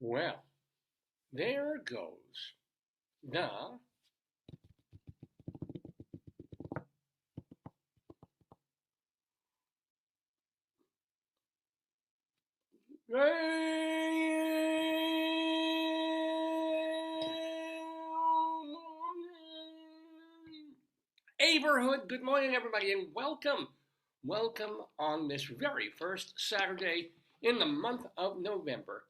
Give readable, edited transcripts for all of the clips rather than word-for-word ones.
Well, there goes the Daverhood. Good morning, everybody, and welcome. Welcome on this very first Saturday in the month of November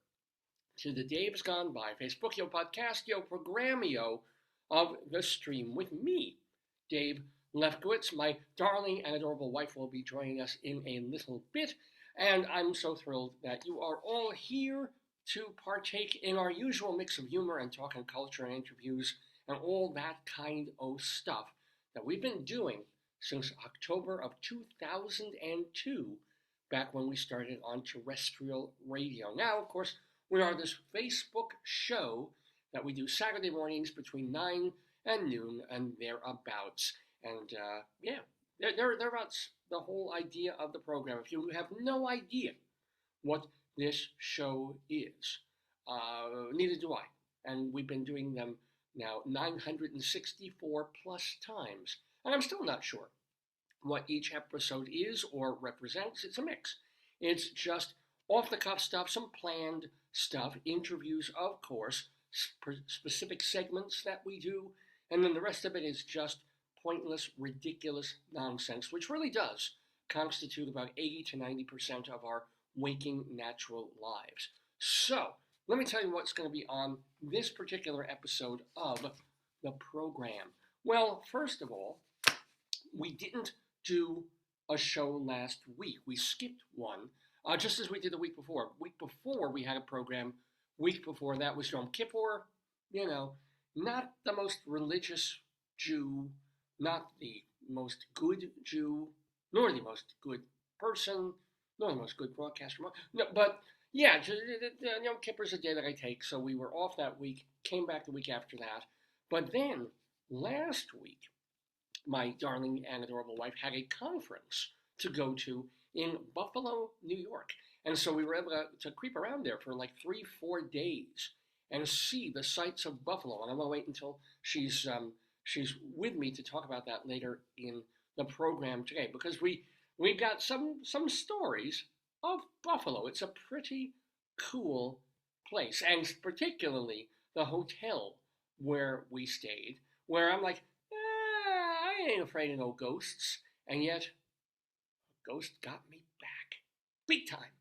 to the Dave's Gone By Facebookio, Podcastio, Programmio of the stream with me, Dave Lefkowitz. My darling and adorable wife will be joining us in a little bit, and I'm so thrilled that you are all here to partake in our usual mix of humor and talk and culture and interviews and all that kind of stuff that we've been doing since October of 2002, back when we started on terrestrial radio. Now, of course, we are this Facebook show that we do Saturday mornings between 9 and noon and thereabouts. And yeah, thereabouts the whole idea of the program. If you have no idea what this show is, neither do I. And we've been doing them now 964 plus times. And I'm still not sure what each episode is or represents. It's a mix. It's just off the cuff stuff, some planned stuff, interviews, of course, specific segments that we do, and then the rest of it is just pointless, ridiculous nonsense, which really does constitute about 80 to 90% of our waking natural lives. So, let me tell you what's going to be on this particular episode of the program. Well, first of all, we didn't do a show last week. We skipped one, just as we did the week before. Week before we had a program. Week before that was Yom Kippur. You know, not the most religious Jew, not the most good Jew, nor the most good person, nor the most good broadcaster. No, but yeah, Yom Kippur is a day that I take, so we were off that week, came back the week after that. But then, last week, my darling and adorable wife had a conference to go to in Buffalo, New York. And so we were able to creep around there for like 3-4 days and see the sights of Buffalo. And I'm going to wait until she's with me to talk about that later in the program today, because we've got some stories of Buffalo. It's a pretty cool place, and particularly the hotel where we stayed, where I'm like, I ain't afraid of no ghosts, and yet a ghost got me back, big time.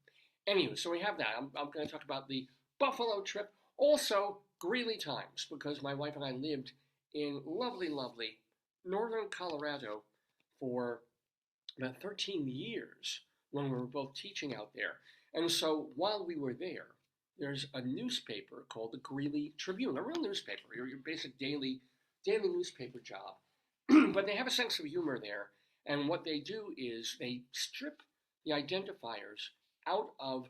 Anyway, so we have that. I'm going to talk about the Buffalo trip, also Greeley times, because my wife and I lived in lovely, lovely northern Colorado for about 13 years when we were both teaching out there. And so while we were there, there's a newspaper called the Greeley Tribune, a real newspaper, your basic daily newspaper job. But they have a sense of humor there, and what they do is they strip the identifiers out of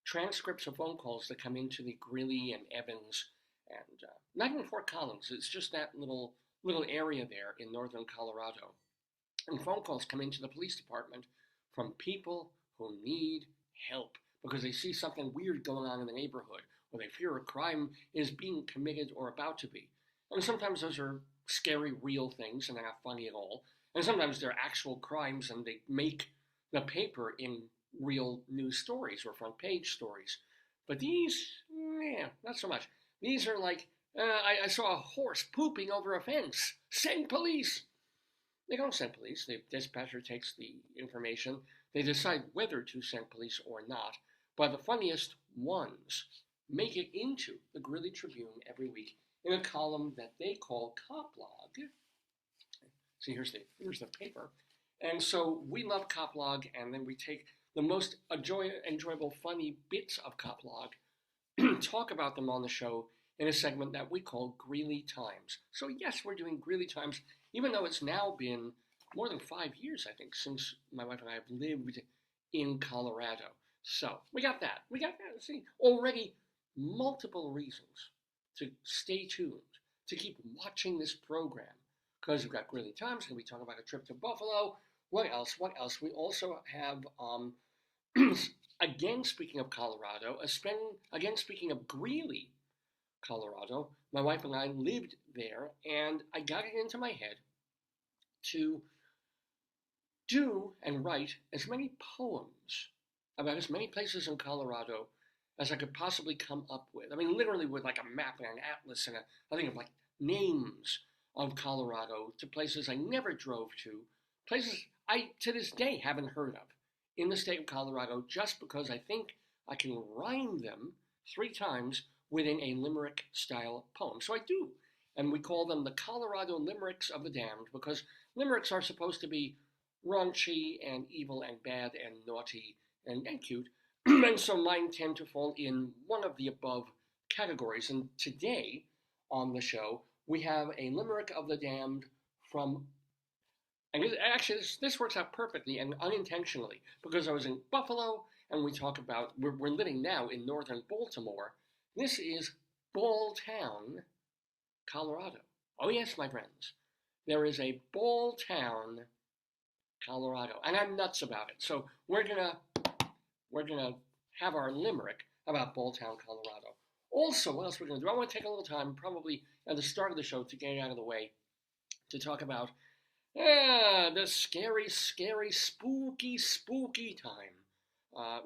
transcripts of phone calls that come into the Greeley and Evans, and not even Fort Collins. It's just that little area there in northern Colorado. And phone calls come into the police department from people who need help because they see something weird going on in the neighborhood, or they fear a crime is being committed or about to be. And sometimes those are scary, real things, and they're not funny at all. And sometimes they're actual crimes, and they make the paper in real news stories or front page stories. But these, not so much. These are like, I saw a horse pooping over a fence. Send police. They don't send police. The dispatcher takes the information. They decide whether to send police or not. But the funniest ones make it into the Greeley Tribune every week in a column that they call Coplog. See, here's the paper. And so we love Coplog, and then we take the most enjoyable, funny bits of Coplog, talk about them on the show in a segment that we call Greeley Times. So yes, we're doing Greeley Times, even though it's now been more than 5 years, I think, since my wife and I have lived in Colorado. So we got that. See, already multiple reasons to stay tuned, to keep watching this program, because we've got Greeley Times, and we talk about a trip to Buffalo. What else? We also have again, speaking of Colorado, again, speaking of Greeley, Colorado, my wife and I lived there, and I got it into my head to do and write as many poems about as many places in Colorado as I could possibly come up with. I mean, literally with like a map and an atlas and I think of like names of Colorado to places I never drove to, places I to this day haven't heard of in the state of Colorado, just because I think I can rhyme them 3 times within a Limerick style poem. So I do. And we call them the Colorado Limericks of the Damned, because limericks are supposed to be raunchy and evil and bad and naughty and cute. And so mine tend to fall in one of the above categories. And today on the show, we have a Limerick of the Damned from, and actually this works out perfectly and unintentionally, because I was in Buffalo and we talk about, we're living now in northern Baltimore. This is Balltown, Colorado. Oh yes, my friends. There is a Balltown, Colorado, and I'm nuts about it. So we're gonna have our limerick about Balltown, Colorado. Also, what else we're gonna do? I want to take a little time, probably at the start of the show, to get it out of the way, to talk about the scary, spooky time.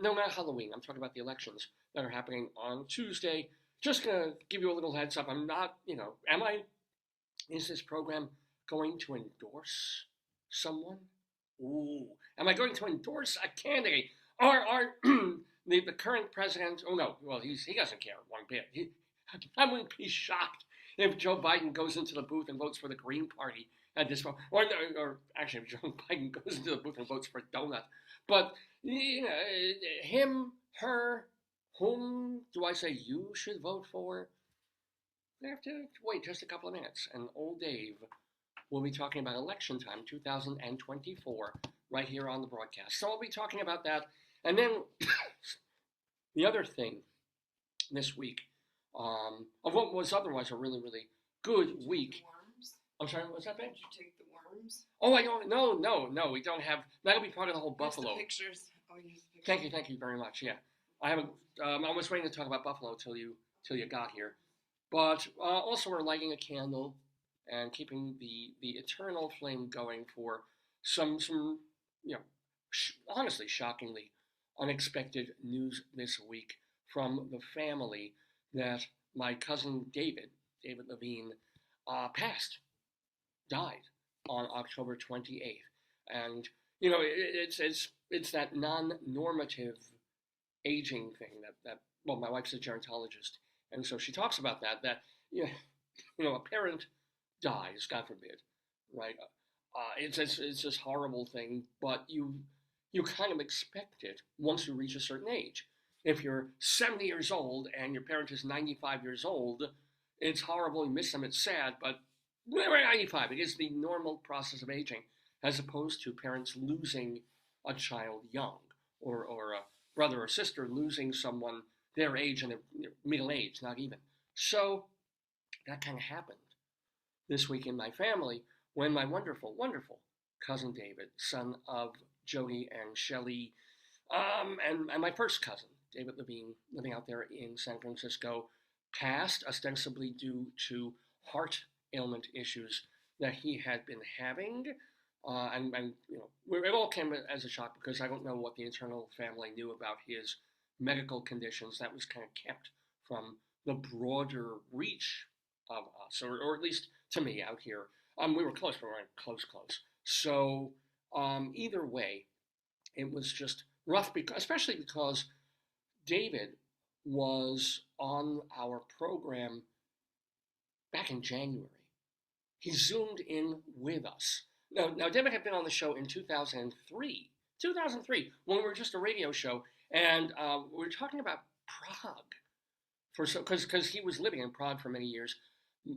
No, not Halloween. I'm talking about the elections that are happening on Tuesday. Just gonna give you a little heads up. I'm not, is this program going to endorse someone? Ooh, am I going to endorse a candidate? Or the current president? Oh no, well he doesn't care one bit. I wouldn't be shocked if Joe Biden goes into the booth and votes for the Green Party at this point, or actually if Joe Biden goes into the booth and votes for Donut. But him, her, whom do I say you should vote for? I have to wait just a couple of minutes, and old Dave will be talking about election time 2024 right here on the broadcast. So I'll be talking about that. And then the other thing this week, of what was otherwise a really, really good week. Worms? I'm sorry, what's that, babe? Did you take the worms? Oh, I don't, no, we don't have, that'll be part of the whole Buffalo. The pictures. Oh, use the Thank pictures. you very much, yeah. I haven't, I was waiting to talk about Buffalo till you got here. But also we're lighting a candle and keeping the eternal flame going for some honestly, shockingly unexpected news this week from the family that my cousin David Levine, died on October 28th. And, it's that non-normative aging thing that well, my wife's a gerontologist, and so she talks about that a parent dies, God forbid, right? It's this horrible thing, but you kind of expect it once you reach a certain age. If you're 70 years old and your parent is 95 years old, it's horrible, you miss them, it's sad, but we're 95. It is the normal process of aging, as opposed to parents losing a child young, or a brother or sister losing someone their age and their middle age, not even. So that kind of happened this week in my family when my wonderful, wonderful cousin David, son of Jody and Shelley, and my first cousin, David Levine, living out there in San Francisco, passed, ostensibly due to heart ailment issues that he had been having. It all came as a shock, because I don't know what the internal family knew about his medical conditions. That was kind of kept from the broader reach of us, or at least to me out here. We were close, but we weren't close. So either way, it was just rough, especially because David was on our program back in January. He zoomed in with us. Now David had been on the show in 2003, when we were just a radio show, and we were talking about Prague, because he was living in Prague for many years.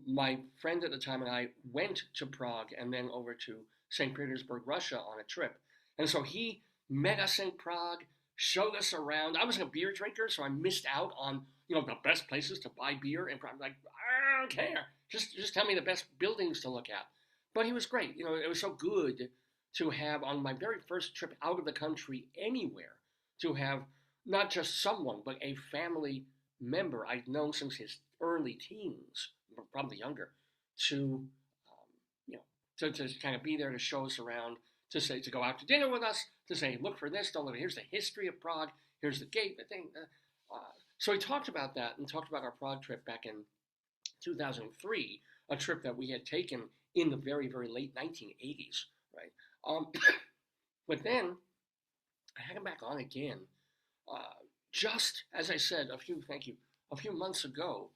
My friend at the time and I went to Prague and then over to St. Petersburg, Russia on a trip. And so he met us in Prague, showed us around. I wasn't a beer drinker, so I missed out on, the best places to buy beer in Prague. Like, I don't care. Just tell me the best buildings to look at. But he was great. It was so good to have, on my very first trip out of the country anywhere, to have not just someone, but a family member I'd known since his early teens, probably younger, to you know, to kind of be there to show us around, to go out to dinner with us, to say, look for this, don't look. Here's the history of Prague. Here's the gate, the thing. So he talked about that and talked about our Prague trip back in 2003, a trip that we had taken in the very, very late 1980s, right? But then I had him back on again, just as I said a few months ago.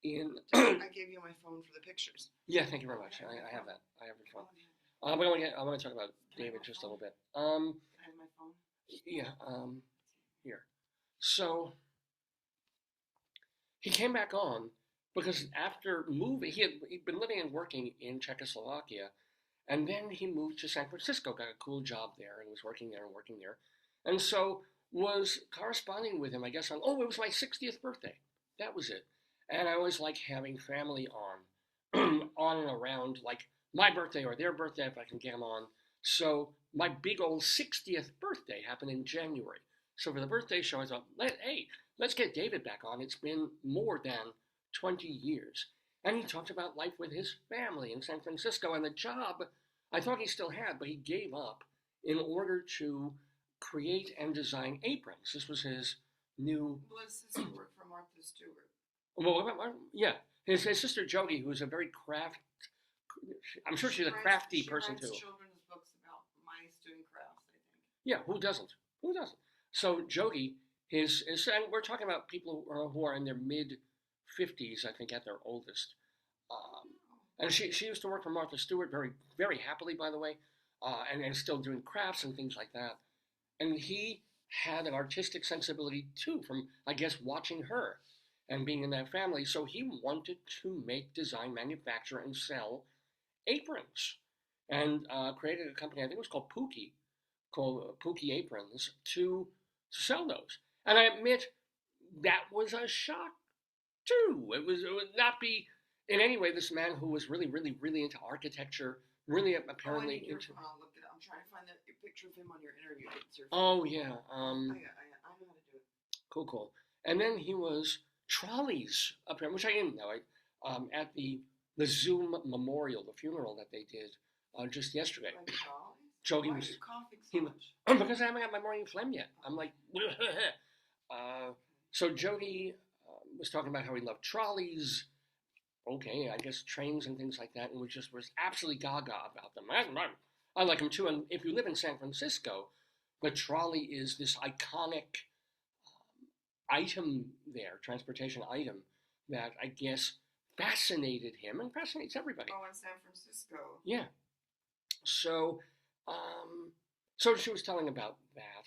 I gave you my phone for the pictures. Yeah, thank you very much. I have that. I have your phone. But I want to talk about David just a little bit. Can I have my phone? Yeah. Here. So he came back on because after moving, he'd been living and working in Czechoslovakia, and then he moved to San Francisco, got a cool job there, and was working there, and so was corresponding with him, I guess, it was my 60th birthday. That was it. And I always like having family on and around, like my birthday or their birthday, if I can get them on. So my big old 60th birthday happened in January. So for the birthday show, I thought, hey, let's get David back on. It's been more than 20 years. And he talked about life with his family in San Francisco and the job I thought he still had, but he gave up in order to create and design aprons. This was his new... Well, his sister worked for Martha Stewart. Well, yeah. His sister Jody, who's a very I'm sure she's a crafty person too. She writes children's books about mice doing crafts, I think. Yeah, who doesn't? Who doesn't? So Jody, and we're talking about people who are in their mid-50s, I think, at their oldest. And she used to work for Martha Stewart very, very happily, by the way, and still doing crafts and things like that. And he had an artistic sensibility too, from, I guess, watching her and being in that family. So he wanted to make, design, manufacture, and sell aprons, and created a company, I think it was called Pookie Aprons, to sell those. And I admit that was a shock too. It would not be in any way this man who was really, really, really into architecture, really apparently into... Look it up. I'm trying to find that picture of him on your interview. Oh, yeah. I know how to do it. Cool. And then he was trolleys up here, which I didn't know. At the Zoom memorial, the funeral that they did just yesterday. Jody was... coughing so much? Because I haven't got my morning phlegm yet. I'm like... So Jody was talking about how he loved trolleys. Okay, I guess trains and things like that, and was absolutely gaga about them. I like them too, and if you live in San Francisco, the trolley is this iconic item there, transportation item, that I guess fascinated him and fascinates everybody. Oh, in San Francisco. Yeah. So, so she was telling about that,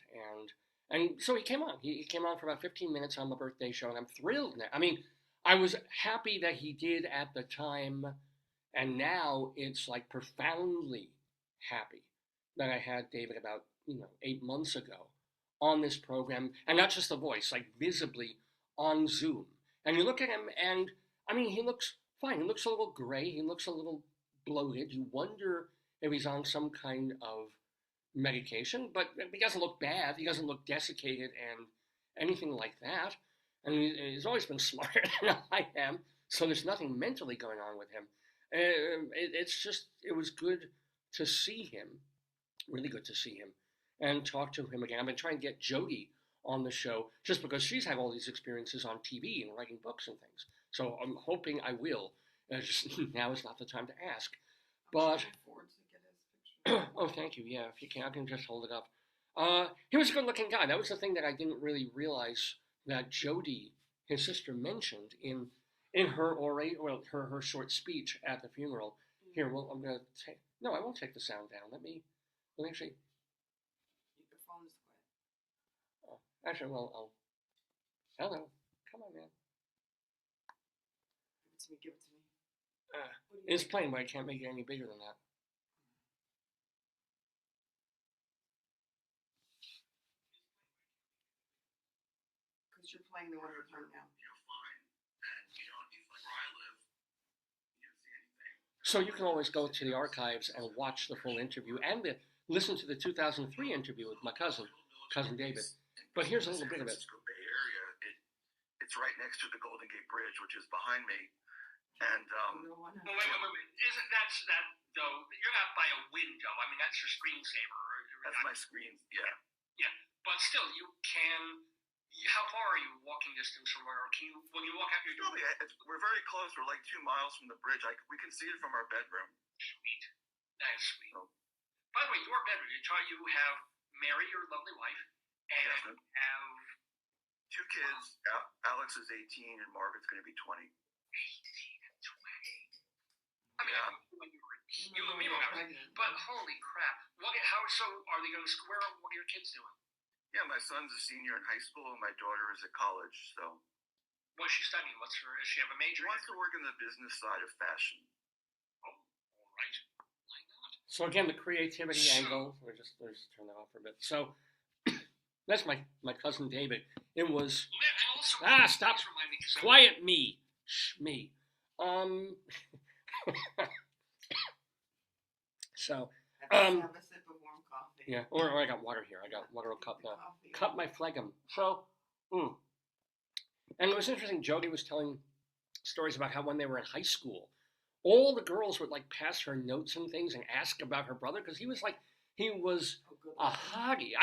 and so he came on. He came on for about 15 minutes on the birthday show, and I'm thrilled now. I mean, I was happy that he did at the time, and now it's like profoundly happy that I had David about 8 months ago on this program, and not just the voice, like visibly on Zoom. And you look at him, and I mean, he looks fine. He looks a little gray. He looks a little bloated. You wonder if he's on some kind of medication, but he doesn't look bad. He doesn't look desiccated and anything like that. And he's always been smarter than I am, so there's nothing mentally going on with him. It was good to see him, really good to see him, and talk to him again. I've been trying to get Jody on the show just because she's had all these experiences on TV and writing books and things. So I'm hoping I will. Just now is not the time to ask. But oh, thank you. Yeah, if you can, I can just hold it up. He was a good-looking guy. That was the thing that I didn't really realize that Jody, his sister, mentioned in her her short speech at the funeral. Here, well, I'm gonna take. No, I won't take the sound down. Let me actually. Your phone is quiet. Oh, actually, well, I'll. Hello, come on, man. Give it to me. It's playing, but I can't make it any bigger than that. Because you're playing the one you're playing now. You're fine. And you don't need, like where I live, you don't see anything. So you can always go to the archives and watch the full interview and listen to the 2003 interview with my cousin David. But here's a the little bit San of it. Francisco Bay Area. It's right next to the Golden Gate Bridge, which is behind me. And Wait. Isn't that though? You're not by a window. I mean, that's your screensaver. That's my screen. Yeah. Yeah, but still, you can. How far are you walking distance from where? Can you, when you walk out your door? We're very close. We're like 2 miles from the bridge. We can see it from our bedroom. Sweet. That is sweet. Oh. By the way, your bedroom. You have Mary, your lovely wife, and have 2 kids. Alex is 18, and Margaret's going to be 20. 18 and 20. I mean, when you were but holy crap! So are they going to square up? What are your kids doing? Yeah, my son's a senior in high school, and my daughter is at college. So, what's she studying? Does she have a major? She wants to work in the business side of fashion. Oh, all right. Why not? So again, the creativity angle. Let's turn that off for a bit. So that's my cousin David. It was stop. Quiet me. Shh, me. So. Have a sip of warm coffee. Yeah, or I got water here. I got water cup now. Cut my phlegm. So, and it was interesting. Jody was telling stories about how when they were in high school, all the girls would like pass her notes and things and ask about her brother because he was a hottie.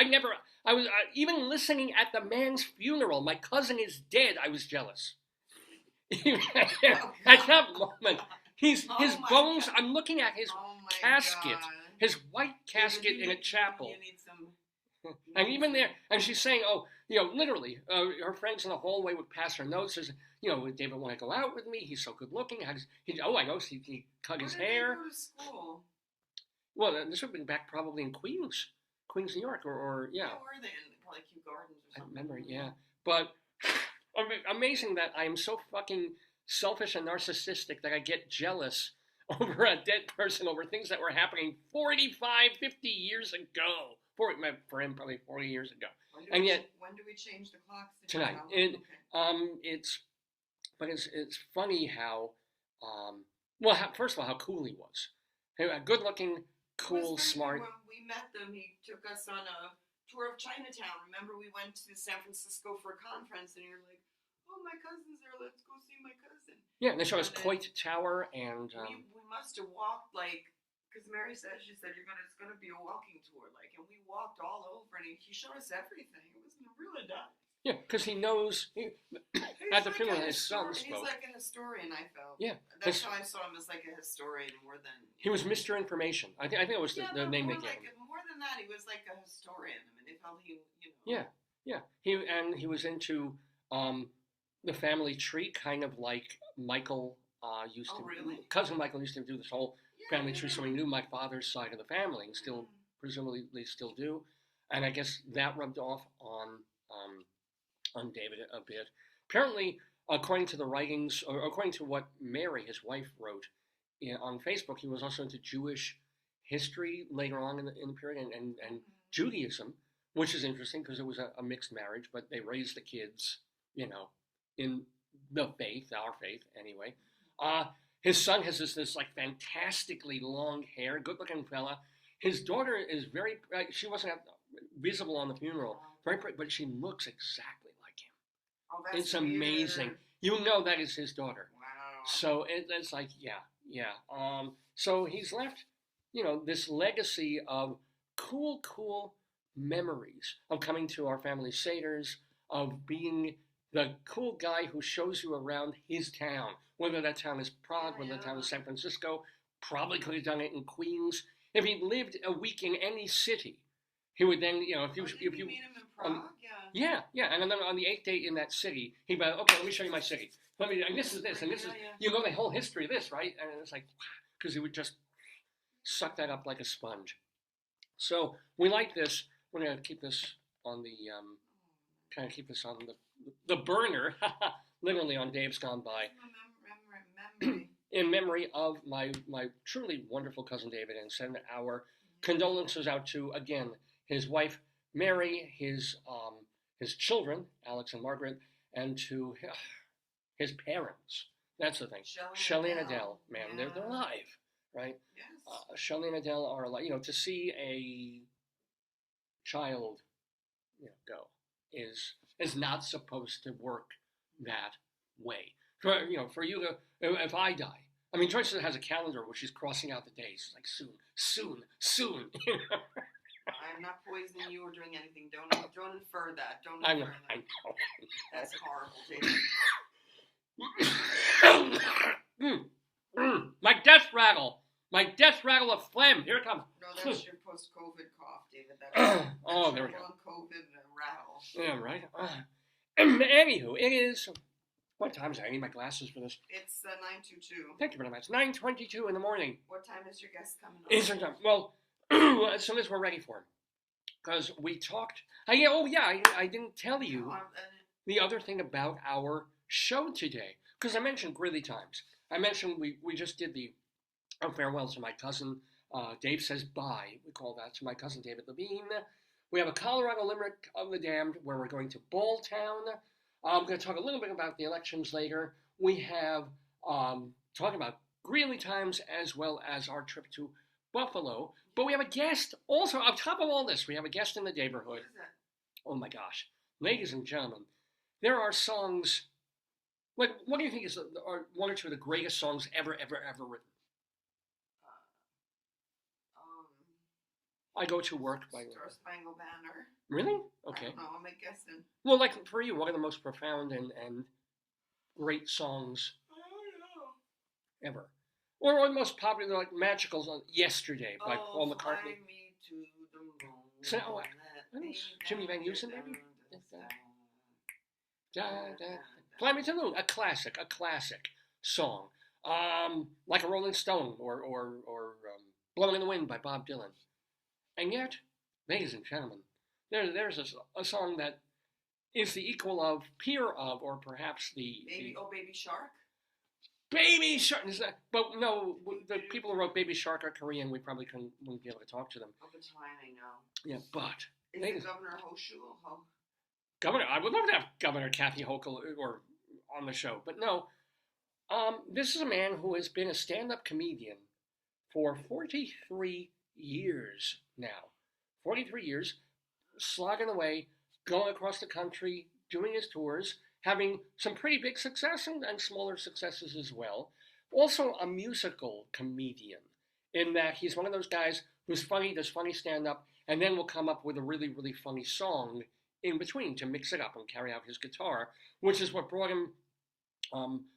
I was even listening at the man's funeral. My cousin is dead. I was jealous. At that moment, his bones. God. I'm looking at his casket. God. His white casket in a chapel. And even there, and she's saying, literally, her friends in the hallway would pass her notes. Says, would David want to go out with me? He's so good looking. I know. He cut his hair. Where did they go to school? Well, this would have been back probably in Queens, New York, or yeah. Where were they? In probably Kew Gardens or something. I remember, yeah. But amazing that I am so fucking selfish and narcissistic that I get jealous over a dead person, over things that were happening 45, 50 years ago. For him, probably 40 years ago. When do we change the clocks? Tonight. It's funny how, first of all, how cool he was. Good looking, cool, smart. When we met them, he took us on a tour of Chinatown. Remember, we went to San Francisco for a conference, and you're like, oh, my cousin's there, let's go see my cousin. Yeah, and they showed us Coit Tower, and... we must have walked, because Mary said, it's going to be a walking tour, and we walked all over, and he showed us everything. It was really nice. Yeah, because he knows, at the funeral, his son spoke. He's like a historian, I felt. Yeah. That's how I saw him, as like a historian more than... He was Mr. Information. I think it was the name they gave him. More than that, he was like a historian. I mean, they felt he, Yeah. He was into... the family tree, kind of like Michael used to. Really? Cousin Michael used to do this whole family tree, so he knew my father's side of the family, and still, presumably, they still do. And I guess that rubbed off on David a bit. Apparently, according to the writings, or according to what Mary, his wife, wrote on Facebook, he was also into Jewish history later on in the period, and Judaism, which is interesting because it was a mixed marriage, but they raised the kids, in the faith, our faith, anyway. His son has this like fantastically long hair, good-looking fella. His daughter is very. She wasn't visible on the funeral, very pretty, but she looks exactly like him. Oh, that's it's amazing. Weird. That is his daughter. Wow. So it's like, yeah. So he's left, this legacy of cool memories of coming to our family seders, of being the cool guy who shows you around his town, whether that town is Prague, whether that town is San Francisco. Probably could have done it in Queens. If he lived a week in any city, he would then, if you meet him in Prague? Yeah, and then on the 8th day in that city, he'd be like, okay, let me show you my city. And this is this, and this is, the whole history of this, right? And it's like, because he would just suck that up like a sponge. So we like this. We're going to keep this on the, the burner, literally on Dave's Gone By, in memory of my truly wonderful cousin David, and send our condolences out to, again, his wife Mary, his children Alex and Margaret, and to his parents. That's the thing. Shelley and Adele, man, they're alive, right? Yes. Shelley and Adele are alive. To see a child, go is not supposed to work that way. For you to, if I die, I mean, Joyce has a calendar where she's crossing out the days. She's like, soon, soon, soon. I'm not poisoning you or doing anything. Don't infer that. Don't infer I know. That's horrible, Jason. My death rattle. My death rattle of phlegm. Here it comes. No, that's your post-COVID cough, David. That's oh, there we go. COVID rattle. Yeah, right. Anywho, it is. What time is it? I need my glasses for this. It's 9:22. Thank you very much. 9:22 in the morning. What time is your guest coming on? Eastern time. Well, as soon as we're ready for him, because we talked. I didn't tell you the other thing about our show today, because I mentioned Greeley Times. I mentioned we just did the farewell to my cousin. Dave says bye. We call that to my cousin David Levine. We have a Colorado Limerick of the Damned where we're going to Balltown. I'm going to talk a little bit about the elections later. We have talking about Greeley Times as well as our trip to Buffalo. But we have a guest also. On top of all this, we have a guest in the Daverhood. What is that? Oh my gosh. Ladies and gentlemen, there are songs. Like, what do you think are one or two of the greatest songs ever written? I Go to Work by Star Spangled Banner. Really? Okay. I don't know, I'm guessing. Well, like for you, what are the most profound and great songs ever? Or the most popular, like magical song, Yesterday by Paul McCartney. Fly me to the moon. So, Jimmy Van Heusen, maybe? Fly Me to the Moon, a classic song. Like a Rolling Stone or Blowing in the Wind by Bob Dylan. And yet, ladies and gentlemen, there's a song that is the equal of, peer of, or perhaps Baby Shark? Baby Shark! But no, the people who wrote Baby Shark are Korean. We probably wouldn't be able to talk to them. Oh, it's fine, I know. Yeah, but... Is it Governor Hochul? Governor, I would love to have Governor Kathy Hochul on the show, but no. This is a man who has been a stand-up comedian for 43 years now. 43 years, slogging away, going across the country, doing his tours, having some pretty big success and smaller successes as well. Also a musical comedian, in that he's one of those guys who's funny, does funny stand-up, and then will come up with a really, really funny song in between to mix it up and carry out his guitar, which is what brought him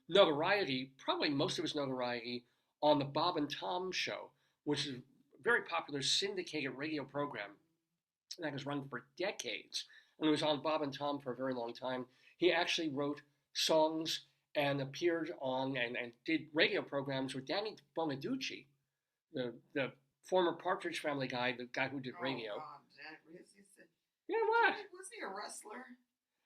notoriety, probably most of his notoriety, on the Bob and Tom Show, which is a very popular syndicated radio program that has run for decades. And it was on Bob and Tom for a very long time. He actually wrote songs and appeared on and did radio programs with Danny Bonaducci, the former Partridge Family guy, the guy who did radio. God. Yeah, what? Was he a wrestler?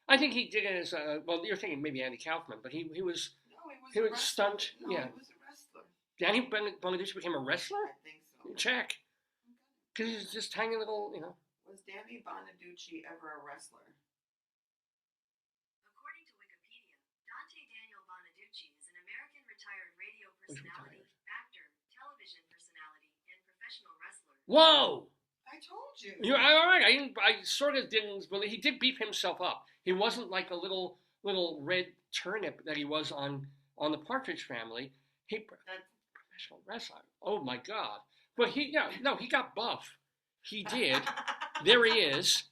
I think he did it as well, you're thinking maybe Andy Kaufman, but he was... No, he was stunt. No, yeah. he was a wrestler. Danny Bonaducci became a wrestler? I think so. Check. Because he's this tiny little, Was Danny Bonaducci ever a wrestler? According to Wikipedia, Dante Daniel Bonaducci is an American retired radio personality, actor, television personality, and professional wrestler. Whoa! I told you. You're all right. I sort of didn't believe. He did beef himself up. He wasn't like a little red turnip that he was on the Partridge Family. Professional wrestler. Oh my God! But he got buff. He did. There he is.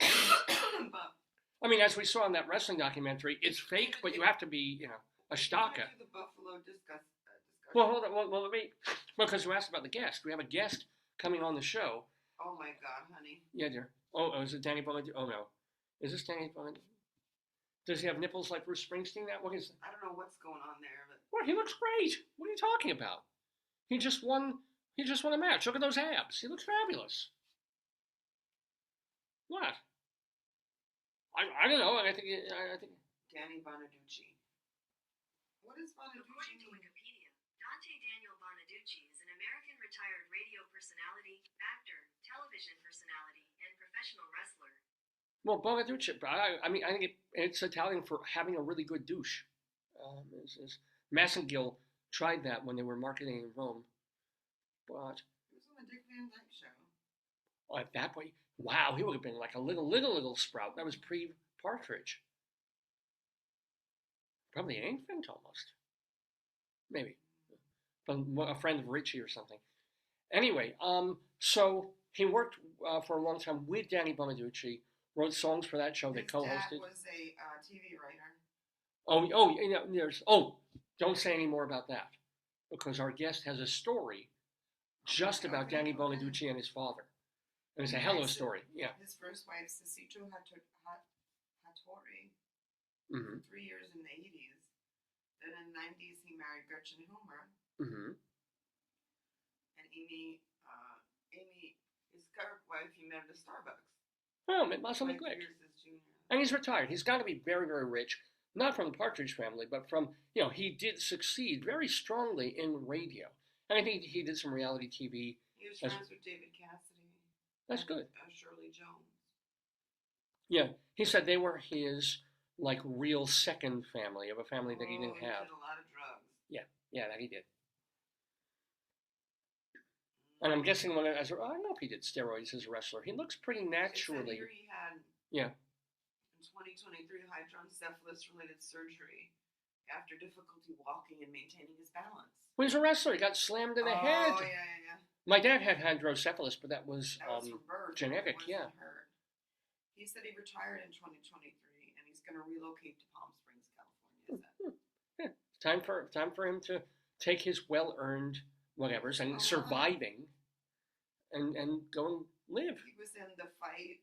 I mean, as we saw in that wrestling documentary, it's fake, but you have to be, a stalker. The Buffalo discussion. Well, hold on. Well, because you asked about the guest. We have a guest coming on the show. Oh my God, honey. Yeah, dear. Oh, is it Danny Bonaducci? Oh no, is this Danny Bonaducci? Does he have nipples like Bruce Springsteen? What is? I don't know what's going on there, but What? He looks great. What are you talking about? He just won a match. Look at those abs. He looks fabulous. What? I don't know. I think Danny Bonaducci. What is Bonaducci? According to Wikipedia, Dante Daniel Bonaducci is an American retired radio personality, actor, television personality, and professional wrestler. Well, Bonaducci. I think it's Italian for having a really good douche. Massengill tried that when they were marketing in Rome, but It was on the Dick Van Dyke Show. at that point, Wow, he would have been like a little sprout. That was pre-Partridge. Probably an infant almost. Maybe. From a friend of Richie or something. Anyway, so he worked for a long time with Danny Bonaducci, wrote songs for that show. They co-hosted. His dad was a TV writer. Don't say any more about that, because our guest has a story just about Danny Bonaducci and his father. And it's a hell of a story. Yeah. His first wife, Cicito Hattori, Mm-hmm. 3 years in the 80s. Then in the 90s, he married Gretchen Homer. Mm-hmm. And Amy, his current wife, he met at a Starbucks. Oh, it must be great. And he's retired. He's got to be very, very rich. Not from the Partridge Family, but from, he did succeed very strongly in radio. And I think he did some reality TV. He was friends with David Cassidy. That's good. Shirley Jones. Yeah, he said they were his, real second family, of a family that he didn't have. He did a lot of drugs. Yeah, that he did. And I'm guessing I don't know if he did steroids as a wrestler. He looks pretty naturally. Here he had, in 2023, hydrocephalus-related surgery after difficulty walking and maintaining his balance. Well, he's a wrestler. He got slammed in the head. Oh, yeah. My dad had hydrocephalus, but that was from birth. genetic, yeah. He said he retired in 2023, and he's going to relocate to Palm Springs, California. Time for him to take his well-earned whatevers and surviving and go and live. He was in the Fight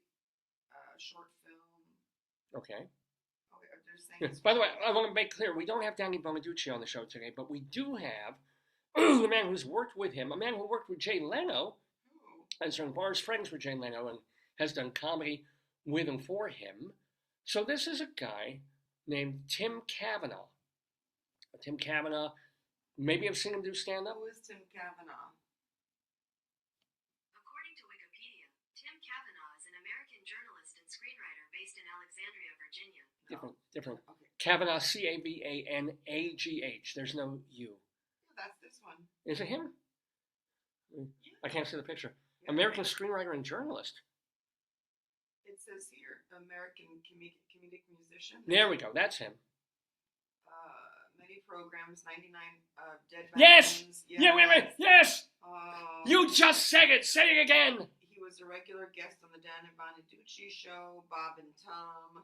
short film. Okay. They're saying By the way, I want to make clear, we don't have Danny Bonaducci on the show today, but we do have the man who's worked with him, a man who worked with Jay Leno, and so far as friends with Jay Leno, and has done comedy with and for him. So this is a guy named Tim Cavanagh. Tim Cavanagh, maybe I've seen him do stand-up. Who is Tim Cavanagh? According to Wikipedia, Tim Cavanagh is an American journalist and screenwriter based in Alexandria, Virginia. Different. Okay. Cavanagh, Cavanagh. There's no U. That's this one. Is it him? Yeah. I can't see the picture. Yeah. American screenwriter and journalist. It says here, American comedic musician. There we go. That's him. Many programs, 99 Dead Yes! Baboons. Yeah, wait. Yes! You just said it. Say it again. He was a regular guest on the Danny Bonaducci Show, Bob and Tom.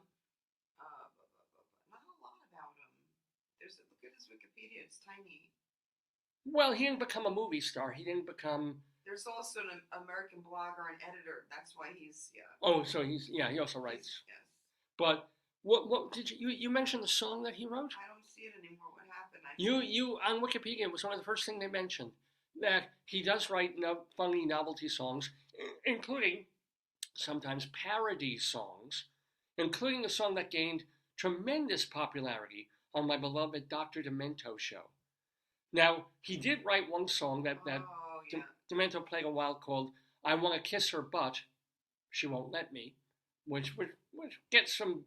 Not a lot about him. Look at his Wikipedia. It's tiny. Well, he didn't become a movie star. He didn't become... There's also an American blogger and editor. That's why he's, Oh, so he also writes. Yes. But what did you mentioned the song that he wrote? I don't see it anymore. What happened? You on Wikipedia, it was one of the first things they mentioned, that he does write funny novelty songs, including sometimes parody songs, including a song that gained tremendous popularity on my beloved Dr. Demento show. Now, he did write one song that Demento played a while called I Want to Kiss Her Butt, She Won't Let Me, which gets some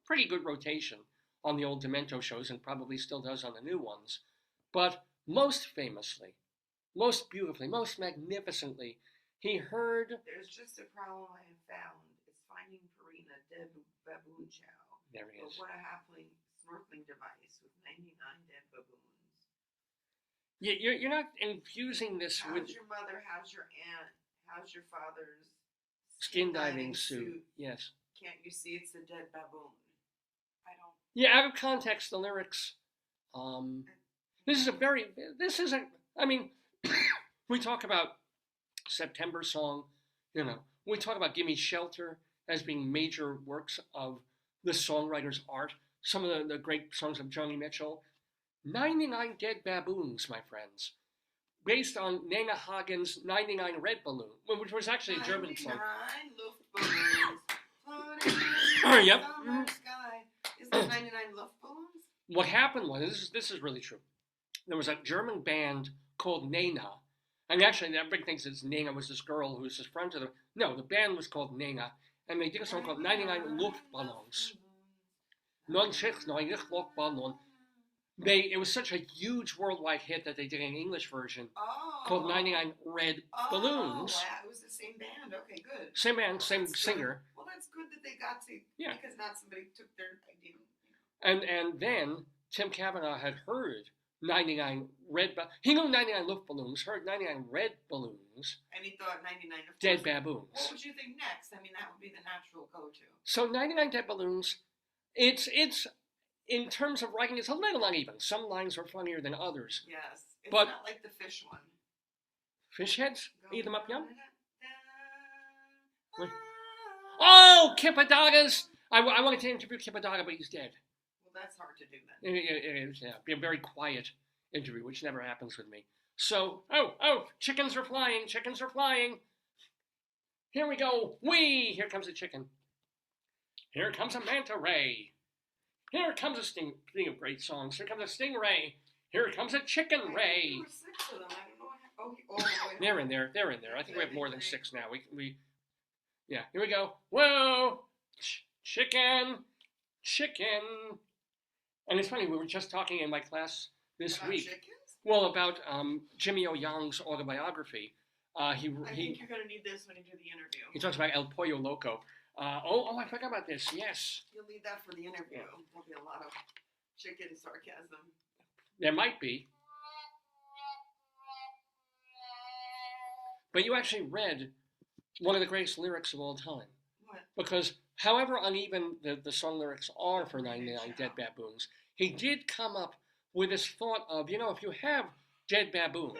pretty good rotation on the old Demento shows and probably still does on the new ones. But most famously, most beautifully, most magnificently, he heard... There's just a problem I have found. It's finding Purina dead baboon chow. There he is. What a halfling snorkeling device with 99 dead baboons. You're not infusing this with... How's your mother? How's your aunt? How's your father's skin diving suit? Yes. Can't you see it's a dead baboon? I don't... Yeah, out of context, the lyrics. We talk about September Song, we talk about Gimme Shelter as being major works of the songwriter's art. Some of the great songs of Joni Mitchell. 99 Dead Baboons, my friends. Based on Nina Hagen's 99 Red Balloon, which was actually a German song. 99 Luftballons. Yep. Sky. Is that 99 Luftballons? What happened was, this is really true. There was a German band called Nena. And actually, everybody thinks it's Nena was this girl who was his friend to them. No, the band was called Nena. And they did a song called 99 Luftballons. 99 Luftballon. It was such a huge worldwide hit that they did an English version called 99 Red Balloons. Wow. It was the same band. Okay, good. Same band, same singer. Well, that's good that they got to, because not somebody took their idea. And then Tim Cavanagh had heard 99 red, he knew 99 Luftballons, heard 99 red balloons. And he thought 99 of Dead baboons. What would you think next? I mean, that would be the natural go-to. So 99 dead balloons, it's in terms of writing, it's a little uneven. Some lines are funnier than others. Yes. It's but not like the fish one. Fish heads? Eat them up, yum? Oh, Kippadaga's! I wanted to interview Kippadaga, but he's dead. Well, that's hard to do then. It is, yeah. Be a very quiet interview, which never happens with me. So, chickens are flying, chickens are flying. Here we go. Whee! Here comes a chicken. Here comes a manta ray. Here comes a sting. Speaking of great songs, here comes a stingray. Here comes a chicken ray. There were 6 of them. I don't know how. They're in there. They're in there. I think we have more than 6 now. Yeah. Here we go. Whoa! Chicken. And it's funny. We were just talking in my class this week. Chickens? Well, about Jimmy O. Young's autobiography. I think you're going to need this when you do the interview. He talks about El Pollo Loco. I forgot about this. Yes. You'll need that for the interview. There'll be a lot of chicken sarcasm. There might be. But you actually read one of the greatest lyrics of all time. What? Because however uneven the song lyrics are for 99 Dead Baboons, he did come up with this thought of, if you have dead baboons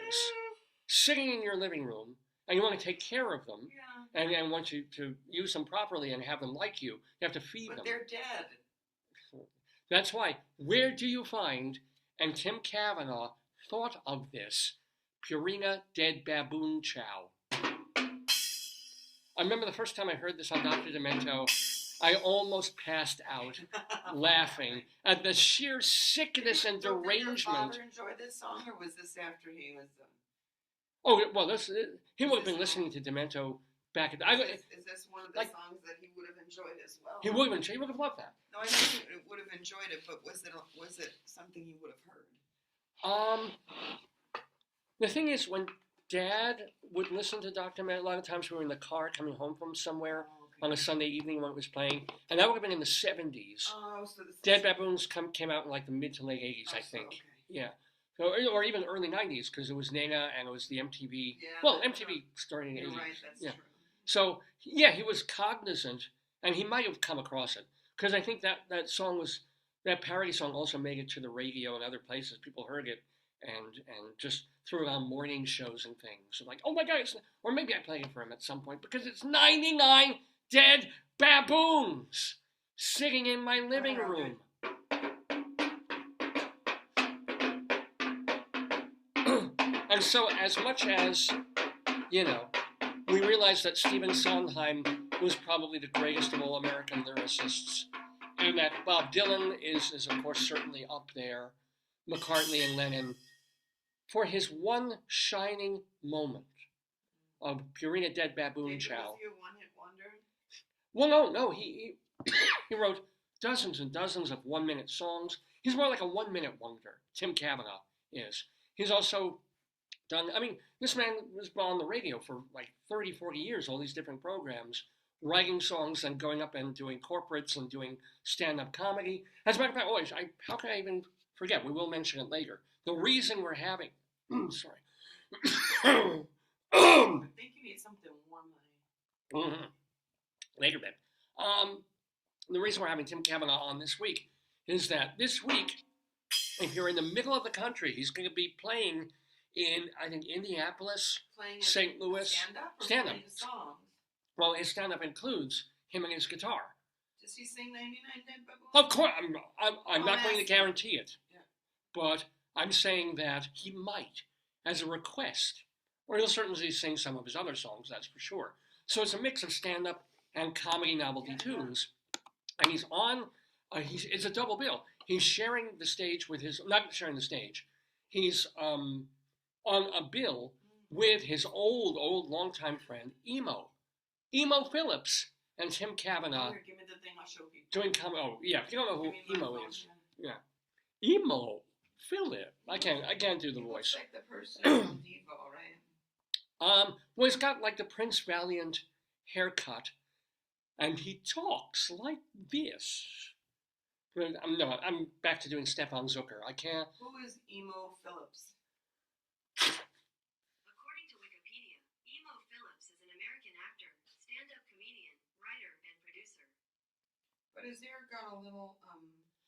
sitting in your living room and you want to take care of them, and want you to use them properly and have them like you have to feed them. But they're dead. That's why. Where do you find, and Tim Cavanagh thought of this, Purina Dead Baboon Chow? I remember the first time I heard this on Dr. Demento, I almost passed out laughing at the sheer sickness and derangement. Did your father enjoy this song, or was this after he was... he would have been listening to Demento back at... Is this one of the songs that he would have enjoyed as well? He would have loved that. No, I know he would have enjoyed it, but was it something he would have heard? The thing is, when Dad would listen to Dr. Demento, a lot of times we were in the car coming home from somewhere on a Sunday evening when it was playing, and that would have been in the 70s. Oh, so Dead Baboons came out in like the mid to late 80s, I think. Okay. Yeah. So, or even early 90s, because it was Nena and it was the MTV. Yeah, well, MTV started in the 80s. You're right, that's true. So, he was cognizant, and he might have come across it, because I think that song that parody song also made it to the radio and other places. People heard it and just threw it on morning shows and things. So like, oh my God, or maybe I played it for him at some point, because it's 99 dead baboons sitting in my living room. And so as much as, we realize that Stephen Sondheim was probably the greatest of all American lyricists, and that Bob Dylan is of course certainly up there, McCartney and Lennon, for his one shining moment of Purina Dead Baboon Chow. Was he a one-hit wonder? Well, no, he wrote dozens and dozens of one-minute songs. He's more like a one-minute wonder, Tim Cavanagh is. He's also done, this man was on the radio for like 30, 40 years, all these different programs, writing songs and going up and doing corporates and doing stand-up comedy. As a matter of fact, how can I even forget? We will mention it later. The reason we're having, sorry. I think you need something warm, honey. Later, babe. The reason we're having Tim Cavanagh on this week is that this week, if you're in the middle of the country, he's going to be playing in, I think, Indianapolis, St. Louis. Stand-up. Songs? Well, his stand-up includes him and his guitar. Does he sing 99 Dead Baboons? Of course. I'm not going to guarantee it. Yeah. But I'm saying that he might, as a request. Or he'll certainly sing some of his other songs, that's for sure. So it's a mix of stand-up and comedy novelty tunes. And he's on, it's a double bill. He's sharing the stage with not sharing the stage. He's on a bill with his old longtime friend, Emo Phillips, and Tim Cavanagh. Here, give me the thing, I'll show you. Doing comedy. Oh, yeah, if you don't know who Emo is. Yeah. Emo Philip. I can't do the He voice. looks like the person from Devo, right? Well, he's got like the Prince Valiant haircut, and he talks like this. I'm back to doing Stefan Zucker. I can't. Who is Emo Phillips? According to Wikipedia, Emo Phillips is an American actor, stand-up comedian, writer, and producer. But his hair got a little,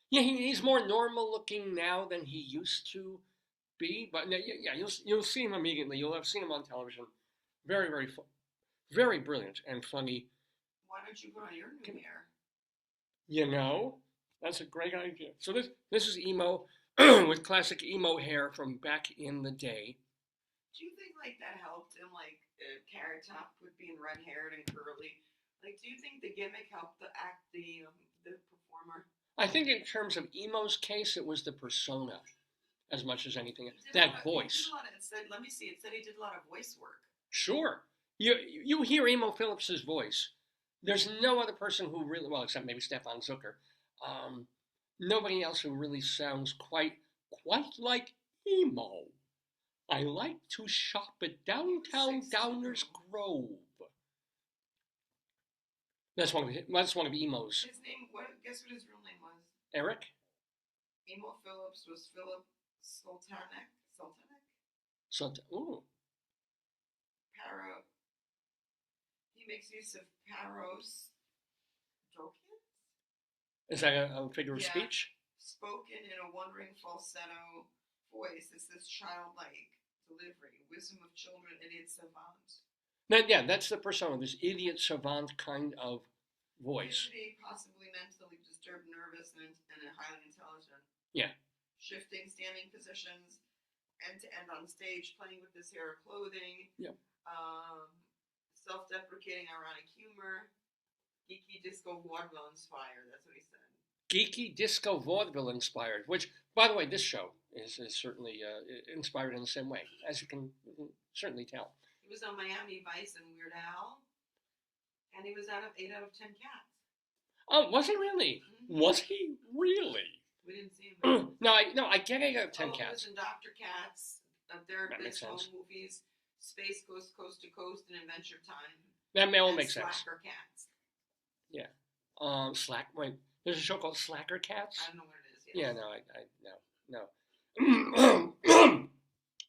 Yeah, he's more normal looking now than he used to be. But yeah, you'll see him immediately. You'll have seen him on television. Very, very brilliant and funny. Why don't you put on your new hair? You know, that's a great idea. So this is Emo with classic emo hair from back in the day. Do you think like that helped him, like Carrot Top with being red haired and curly? Like, do you think the gimmick helped the performer? I think in terms of Emo's case, it was the persona as much as anything. He did That voice. it said, let me see. It said he did a lot of voice work. Sure. You hear Emo Phillips's voice. There's no other person who really, well, except maybe Stefan Zucker. Nobody else who really sounds quite like Emo. I like to shop at downtown Downers Grove. That's one of Emo's. His name, guess what his real name was? Eric? Emo Phillips was Philip Sultanek. Ooh. He makes use of paros. Is that a figure of speech? Spoken in a wondering falsetto voice. It's this childlike delivery. Wisdom of children, idiot savant. Yeah, that's the persona, this idiot savant kind of voice. Possibly mentally disturbed, nervous, and highly intelligent. Yeah. Shifting standing positions, end to end on stage, playing with his hair or clothing. Yep. Self-deprecating, ironic humor. Geeky disco vaudeville inspired. That's what he said. Geeky disco vaudeville inspired, which, by the way, this show is certainly inspired in the same way, as you can certainly tell. He was on Miami Vice and Weird Al, and he was 8 out of 10 cats. Oh, was he really? Mm-hmm. Was he really? We didn't see him. No, I get 8 out of 10 He cats. was in Dr. Katz, That makes Therapist, home sense. movies, Space Coast to Coast, and Adventure Time. That may all and make sense. Slacker Cats. Yeah. Wait, there's a show called Slacker Cats? I don't know what it is. Yes. Yeah, no.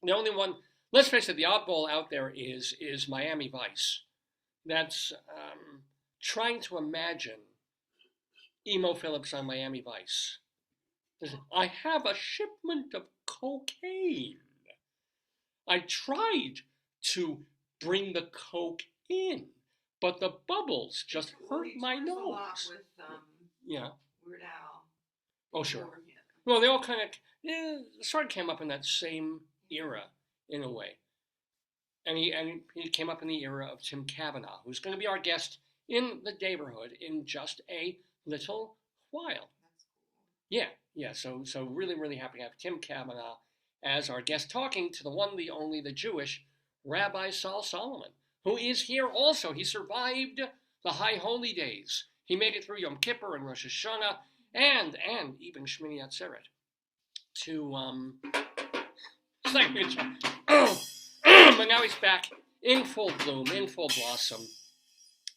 The only one, let's face it, the oddball out there is Miami Vice. That's trying to imagine Emo Phillips on Miami Vice. I have a shipment of cocaine. I tried to bring the coke in, but the bubbles just hurt my A lot nose. with Yeah. Weird Al. Oh, sure. Yeah. Well, they all kind of sort of came up in that same era, in a way. And he came up in the era of Tim Cavanagh, who's going to be our guest in the Daverhood in just a little while. That's cool. Yeah. So really happy to have Tim Cavanagh as our guest, talking to the one, the only, the Jewish Rabbi Saul Solomon, who is here also. He survived the High Holy Days. He made it through Yom Kippur and Rosh Hashanah and even Shmini Atzeret to but now he's back in full bloom, in full blossom,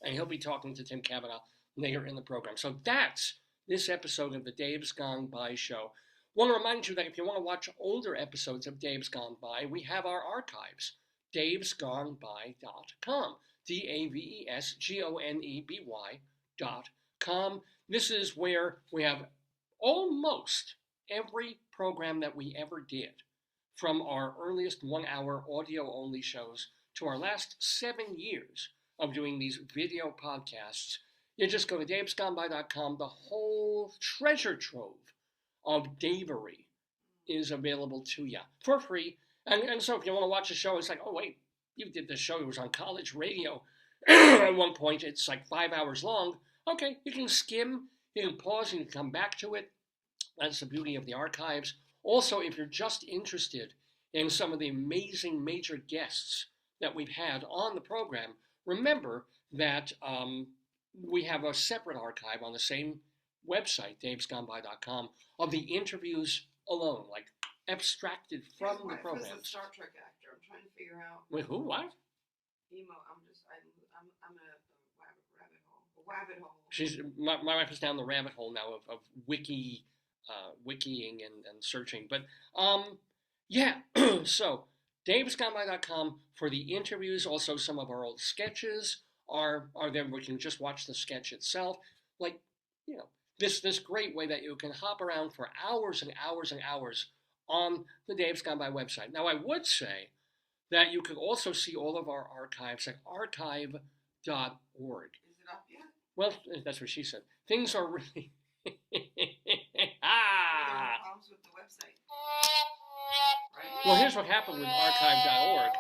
and he'll be talking to Tim Cavanagh later in the program. So that's this episode of the Dave's Gone By show. Want to remind you that if you want to watch older episodes of Dave's Gone By, we have our archives, davesgoneby.com, davesgoneby.com. This is where we have almost every program that we ever did, from our earliest 1-hour audio-only shows to our last 7 years of doing these video podcasts. You just go to davesgoneby.com. The whole treasure trove of Davery is available to you for free. And so if you want to watch a show, it's like, oh, wait, you did this show. It was on college radio. At one point, it's like 5 hours long. Okay, you can skim, you can pause, and you can come back to it. That's the beauty of the archives. Also, if you're just interested in some of the amazing major guests that we've had on the program, remember that we have a separate archive on the same website, davesgoneby.com, of the interviews alone, like abstracted from the His wife programs. is a Star Trek actor. I'm trying to figure out. Wait, who? What? Emo. I'm in a rabbit hole. A rabbit hole. My wife is down the rabbit hole now of wikiing and searching. But yeah. So davesgoneby.com for the interviews. Also, some of our old sketches are there. We can just watch the sketch itself. Like, you know, this great way that you can hop around for hours and hours and hours on the Dave's Gone By website. Now, I would say that you could also see all of our archives at archive.org. Is it up yet? Well, that's what she said. Things are really... There are problems with the website. Right? Well, here's what happened with archive.org.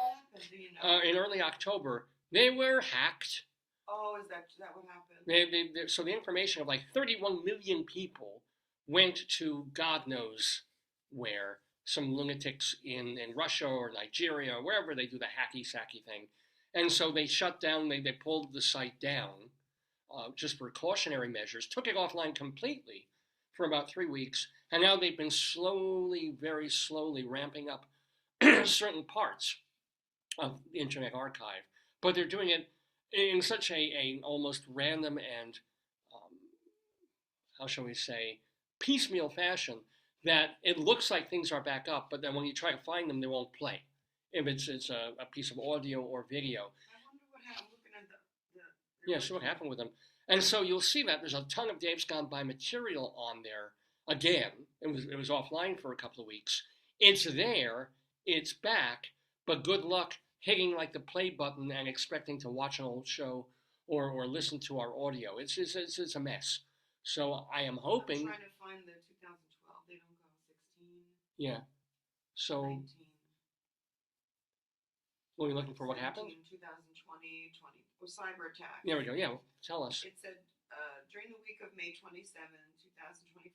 Do you know? In early October, they were hacked. Oh, is that what happened? So the information of like 31 million people went to God knows where, some lunatics in Russia or Nigeria or wherever they do the hacky-sacky thing. And so they shut down, they pulled the site down just for precautionary measures, took it offline completely for about 3 weeks, and now they've been slowly, very slowly ramping up certain parts of the Internet Archive. But they're doing it in such a almost random and, how shall we say, piecemeal fashion that it looks like things are back up, but then when you try to find them, they won't play. If it's a piece of audio or video. I wonder what happened. Looking at Yeah, see what happened with them. And so you'll see that there's a ton of Dave's Gone By material on there. Again, it was offline for a couple of weeks. It's there, it's back, but good luck hitting like the play button and expecting to watch an old show or listen to our audio. It's a mess. So I am hoping. I'm trying to find the 2012. They don't go 16. Yeah. So 19. What are you looking for? What happened? 2020, 20. Oh, cyber attack. There we go. Yeah, tell us. It said during the week of May 27, 2024,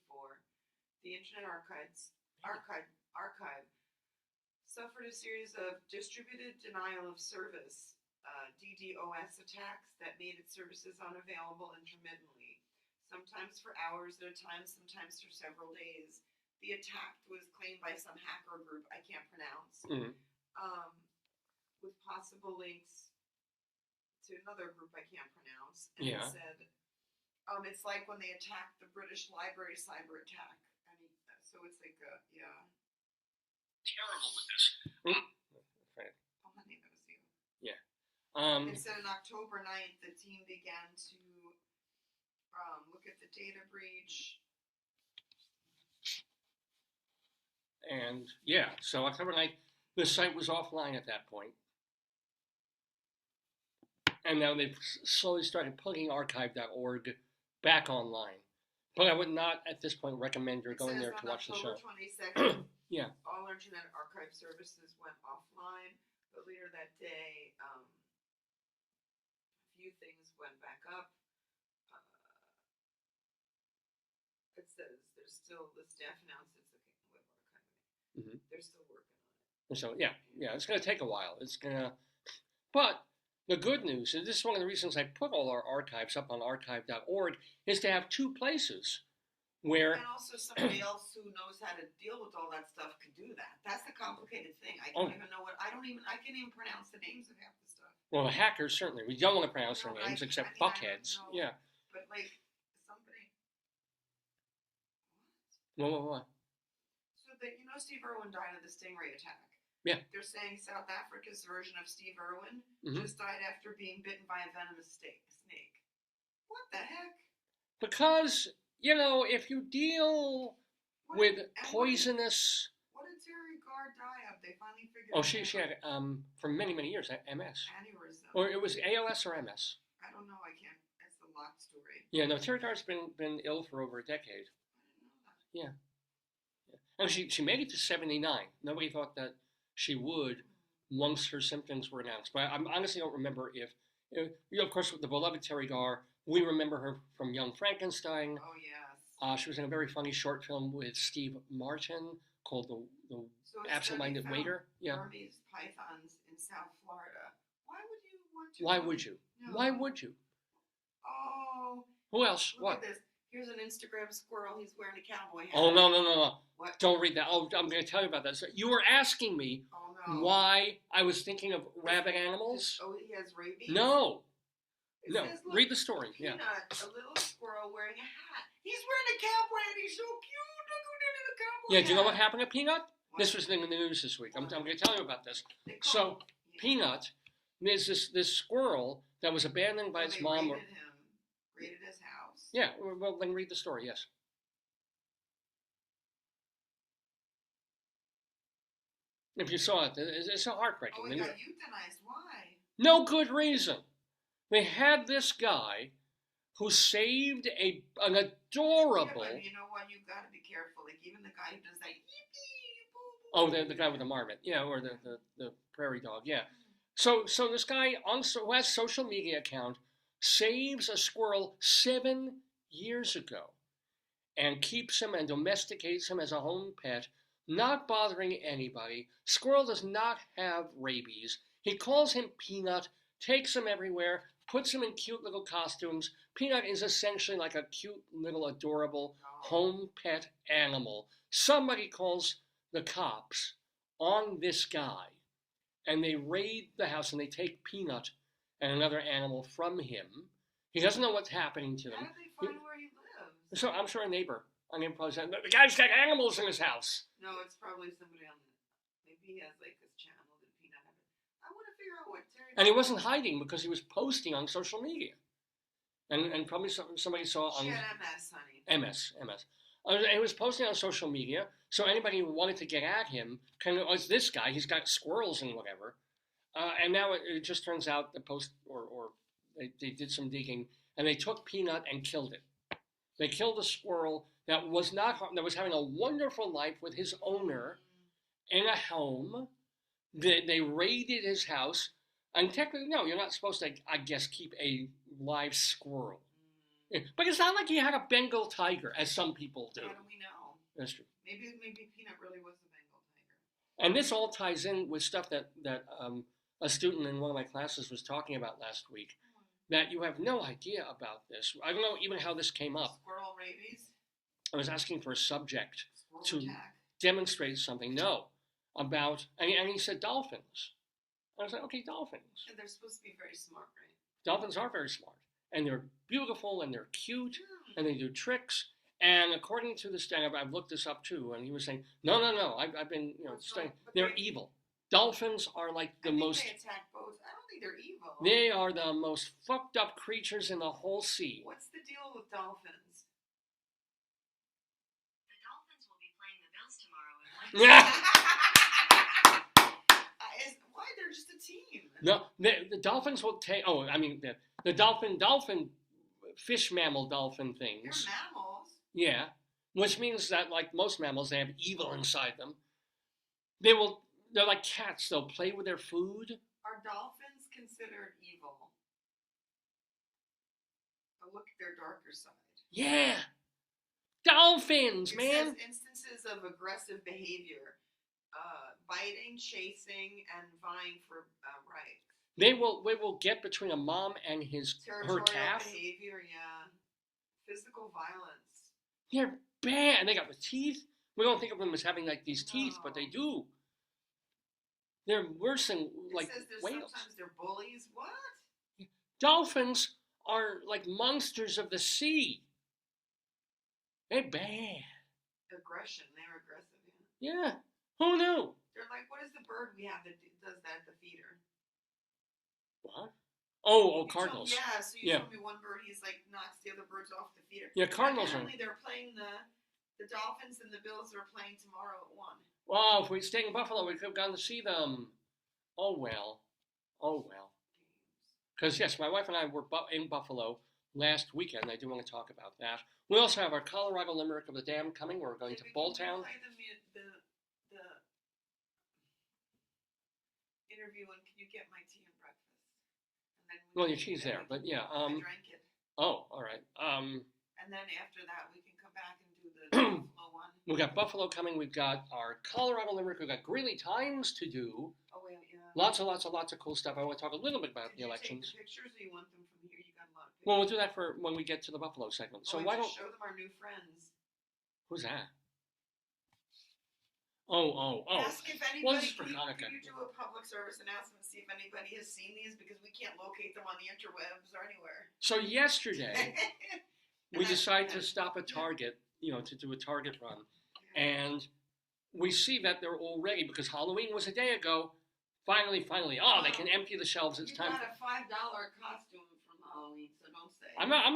the Internet Archive suffered a series of distributed denial of service (DDoS) attacks that made its services unavailable intermittently, sometimes for hours at a time, sometimes for several days. The attack was claimed by some hacker group I can't pronounce, with possible links to another group I can't pronounce. And it said, it's like when they attacked the British Library cyber attack. I mean, so it's like terrible with this. Right. Oh, honey, that was you. Yeah. It said on October 9th, the team began to look at the data breach. And yeah, so October 9th, the site was offline at that point. And now they've slowly started putting archive.org back online. But I would not, at this point, recommend you're going there to watch the show. On October 22nd, yeah. All Internet Archive services went offline. But later that day, a few things went back up. It says there's still, the staff announced it's okay, web archiving. They're still working on it. So, yeah, it's going to take a while. But the good news, and this is one of the reasons I put all our archives up on archive.org, is to have two places where... And also somebody else who knows how to deal with all that stuff could do that. That's the complicated thing. I can't even know I can't even pronounce the names of half the stuff. Well, the hackers, certainly. We don't want to pronounce their names, except fuckheads. Yeah. But, like, somebody... What? So, Steve Irwin died of the Stingray attack. Yeah. They're saying South Africa's version of Steve Irwin just died after being bitten by a venomous snake. What the heck? Because, if you deal with poisonous... What did Terry Gard die of? They finally figured out. Oh, she had, for many, many years, MS. Aneurysm. Or it was ALS or MS? I don't know. I can't. That's the lot story. Yeah, no, Terry Gard's been ill for over a decade. I didn't know that. Yeah. And she made it to 79. Nobody thought that she would once her symptoms were announced. But I honestly don't remember if of course, with the beloved Terry Gard, we remember her from Young Frankenstein. Oh, yes. She was in a very funny short film with Steve Martin called The Absent-Minded Waiter. Yeah. Burmese pythons in South Florida. Why would you want to? Why would you? No. Why would you? Oh. Who else? Look What? at this. Here's an Instagram squirrel. He's wearing a cowboy hat. Oh, no. What? What? Don't read that. Oh, I'm going to tell you about that. So you were asking me why I was thinking of rabbit animals. He has rabies? No. It No. says, look, Read the story. Peanut, Yeah. a little squirrel wearing a hat. He's wearing a cowboy hat. He's so cute. Look who did a cowboy Yeah, do you know what hat. happened to Peanut? What? This was in the news this week. I'm going to tell you about this. So, Yeah. Peanut, there's this squirrel that was abandoned by its mom. Raided his house. Yeah, well, then read the story, yes. If you saw it, it's so heartbreaking. Oh, he got euthanized. Why? No good reason. They had this guy who saved an adorable... Yeah, but you know what? You've got to be careful. Like, even the guy who does that... Oh, the guy with the marmot. Yeah, or the prairie dog, yeah. So this guy who has a social media account saves a squirrel 7 years ago and keeps him and domesticates him as a home pet, not bothering anybody. Squirrel does not have rabies. He calls him Peanut, takes him everywhere, puts him in cute little costumes. Peanut is essentially like a cute little adorable home pet animal. Somebody calls the cops on this guy, and they raid the house and they take Peanut and another animal from him. He doesn't know what's happening to them. How do they find where he lives? So I'm sure a neighbor probably said, the guy's got animals in his house. No, it's probably somebody on maybe he has like this channel that Peanut has. I want to figure out what Terry... And he wasn't hiding because he was posting on social media. And probably somebody saw on... She had MS, honey. MS. And he was posting on social media, so anybody who wanted to get at him, it's this guy, he's got squirrels and whatever. And now it just turns out the post, or they did some digging, and they took Peanut and killed it. They killed a squirrel that was having a wonderful life with his owner in a home. They raided his house, and technically, no, you're not supposed to, I guess, keep a live squirrel. But it's not like he had a Bengal tiger, as some people do. How do we know? That's true. Maybe Peanut really was a Bengal tiger. And this all ties in with stuff that a student in one of my classes was talking about last week, that you have no idea about this. I don't know even how this came up. Squirrel rabies? I was asking for a subject Squirrel to attack. demonstrate something. No, about, and he said dolphins. I was like, okay, dolphins. Yeah, they're supposed to be very smart, right? Dolphins are very smart. And they're beautiful, and they're cute, and they do tricks. And according to the stand-up, I've looked this up too, and he was saying, no, I've been, studying. They're evil. Dolphins are like the most... They attack boats. I don't think they're evil. They are the most fucked up creatures in the whole sea. What's the deal with dolphins? The Dolphins will be playing the Bills tomorrow. Why? They're just a team. No, the dolphins will take... Oh, I mean, the dolphin, fish mammal dolphin things. They're mammals. Yeah, which means that, like most mammals, they have evil inside them. They're like cats. They'll play with their food. Are dolphins considered evil? A look at their darker side. Yeah. Dolphins, It man. says instances of aggressive behavior, biting, chasing, and vying for rights. They will get between a mom and her calf. Behavior, yeah. Physical violence. They're bad. And they got the teeth. We don't think of them as having like these teeth, but they do. They're worse than like whales. Sometimes they're bullies. What? Dolphins are like monsters of the sea. They're bad. Aggression. They're aggressive. Yeah. Who knew? They're like, what is the bird we have that does that at the feeder? What? Oh, cardinals. So you told me one bird, he's like knocks the other birds off the feeder. Yeah, cardinals Apparently they're playing the Dolphins and the Bills are playing tomorrow at 1. Well, if we'd stayed in Buffalo, we could have gone to see them. Oh, well. Because, yes, my wife and I were in Buffalo last weekend. I do want to talk about that. We also have our Colorado Limerick of the Dam coming. We're going to Balltown. Play the interview, and can you get my tea and breakfast? And then your tea's there, but yeah. I drank it. Oh, all right. And then after that, we can come back and do the Buffalo one. We've got Buffalo coming. We've got our Colorado Limerick. We've got Greeley Times to do. Oh, wait, yeah. Lots of cool stuff. I want to talk a little bit about the elections. Take the pictures, or you want them from here? You got a lot of pictures. Well, we'll do that for when we get to the Buffalo segment. So why don't show them our new friends? Who's that? Ask if Well, anybody, this is for Hanukkah. can you do a public service announcement and see if anybody has seen these, because we can't locate them on the interwebs or anywhere. So yesterday, we decided to stop at Target, to do a Target run. And we see that they're already, because Halloween was a day ago, finally, they can empty the shelves. It's time. You got a $5 costume from Halloween, so don't say. I'm not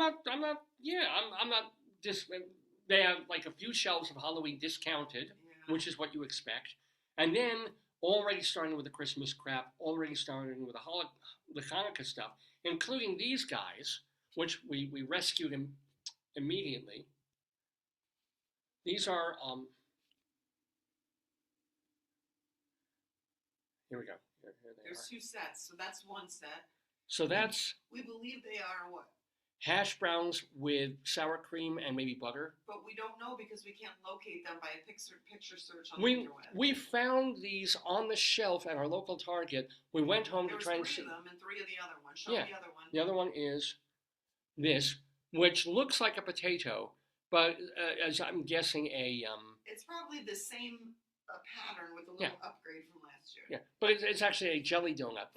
they have like a few shelves of Halloween discounted, which is what you expect. And then already starting with the Christmas crap, already starting with the Hanukkah stuff, including these guys, which we rescued him immediately. These are, here we go. Here There's two sets, so that's one set. So that's... We believe they are what? Hash browns with sour cream and maybe butter. But we don't know because we can't locate them by a picture search on the interweb. We found these on the shelf at our local Target. We went home to try and see. There was 3 of them and 3 of the other ones. Show the other one. The other one is this, which looks like a potato, but as I'm guessing it's probably the same pattern with a little upgrade from last year. Yeah, but it's actually a jelly donut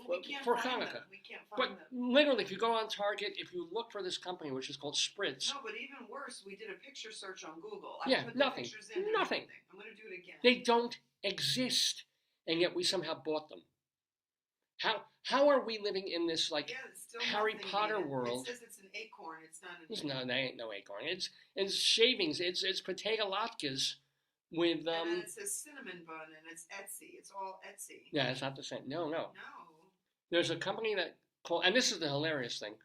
for Hanukkah. We can't find them. Literally, if you go on Target, if you look for this company, which is called Spritz. No, but even worse, we did a picture search on Google. Nothing. Nothing. I'm going to do it again. They don't exist, and yet we somehow bought them. How are we living in this Harry Potter world? It says it's an acorn. It's not an acorn. No, there ain't no acorn. It's shavings. It's potato latkes. With and then it says cinnamon bun, and it's Etsy. It's all Etsy. Yeah, it's not the same. No. There's a company and this is the hilarious thing.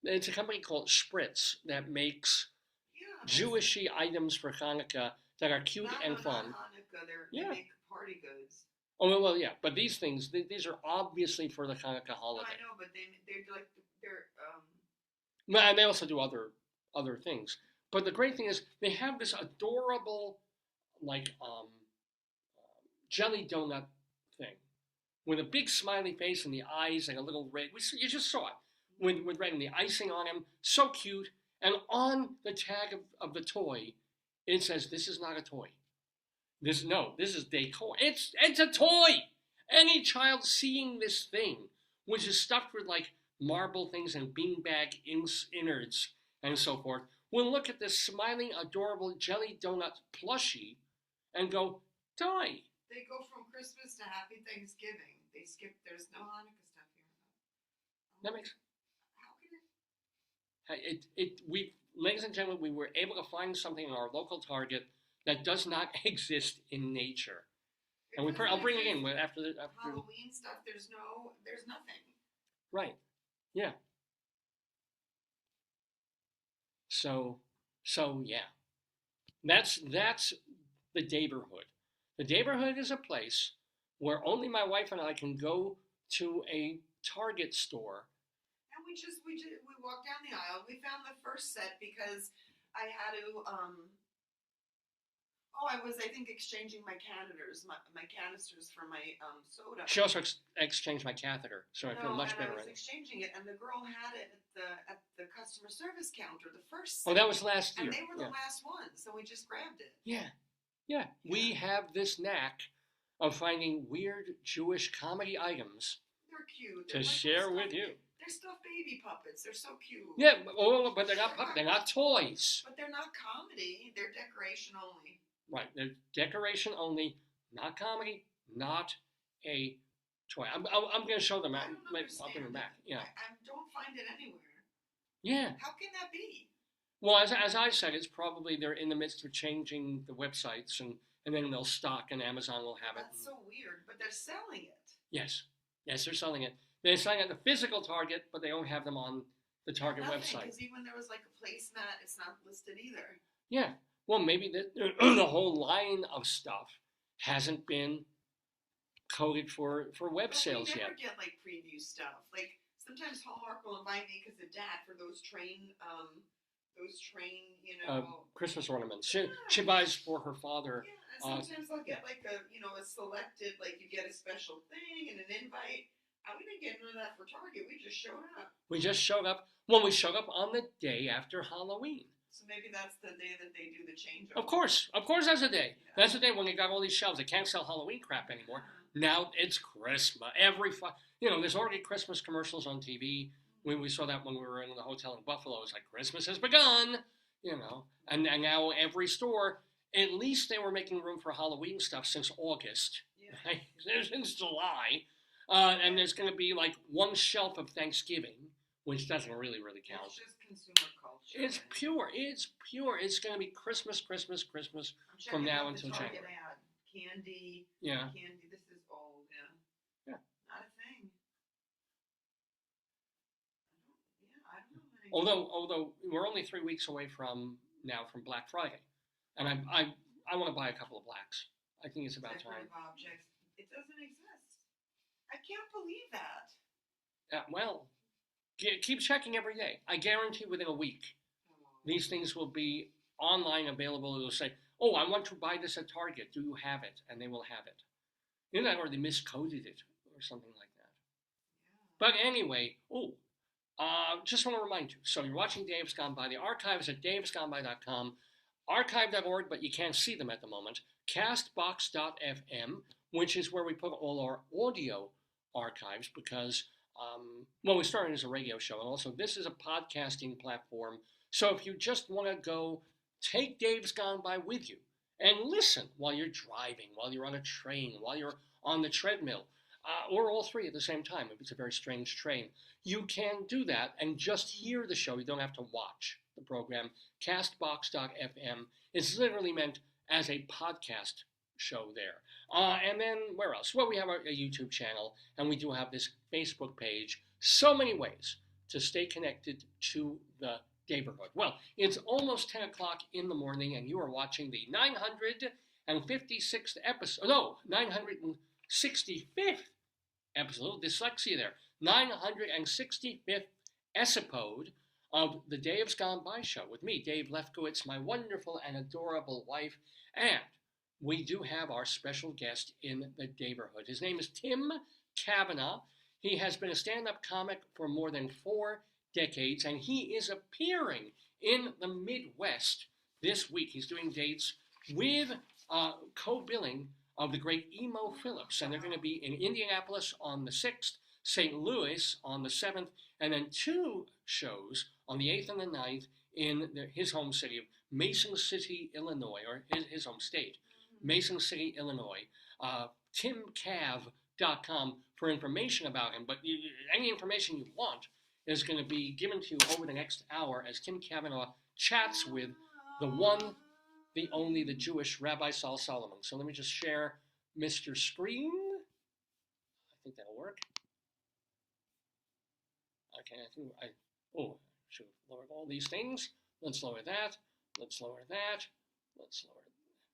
It's a company called Spritz that makes Jewishy items for Hanukkah that are cute and fun. Not Hanukkah. They make party goods. Oh well, yeah. But these things, these are obviously for the Hanukkah holiday. I know, but they're Well, and they also do other things. But the great thing is they have this adorable jelly donut thing with a big smiley face and the eyes and a little red. You just saw it with red and the icing on him. So cute. And on the tag of the toy, it says, "This is not a toy. This is decor. It's a toy." Any child seeing this thing, which is stuffed with marble things and beanbag innards and so forth, will look at this smiling, adorable jelly donut plushie and go, toy. They go from Christmas to Happy Thanksgiving. They skip. There's no Hanukkah stuff here. That makes. How can it? Ladies and gentlemen, we were able to find something in our local Target that does not exist in nature, and I'll bring it in after Halloween stuff. There's nothing. Right. Yeah. So yeah. That's the Daverhood. The Daverhood is a place where only my wife and I can go to a Target store. And we walked down the aisle. We found the first set because I had to I was exchanging my canisters for my soda. She also exchanged my catheter, so I feel much better. I was exchanging it, and the girl had it at the customer service counter, the first set. Oh, that was last year. And they were the last ones, so we just grabbed it. Yeah. We have this knack of finding weird Jewish comedy items. They're cute. To share with you. They're stuffed baby puppets. They're so cute. Yeah, but they're not puppets. They're not toys. But they're not comedy. They're decoration only. Right, they're decoration only, not comedy, not a toy. I'm going to show them. I'll bring them back. Yeah. I don't find it anywhere. Yeah. How can that be? Well, as I said, it's probably they're in the midst of changing the websites, and then they'll stock, and Amazon will have it. That's so weird, but they're selling it. Yes, they're selling it. They're selling it at the physical Target, but they don't have them on the Target website. Because even there was a placemat, it's not listed either. Yeah. Well, maybe the whole line of stuff hasn't been coded for web sales yet. We never get preview stuff. Sometimes Hallmark will invite me because of Dad for those train, Christmas ornaments. She buys for her father. Yeah, and sometimes I'll get a selected, you get a special thing and an invite. We didn't get none of that for Target. We just showed up. We just showed up. Well, we showed up on the day after Halloween. So maybe that's the day that they do the changeover. Of course, that's the day. Yeah. That's the day when they got all these shelves. They can't sell Halloween crap anymore. Now it's Christmas. There's already Christmas commercials on TV. We saw that when we were in the hotel in Buffalo. It's like, Christmas has begun, And now every store, at least they were making room for Halloween stuff since August. Yeah. Right? Since July. And there's going to be like one shelf of Thanksgiving, which doesn't really count. It's just consumer culture. It's pure. It's going to be Christmas from now until January. Ad. Candy. Yeah. Candy. This is old. Yeah. Yeah. Not a thing. I don't know. Although we're only 3 weeks away from Black Friday, and I want to buy a couple of blacks. I think it's about time. Objects. It doesn't exist. I can't believe that. Well, keep checking every day. I guarantee within a week, these things will be online available. It'll say, "Oh, I want to buy this at Target. Do you have it?" And they will have it. Or they miscoded it or something like that. Yeah. But anyway, just want to remind you. So you're watching Dave's Gone By. The archives at davesgoneby.com. Archive.org, but you can't see them at the moment. Castbox.fm, which is where we put all our audio archives because, we started as a radio show, and also this is a podcasting platform. So if you just want to go, take Dave's Gone By with you and listen while you're driving, while you're on a train, while you're on the treadmill, or all three at the same time if it's a very strange train. You can do that and just hear the show. You don't have to watch the program. Castbox.fm is literally meant as a podcast show there. And then where else? Well, we have a YouTube channel, and we do have this Facebook page. So many ways to stay connected to the Daverhood. Well, it's almost 10 o'clock in the morning, and you are watching the 956th episode. No, 965th episode. A little dyslexia there. 965th episode of the Dave's Gone By show with me, Dave Lefkowitz, my wonderful and adorable wife, and we do have our special guest in the Daverhood. His name is Tim Cavanagh. He has been a stand-up comic for more than 4 decades, and he is appearing in the Midwest this week. He's doing dates with co-billing of the great Emo Phillips, and they're going to be in Indianapolis on the 6th, St. Louis on the 7th, and then 2 shows on the 8th and the 9th in his home city of Mason City, Illinois, or his home state, Mason City, Illinois. TimCav.com for information about him, but any information you want is going to be given to you over the next hour as Tim Cavanagh chats with the one, the only, the Jewish Rabbi Saul Solomon. So let me just share Mr. Screen. I think that'll work. Okay, should have lowered all these things. Let's lower that. Let's lower that. Let's lower.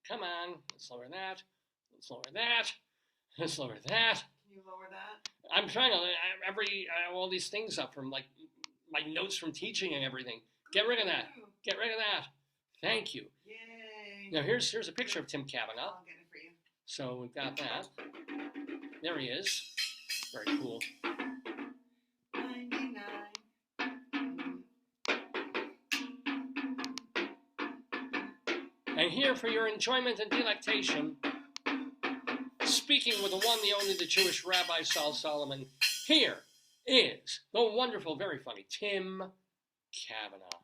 Come on. Let's lower that. Let's lower that. Let's lower that. Can you lower that? I'm trying to all these things up from like my notes from teaching and everything. Get rid of that. Get rid of that. Thank you. Yay. Now here's a picture of Tim Cavanagh. I'll get it for you. So we've got that. There he is. Very cool. 99. And here for your enjoyment and delectation, speaking with the one, the only, the Jewish Rabbi Saul Solomon, here is the wonderful, very funny Tim Cavanagh.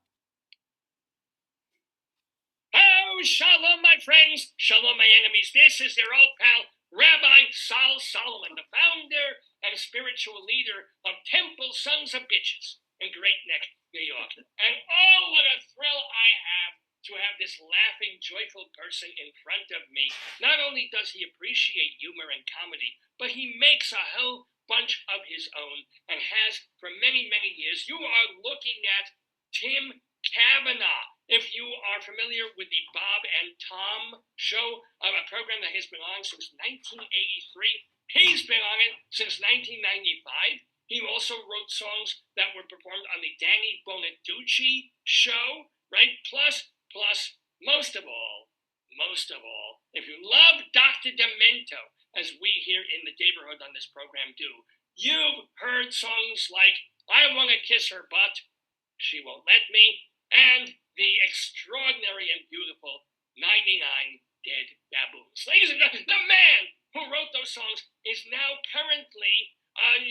Oh, shalom, my friends. Shalom, my enemies. This is their old pal, Rabbi Saul Solomon, the founder and spiritual leader of Temple Sons of Bitches in Great Neck, New York. And oh, what a thrill I have to have this laughing, joyful person in front of me. Not only does he appreciate humor and comedy, but he makes a whole bunch of his own and has for many, many years. You are looking at Tim Cavanagh. If you are familiar with the Bob and Tom show, a program that has been on since 1983, he's been on it since 1995. He also wrote songs that were performed on the Danny Bonaducci show, right? Plus, most of all, if you love Dr. Demento, as we here in the Daverhood on this program do, you've heard songs like I Want to Kiss Her Butt, She Won't Let Me, and the extraordinary and beautiful 99 Dead Baboons. Ladies and gentlemen, the man who wrote those songs is now currently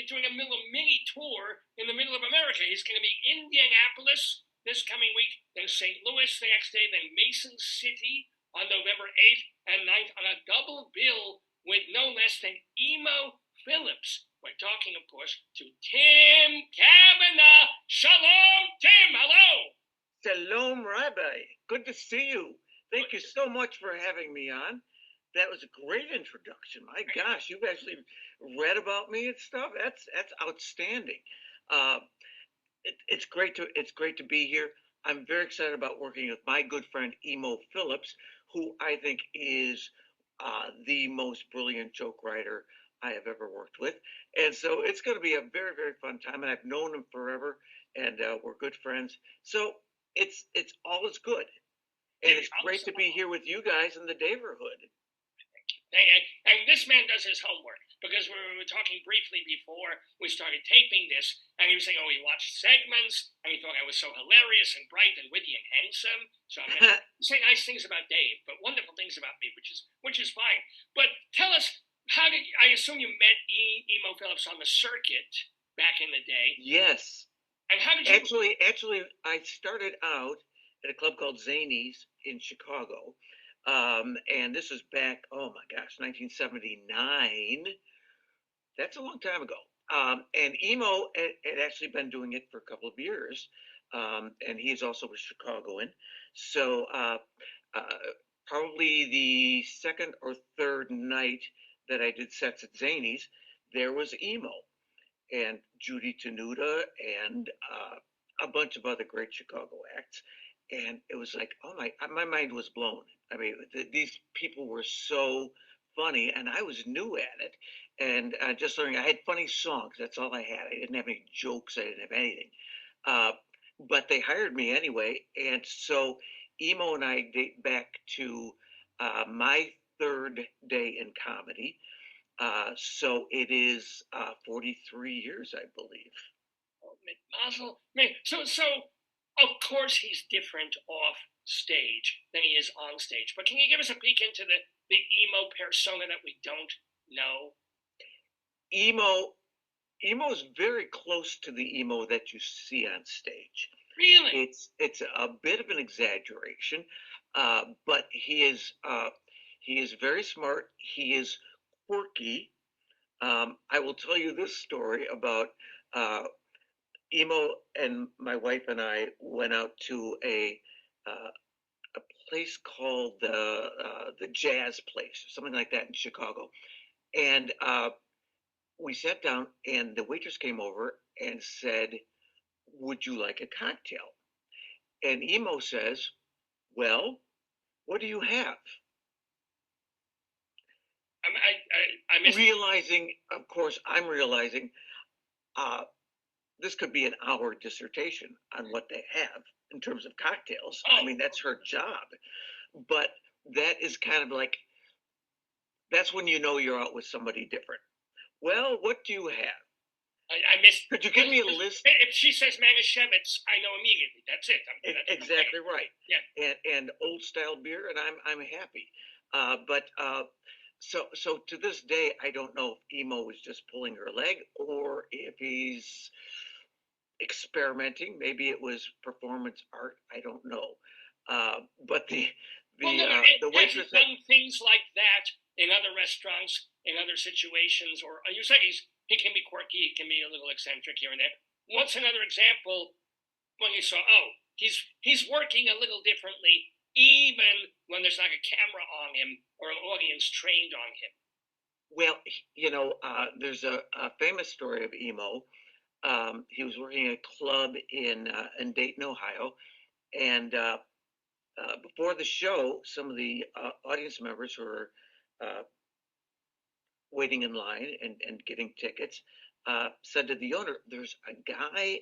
doing a mini tour in the middle of America. He's going to be in Indianapolis this coming week, then St. Louis the next day, then Mason City on November 8th and 9th on a double bill with no less than Emo Phillips. We're talking, of course, to Tim Cavanagh. Shalom, Tim. Hello. Shalom, Rabbi. Good to see you. Thank you so much for having me on. That was a great introduction. My gosh, you've actually read about me and stuff. That's outstanding. It's great to be here. I'm very excited about working with my good friend Emo Phillips, who I think is the most brilliant joke writer I have ever worked with. And so it's going to be a very, very fun time. And I've known him forever, and we're good friends. So it's all is good. And it's great to be here with you guys in the Daverhood. And this man does his homework, because we were talking briefly before we started taping this, and he was saying, oh, he watched segments, and he thought I was so hilarious and bright and witty and handsome. So I'm going to say nice things about Dave, but wonderful things about me, which is fine. But tell us, I assume you met Emo Phillips on the circuit back in the day? Yes. And how did you... Actually, I started out at a club called Zanies in Chicago. And this was back, oh my gosh, 1979. That's a long time ago. And Emo had actually been doing it for a couple of years. And he is also a Chicagoan. So probably the second or third night that I did sets at Zanies, there was Emo and Judy Tenuta and a bunch of other great Chicago acts. And it was like, oh my mind was blown. I mean, these people were so funny, and I was new at it. And just learning, I had funny songs. That's all I had. I didn't have any jokes. I didn't have anything. But they hired me anyway. And so Emo and I date back to my third day in comedy. So it is 43 years, I believe. Oh, Mazel. So of course he's different off stage than he is on stage. But can you give us a peek into the Emo persona that we don't know? Emo's very close to the Emo that you see on stage. Really? It's a bit of an exaggeration, but he is very smart. He is quirky. I will tell you this story about Emo and my wife and I went out to a place called the Jazz Place, something like that in Chicago, and we sat down, and the waitress came over and said, "Would you like a cocktail?" And Emo says, "Well, what do you have?" I'm realizing, of course, I'm realizing this could be an hour dissertation on what they have in terms of cocktails. Oh. I mean, that's her job. But that is kind of like, that's when you know you're out with somebody different. Well, what do you have? I missed. Could you give me a list? If she says Manischewitz, I know immediately. That's it. Exactly right. Yeah. And old style beer, and I'm happy. So to this day, I don't know if Emo was just pulling her leg or if he's experimenting. Maybe it was performance art. I don't know. But the waitress done things like that in other restaurants, in other situations, or you say he can be quirky, he can be a little eccentric here and there. What's another example when you saw, oh, he's working a little differently, even when there's like a camera on him or an audience trained on him? Well, there's a famous story of Emo. He was working at a club in Dayton, Ohio, and before the show, some of the audience members who were waiting in line and getting tickets said to the owner, "There's a guy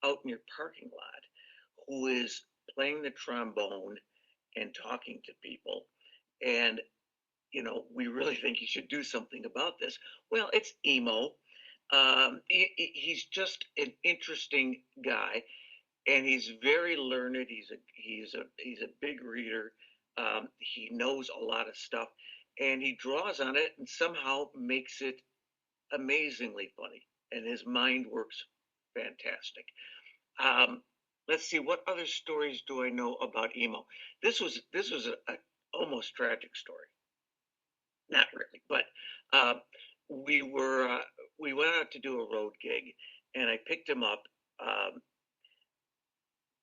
out in your parking lot who is playing the trombone and talking to people, and we really think you should do something about this." Well, it's Emo. He's just an interesting guy. and he's very learned. He's a big reader. He knows a lot of stuff, and he draws on it and somehow makes it amazingly funny. And his mind works fantastic. Let's see, what other stories do I know about emo? This was a almost tragic story. Not really, but we went out to do a road gig, and I picked him up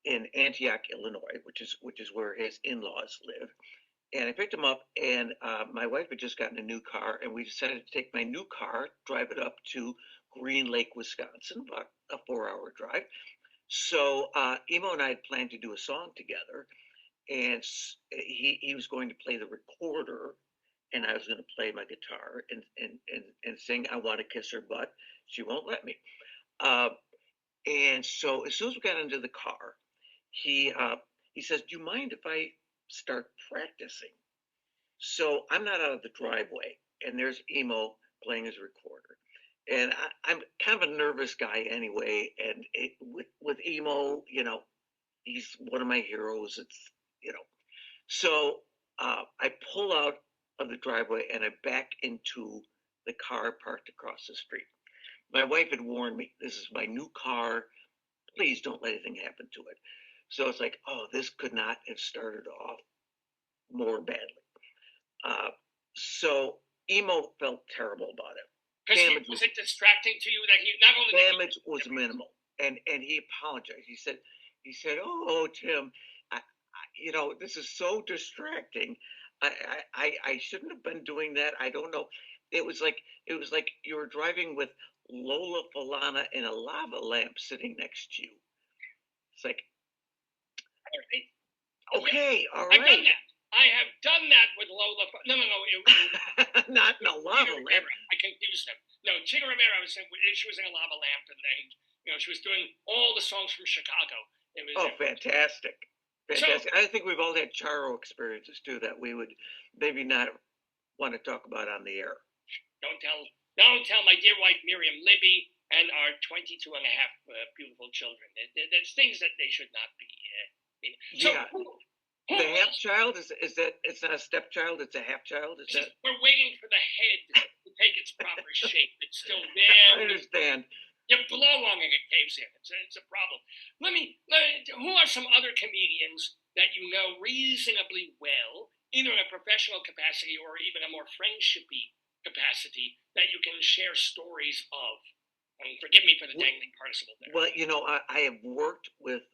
in Antioch, Illinois, which is where his in-laws live. And I picked him up, and my wife had just gotten a new car, and we decided to take my new car, drive it up to Green Lake, Wisconsin, about a 4-hour drive. So Emo and I had planned to do a song together, and he was going to play the recorder, and I was going to play my guitar and sing "I Want to Kiss Her Butt." She won't let me. And so as soon as we got into the car, he says, "Do you mind if I start practicing?" So I'm not out of the driveway, and there's Emo playing his recorder. And I'm kind of a nervous guy anyway, and with Emo, he's one of my heroes. So I pull out of the driveway and I back into the car parked across the street. My wife had warned me, this is my new car. Please don't let anything happen to it. So it's like, oh, this could not have started off more badly. So Emo felt terrible about it. Was it distracting to you that he not only damage was minimal, and he apologized. He said, "Oh, Tim, this is so distracting. I shouldn't have been doing that. I don't know. It was like you were driving with Lola Falana and a lava lamp sitting next to you. It's like, okay, all right. I've done that. I have done that with Lola. No. Not in a lava lamp. I confused them. No, Chica Rivera she was in a lava lamp, and then she was doing all the songs from Chicago. Fantastic! Fantastic. I think we've all had Charo experiences too that we would maybe not want to talk about on the air. Don't tell my dear wife Miriam, Libby, and our 22 and a half beautiful children. There's things that they should not be. The half child is that it's not a stepchild, it's a half child. We're waiting for the head to take its proper shape. It's still there. I understand. You blow long and it caves in. It's a problem. Who are some other comedians that you know reasonably well, either in a professional capacity or even a more friendshipy capacity, that you can share stories of? And forgive me for the dangling participle there. Well, I have worked with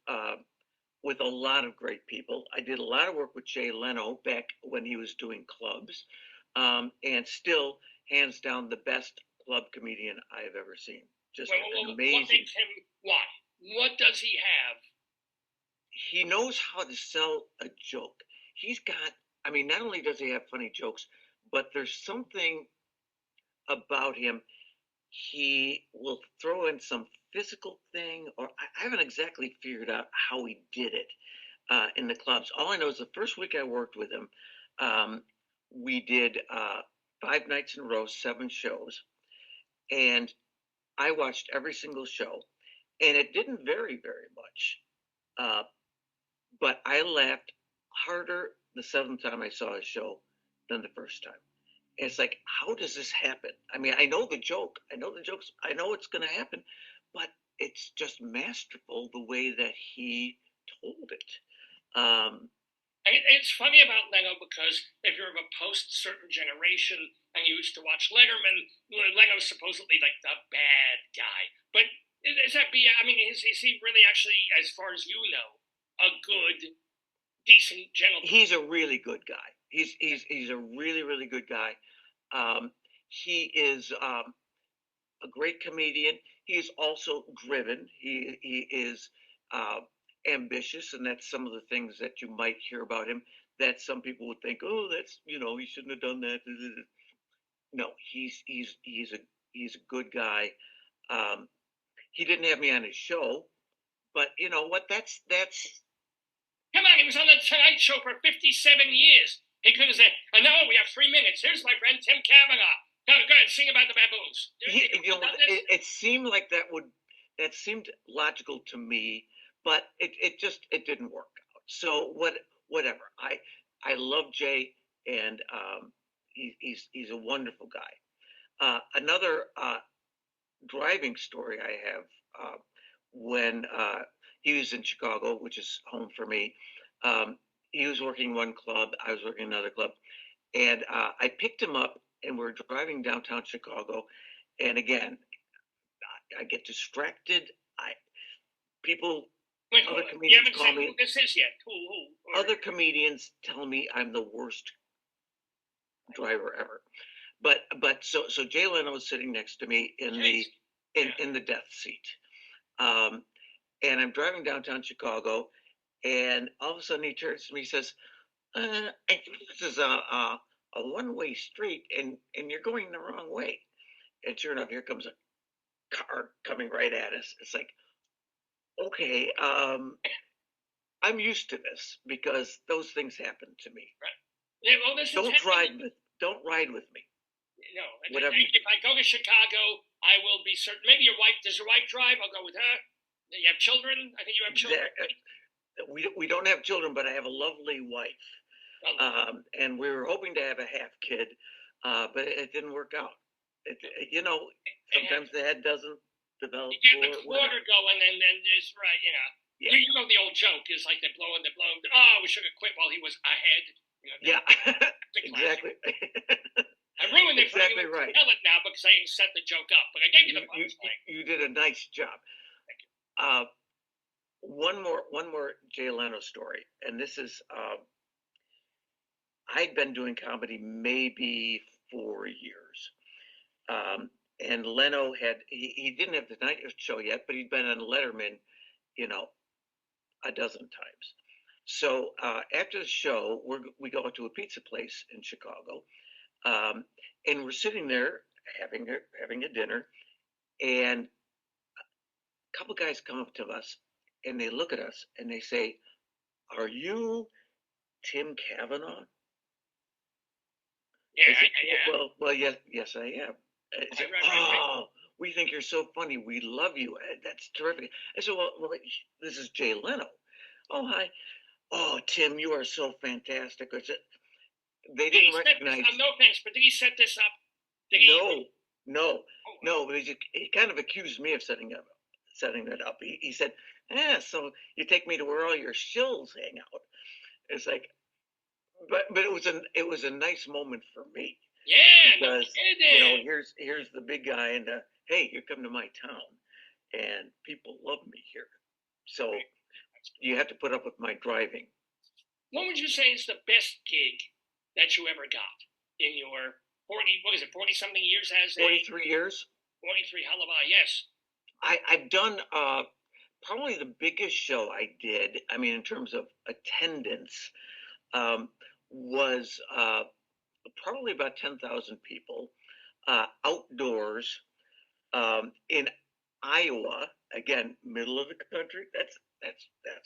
a lot of great people. I did a lot of work with Jay Leno back when he was doing clubs, and still, hands down, the best club comedian I have ever seen. Just amazing. What makes him? Why? What does he have? He knows how to sell a joke. He's got. Not only does he have funny jokes, but there's something about him. He will throw in some physical thing, or I haven't exactly figured out how he did it in the clubs. All I know is the first week I worked with him, we did 5 nights in a row, 7 shows, and I watched every single show, and it didn't vary very much, but I laughed harder the 7th time I saw his show than the first time. And it's like, how does this happen? I know the joke. I know the jokes. I know it's going to happen, but it's just masterful the way that he told it. It's funny about Leno because if you're of a post-certain generation and you used to watch Letterman, Leno's supposedly like the bad guy. But is that is he really actually, as far as you know, a good, decent gentleman? He's a really good guy. He's a really, really good guy. He is a great comedian. He is also driven. He is ambitious, and that's some of the things that you might hear about him that some people would think, oh, that's he shouldn't have done that. No, he's a good guy. He didn't have me on his show, but you know what? That's. Come on, he was on the Tonight Show for 57 years. He could have said, "I know we have 3 minutes. Here's my friend Tim Cavanagh. Go ahead, sing about the baboons." It seemed like that seemed logical to me, but it didn't work out. So whatever. I love Jay, and he's a wonderful guy. Another driving story I have, when he was in Chicago, which is home for me. He was working one club, I was working another club, and I picked him up, and we're driving downtown Chicago, and again, I get distracted. People, Wait, other you comedians haven't call said me. who this is yet. Who? Other comedians tell me I'm the worst driver ever. But so Jay Leno was sitting next to me in the death seat, and I'm driving downtown Chicago, and all of a sudden he turns to me and says, "I think this is a one-way street, and you're going the wrong way." And sure enough, here comes a car coming right at us. It's like, okay, I'm used to this because those things happen to me. Right. Yeah, well, this don't ride with me. No, whatever. If I go to Chicago, I will be certain. Maybe your wife. Does your wife drive? I'll go with her. You have children? I think you have children. We don't have children, but I have a lovely wife, and we were hoping to have a half kid, but it didn't work out. Sometimes the head doesn't develop. You get the quarter going, and then there's right. Yeah. You know the old joke is like they're blowing. Oh, we should have quit while he was ahead. Yeah, exactly. I ruined it for you. Exactly right. Tell it now because I didn't set the joke up, but I gave you the punchline. You did a nice job. Thank you. One more Jay Leno story, and this is I'd been doing comedy maybe 4 years, and Leno he didn't have the night show yet, but he'd been on Letterman, a dozen times. So after the show, we go to a pizza place in Chicago, and we're sitting there having a dinner, and a couple guys come up to us, and they look at us, and they say, "Are you Tim Cavanagh?" Yeah, I said, yeah. Well, yes, I am. I said, right. We think you're so funny. We love you. That's terrific. I said, well, this is Jay Leno. Oh, hi. Oh, Tim, you are so fantastic. They didn't recognize. No thanks, but did he set this up? No. But he kind of accused me of setting it up. He said, so you take me to where all your shills hang out. It's like, but it was a nice moment for me. Yeah, because no here's the big guy, and hey, you come to my town, and people love me here. So you have to put up with my driving. What would you say is the best gig that you ever got in your 40 something years? 43 years. 43, halava, yes. I've done probably the biggest show I did. I mean, in terms of attendance, was probably about 10,000 people, outdoors, in Iowa. Again, middle of the country. That's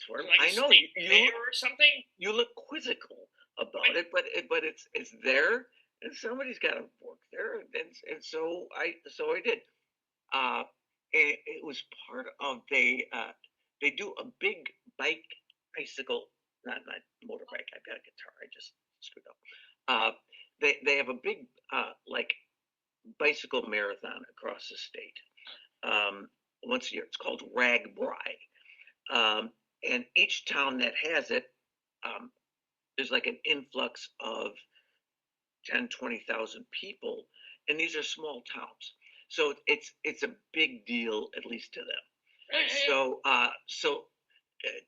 where like I know you or something. You look quizzical about it, but it's there, and somebody's got to work there, and so I did. It was part of they do a big bicycle, not motorbike. I've got a guitar. I just screwed up. They have a big like bicycle marathon across the state once a year. It's called RAGBRAI, and each town that has it, there's like an influx of 10,000-20,000 people, and these are small towns, so it's a big deal, at least to them. So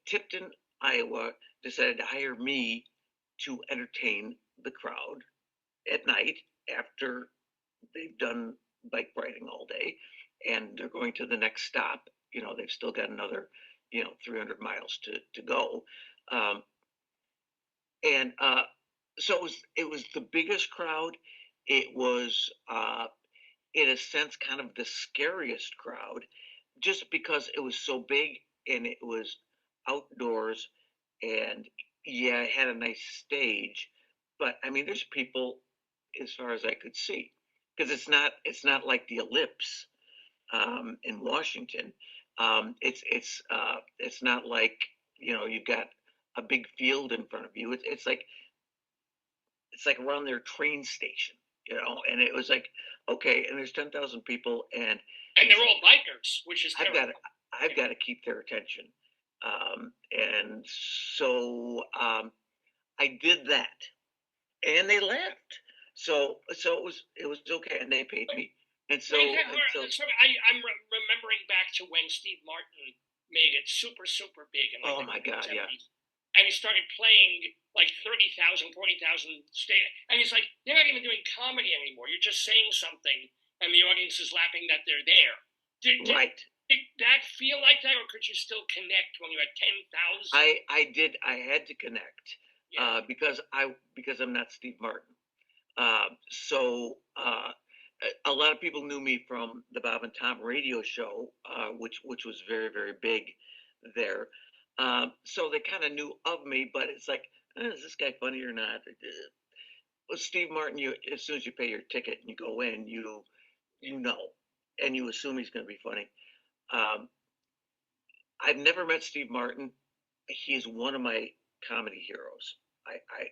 Tipton, Iowa, decided to hire me to entertain the crowd at night after they've done bike riding all day, and they're going to the next stop. They've still got another 300 miles to go, and so it was the biggest crowd. It was in a sense kind of the scariest crowd, just because it was so big and it was outdoors, and it had a nice stage, but I mean, there's people as far as I could see, because it's not like the Ellipse in Washington. It's not like, you've got a big field in front of you. It's like around their train station, and it was like, okay, and there's 10,000 people, and they're all bikers, which is I've terrible. I've got to keep their attention. And so I did that, and they laughed. So it was okay, and they paid me. And so I'm remembering back to when Steve Martin made it super, super big. Oh my God, 70s. yeah. And he started playing like 30,000, 40,000 state. And he's like, you're not even doing comedy anymore. You're just saying something, and the audience is laughing that they're there. Right. Did that feel like that, or could you still connect when you had 10,000? I did. I had to connect because I'm not Steve Martin. So a lot of people knew me from the Bob and Tom radio show, which was very, very big there. So they kind of knew of me, but it's like, is this guy funny or not? Well, Steve Martin, as soon as you pay your ticket and you go in, you know, and you assume he's going to be funny. I've never met Steve Martin. He is one of my comedy heroes. I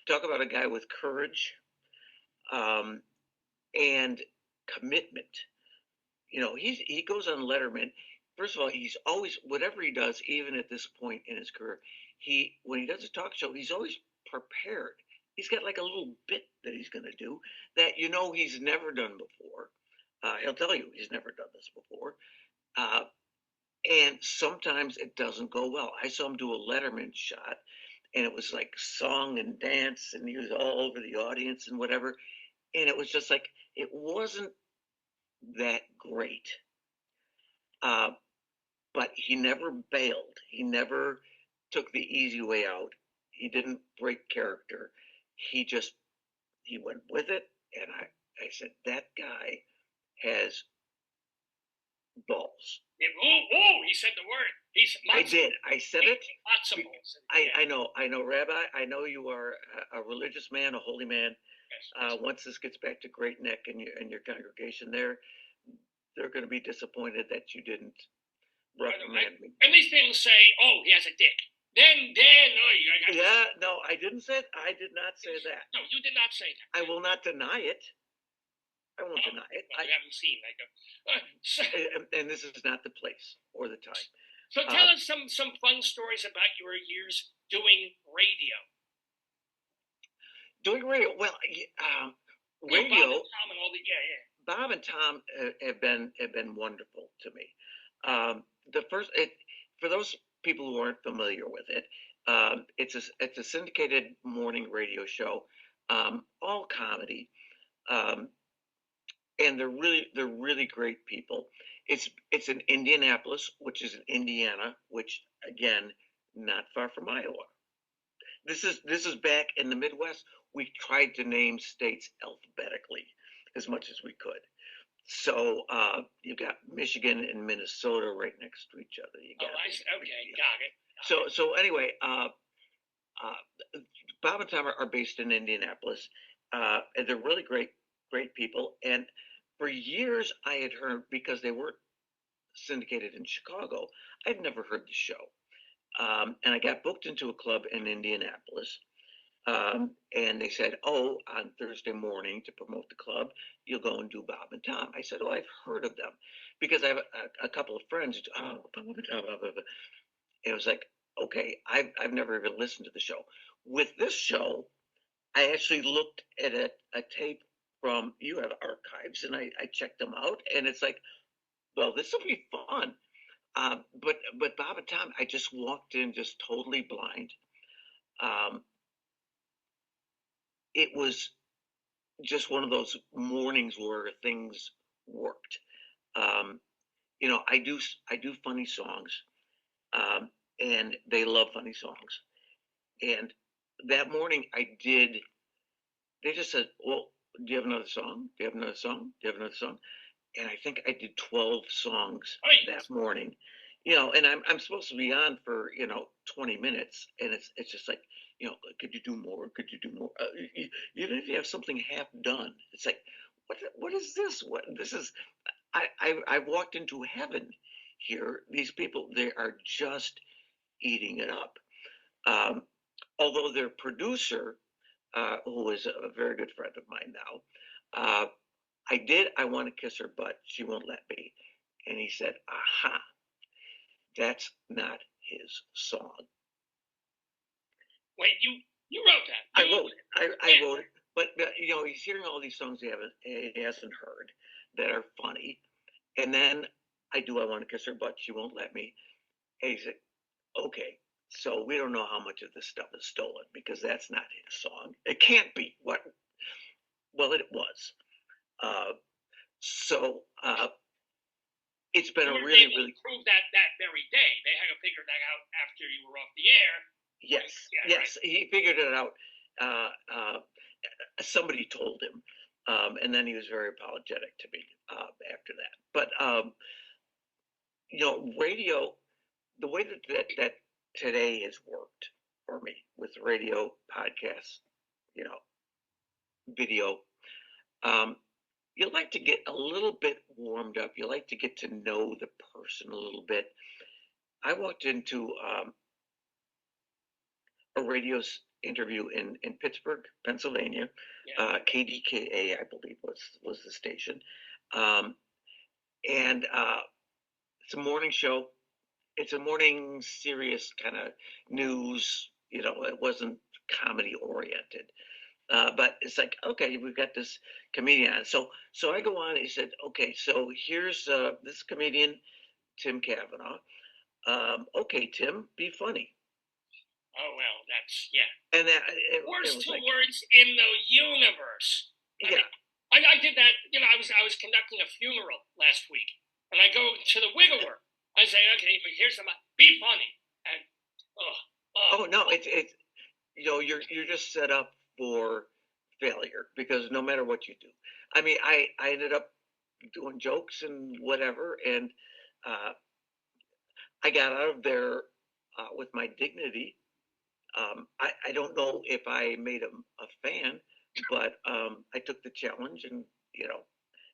talk about a guy with courage and commitment. He goes on Letterman. First of all, he's always, whatever he does, even at this point in his career, when he does a talk show, he's always prepared. He's got like a little bit that he's going to do that he's never done before. He'll tell you he's never done this before. And sometimes it doesn't go well. I saw him do a Letterman shot, and it was like song and dance, and he was all over the audience and whatever. And it was just like, it wasn't that great. But he never bailed. He never took the easy way out. He didn't break character. He went with it. And I said, that guy has balls. He said the word. I did. I said it. Lots of balls. I know, Rabbi. I know you are a religious man, a holy man. Yes. Once this gets back to Great Neck and your congregation there, they're going to be disappointed that you didn't reprimand me. At least didn't say, "Oh, he has a dick." Then, no, I didn't say. I did not say that. No, you did not say that. I will not deny it. I won't deny it. Well, you haven't seen. And this is not the place or the time. So tell us some fun stories about your years doing radio. Doing radio, well, radio. Bob and Tom and all the Bob and Tom have been wonderful to me. For those people who aren't familiar with it, it's a syndicated morning radio show, all comedy, and they're really great people. It's in Indianapolis, which is in Indiana, which again, not far from Iowa. This is back in the Midwest. We tried to name states alphabetically as much as we could. So you've got Michigan and Minnesota right next to each other. Got it. So anyway, Bob and Tom are based in Indianapolis, and they're really great people. And for years, I had heard, because they weren't syndicated in Chicago, I'd never heard the show. And I got booked into a club in Indianapolis. And they said, on Thursday morning to promote the club, you'll go and do Bob and Tom. I said, I've heard of them, because I have a couple of friends. Bob and Tom, blah, blah, blah. It was like, okay, I've never even listened to the show. With this show, I actually looked at a tape from, you have archives, and I checked them out, and it's like, well, this will be fun. But Bob and Tom, I just walked in just totally blind. It was just one of those mornings where things worked. I do funny songs, and they love funny songs. And that morning they just said, well, do you have another song? Do you have another song? Do you have another song? And I think I did 12 songs that morning, and I'm supposed to be on for, 20 minutes. And it's just like, could you do more? Could you do more? Even if you have something half done, it's like, what is this? What this is? I've walked into heaven here. These people, they are just eating it up. Although their producer, who is a very good friend of mine now, I want to kiss her butt. She won't let me. And he said, aha, that's not his song. Wait, you wrote that? I wrote it. I wrote it. But, he's hearing all these songs he hasn't heard that are funny. And then I want to kiss her butt. She won't let me. And he said, okay, so we don't know how much of this stuff is stolen because that's not his song. It can't be. What? Well, it was. It's been a really, really prove that very day. They had to figure that out after you were off the air. Yes, yes, right. He figured it out. Somebody told him, and then he was very apologetic to me after that. But radio, the way that today has worked for me with radio, podcasts, video. You like to get a little bit warmed up. You like to get to know the person a little bit. I walked into a radio interview in Pittsburgh, Pennsylvania. Yeah. KDKA, I believe, was the station. And it's a morning show. It's a morning serious kind of news. It wasn't comedy oriented. But it's like, okay, we've got this comedian on. So I go on. He said, okay, so here's this comedian, Tim Cavanagh. Okay, Tim, be funny. Oh, well, that's, yeah. And that worst two words in the universe. I did that. I was conducting a funeral last week, and I go to the wiggler. I say, okay, but here's some. Be funny. And oh no, it's you're just set up for failure because no matter what you do. I mean, I ended up doing jokes and whatever, and I got out of there with my dignity. I don't know if I made a fan, but I took the challenge, and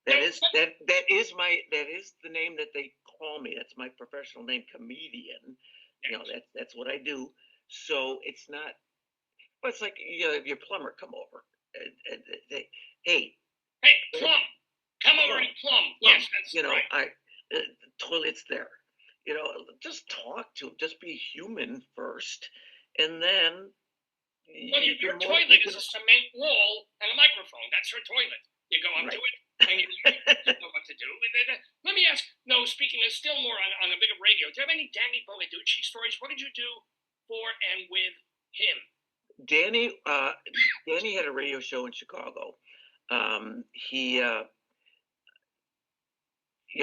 that is the name that they call me. That's my professional name, comedian. That's what I do. So it's not. But it's like if your plumber come over, and they, hey, plumb, come over and plumb. Yes, that's right. The toilet's there. Just talk to him. Just be human first, and then. Well, your toilet is a cement wall and a microphone. That's your toilet. You go up to it, and you know what to do. Let me ask. No, speaking of still more on a bit of radio. Do you have any Danny Bonaducci stories? What did you do for and with him? Danny had a radio show in Chicago. He,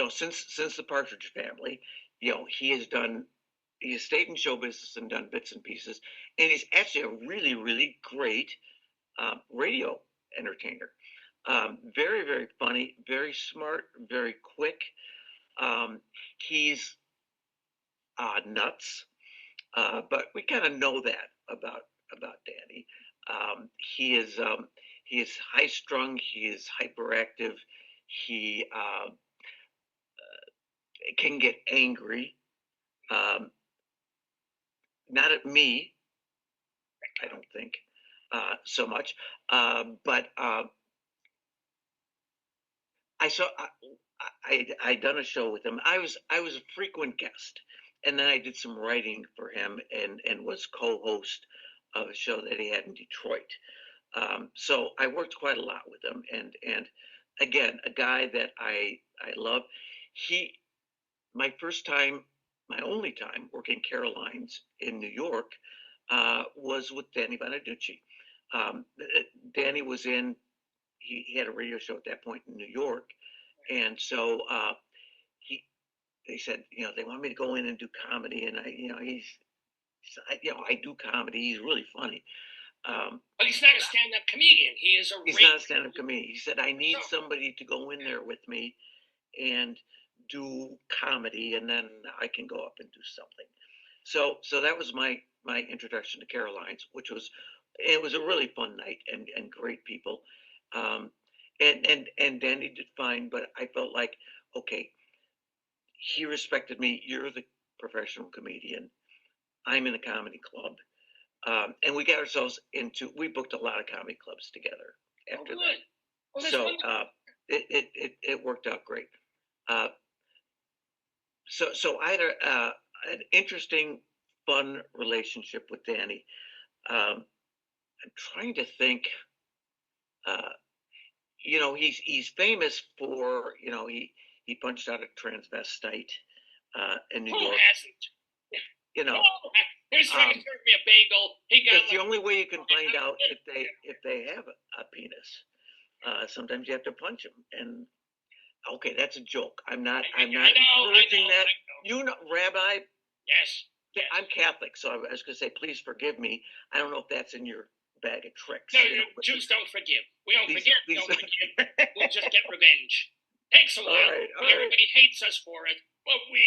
since the Partridge Family, he has stayed in show business and done bits and pieces, and he's actually a really, really great radio entertainer. Very, very funny, very smart, very quick. He's nuts, but we kind of know that about Danny. He is high strung. He is hyperactive. He can get angry. Not at me, I don't think, so much. But I'd done a show with him. I was a frequent guest, and then I did some writing for him and was co-host of a show that he had in Detroit. So I worked quite a lot with him, and again, a guy that I love. My only time working Caroline's in New York was with Danny Bonaducci. Danny was he had a radio show at that point in New York, and so they said, they want me to go in and do comedy, and I do comedy. He's really funny. But he's not a stand-up comedian. He's not a stand-up comedian. He said, I need somebody to go in there with me and do comedy, and then I can go up and do something. So that was my introduction to Caroline's, it was a really fun night and great people. And Danny did fine, but I felt like, okay, he respected me. You're the professional comedian. I'm in a comedy club. And we got ourselves we booked a lot of comedy clubs together after that. Well, So it worked out great. So I had an interesting, fun relationship with Danny. I'm trying to think. He's famous for he punched out a transvestite in New York. Who hasn't? He's trying to serve me a bagel. It's the only way you can find out if they have a penis. Sometimes you have to punch them. And okay, that's a joke. I'm not encouraging that. You know, Rabbi. Yes. I'm Catholic, so I was going to say, please forgive me. I don't know if that's in your bag of tricks. No, Jews don't forgive. We don't forgive. We don't forgive. We'll just get revenge. Takes a while. All right. Everybody hates us for it, but we,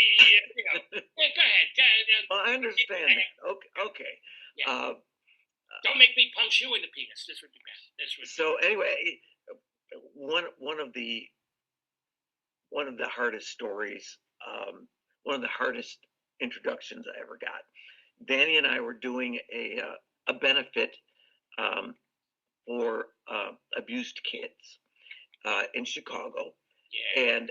go ahead. Well, I understand that. Okay. Yeah. Don't make me punch you in the penis. This would be best. So anyway, one of the hardest stories, one of the hardest introductions I ever got. Danny and I were doing a benefit for abused kids in Chicago. Yeah. And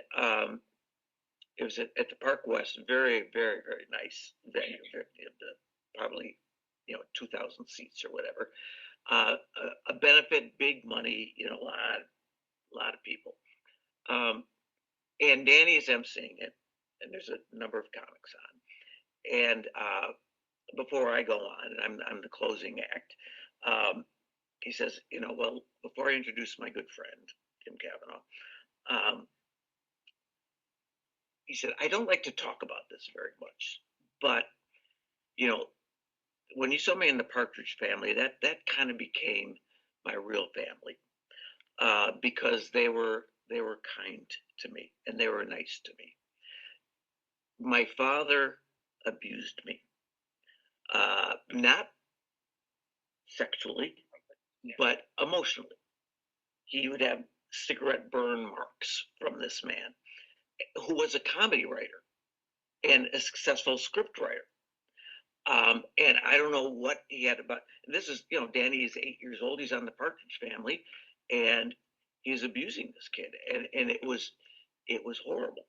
it was at the Park West, very, very, very nice venue. Probably 2,000 seats or whatever. A benefit, big money, a lot of people. And Danny is emceeing it, and there's a number of comics on. And before I go on, and I'm the closing act, he says, well, before I introduce my good friend, Tim Cavanagh, he said, I don't like to talk about this very much, but, when you saw me in the Partridge Family, that kind of became my real family, because they were kind to me, and they were nice to me. My father abused me, not sexually, but emotionally. He would have cigarette burn marks from this man, who was a comedy writer and a successful script writer. And I don't know what he had about. This is, Danny is 8 years old. He's on the Partridge Family, and he's abusing this kid, and it was horrible.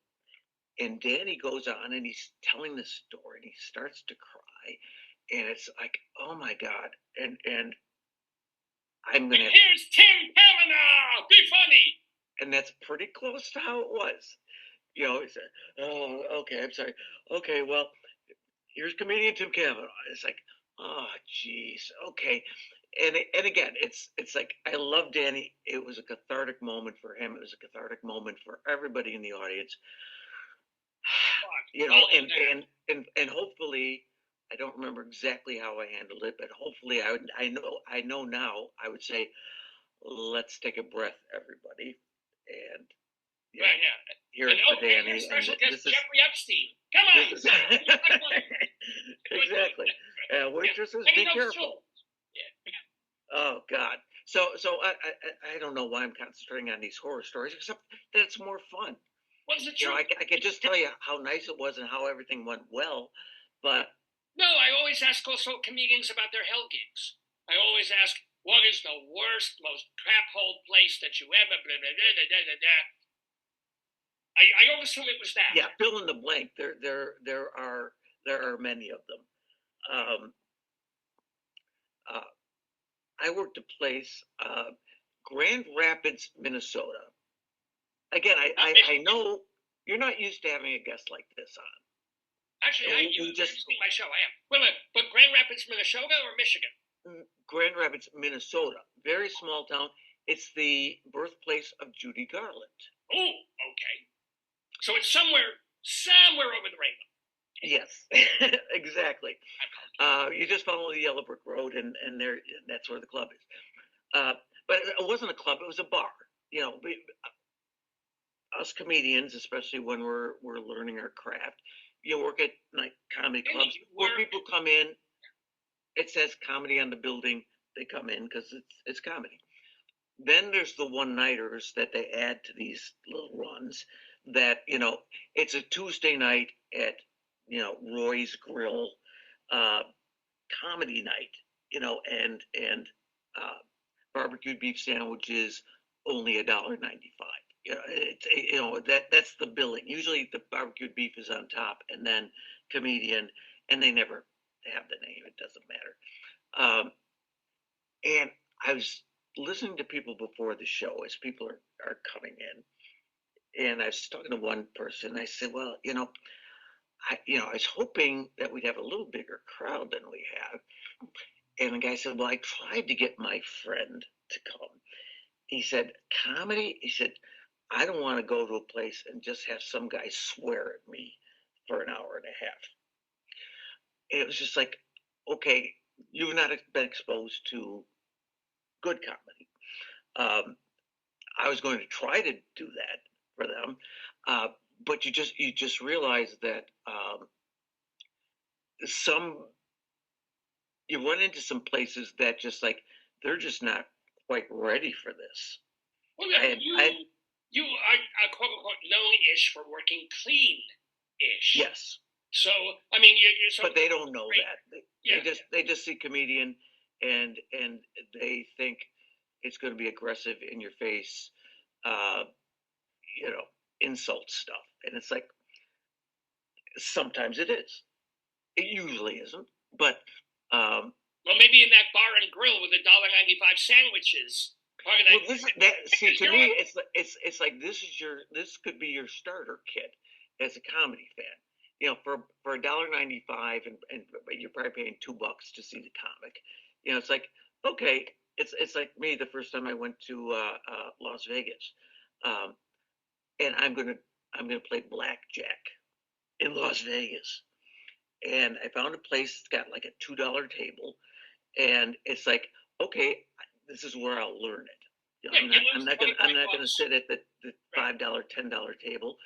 And Danny goes on and he's telling this story, and he starts to cry, and it's like, oh my God, and I'm gonna. And here's Tim Cavanagh. Be funny. And that's pretty close to how it was. He said, oh, okay, I'm sorry. Okay, well, here's comedian Tim Cavanagh. It's like, oh, geez, okay. And again, it's like, I love Danny. It was a cathartic moment for him. It was a cathartic moment for everybody in the audience. And hopefully, I don't remember exactly how I handled it, but hopefully I know now. I would say, let's take a breath, everybody, and here's for Danny. Special guest Jeffrey Epstein. Come on. Exactly. Waitresses, be careful. Yeah. Oh God. So I don't know why I'm concentrating on these horror stories, except that it's more fun. What's the truth? I could just tell you how nice it was and how everything went well, but no, I always ask also comedians about their hell gigs. I always ask, what is the worst, most crap hole place that you ever blah, blah, blah, blah, blah, blah. I always assume it was that. Yeah, fill in the blank. There are many of them. I worked a place, Grand Rapids, Minnesota. Again, I know you're not used to having a guest like this on. Actually, you just see my show. I am. Wait a minute, but Grand Rapids, Minnesota, or Michigan? Grand Rapids, Minnesota. Very small town. It's the birthplace of Judy Garland. Oh, okay. So it's somewhere over the rainbow. Yes, exactly. You just follow the Yellow Brick Road, and that's where the club is. But it wasn't a club; it was a bar. Us comedians, especially when we're learning our craft, you work at comedy clubs where people come in. It says comedy on the building. They come in because it's comedy. Then there's the one-nighters that they add to these little runs. that, it's a Tuesday night at, Roy's Grill, comedy night, and barbecued beef sandwiches only $1.95. That's the billing. Usually the barbecued beef is on top, and then comedian, and they never have the name. It doesn't matter. And I was listening to people before the show as people are coming in, and I was talking to one person. And I said, "Well, I was hoping that we'd have a little bigger crowd than we have." And the guy said, "Well, I tried to get my friend to come." He said, "Comedy?" He said, "I don't want to go to a place and just have some guy swear at me for an hour and a half." And it was just like, okay, you've not been exposed to good comedy. I was going to try to do that for them, but you just realize that you run into some places that just like they're just not quite ready for this. Well, you are quote unquote known-ish for working clean-ish. Yes. So I mean, you're but they don't know that. Yeah. They just see comedian and they think it's going to be aggressive, in your face, insult stuff, and it's like sometimes it is. It usually isn't, but well, maybe in that bar and grill with $1.95 sandwiches. To me, it's like this could be your starter kit as a comedy fan. For $1.95, and you're probably paying $2 to see the comic. It's like, okay, it's like me the first time I went to Las Vegas, and I'm gonna play blackjack in Las Vegas, and I found a place that's got like a $2 table, and it's like, okay, this is where I'll learn it. I'm not gonna sit at the $5, $10 table.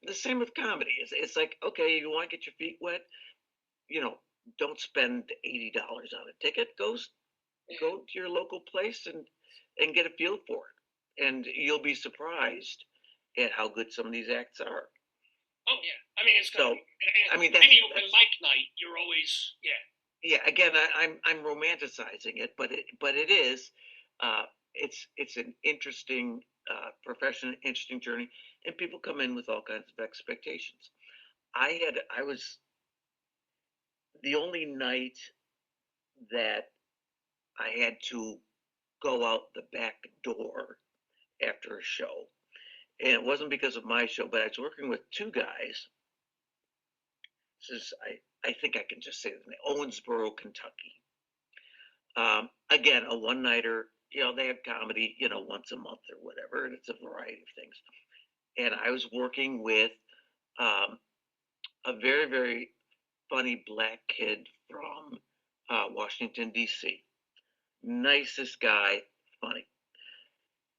The same with comedy. It's like, okay, you want to get your feet wet, don't spend $80 on a ticket. Go to your local place and get a feel for it, and you'll be surprised at how good some of these acts are. Oh yeah, I mean it's so. Any open mic night, you're always Yeah, again, I'm romanticizing it, but it is, it's an interesting profession, interesting journey, and people come in with all kinds of expectations. I was the only night that I had to go out the back door after a show, and it wasn't because of my show, but I was working with two guys. This is, I think I can just say the name, Owensboro, Kentucky. Again, a one-nighter. They have comedy, once a month or whatever, and it's a variety of things. And I was working with a very, very funny black kid from Washington, D.C. Nicest guy, funny.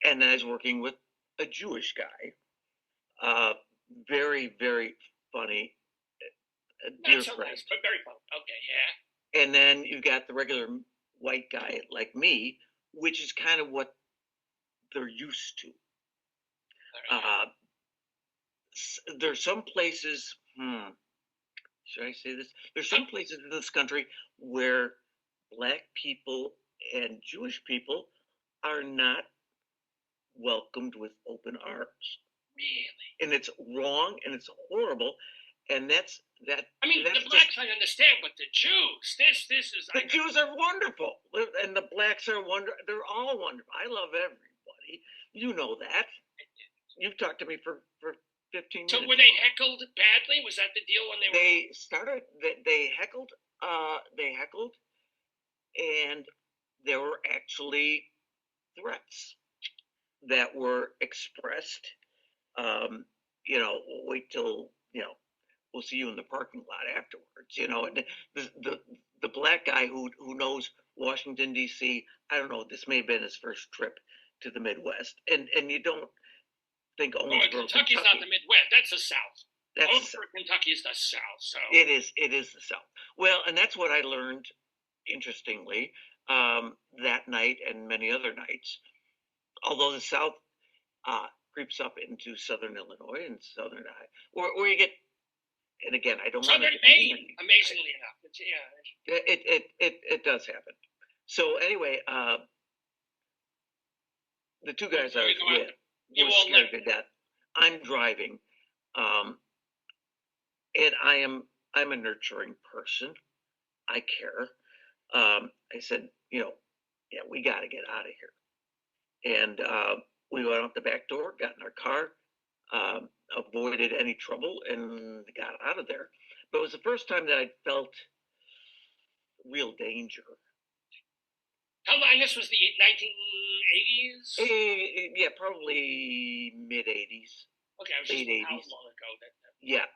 And then I was working with a Jewish guy, very, very funny. Not so nice, but very funny. Okay, yeah. And then you've got the regular white guy like me, which is kind of what they're used to. There's some places, should I say this? There's some places in this country where black people and Jewish people are not welcomed with open arms. Really? And it's wrong, and it's horrible, and that's that. I mean, the blacks I understand, but the Jews, this is. The Jews are wonderful, and the blacks are wonderful. They're all wonderful. I love everybody. You know that. You've talked to me for 15 minutes. So were they heckled badly? Was that the deal when they started? They heckled. They heckled, and there were actually threats that were expressed. Wait till we'll see you in the parking lot afterwards. And the black guy who knows Washington, D.C., I don't know, this may have been his first trip to the Midwest, and you don't think Owensboro, Kentucky's not the Midwest. That's the South. Owensboro, Kentucky is the South. So it is the South. Well, and that's what I learned, interestingly, that night and many other nights. Although the South creeps up into southern Illinois and southern or you get. And again, I don't want Southern to. Maine, amazingly enough. It does happen. So anyway, the two guys I was with were scared to death. I'm driving, and I'm a nurturing person. I care. I said, yeah, we got to get out of here. And we went out the back door, got in our car, avoided any trouble, and got out of there. But it was the first time that I felt real danger. How long? This was the 1980s? Yeah, probably mid 80s. Okay, I was just how long ago that. Yeah.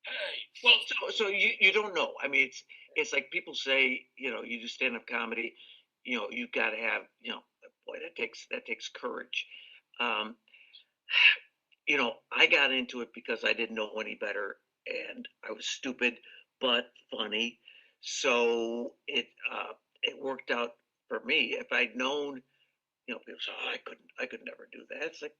Hey, well, so you don't know. I mean, it's like people say, you do stand-up comedy, you've got to have, boy, that takes courage. I got into it because I didn't know any better, and I was stupid but funny. So it worked out for me. If I'd known, people say, I could never do that. It's like,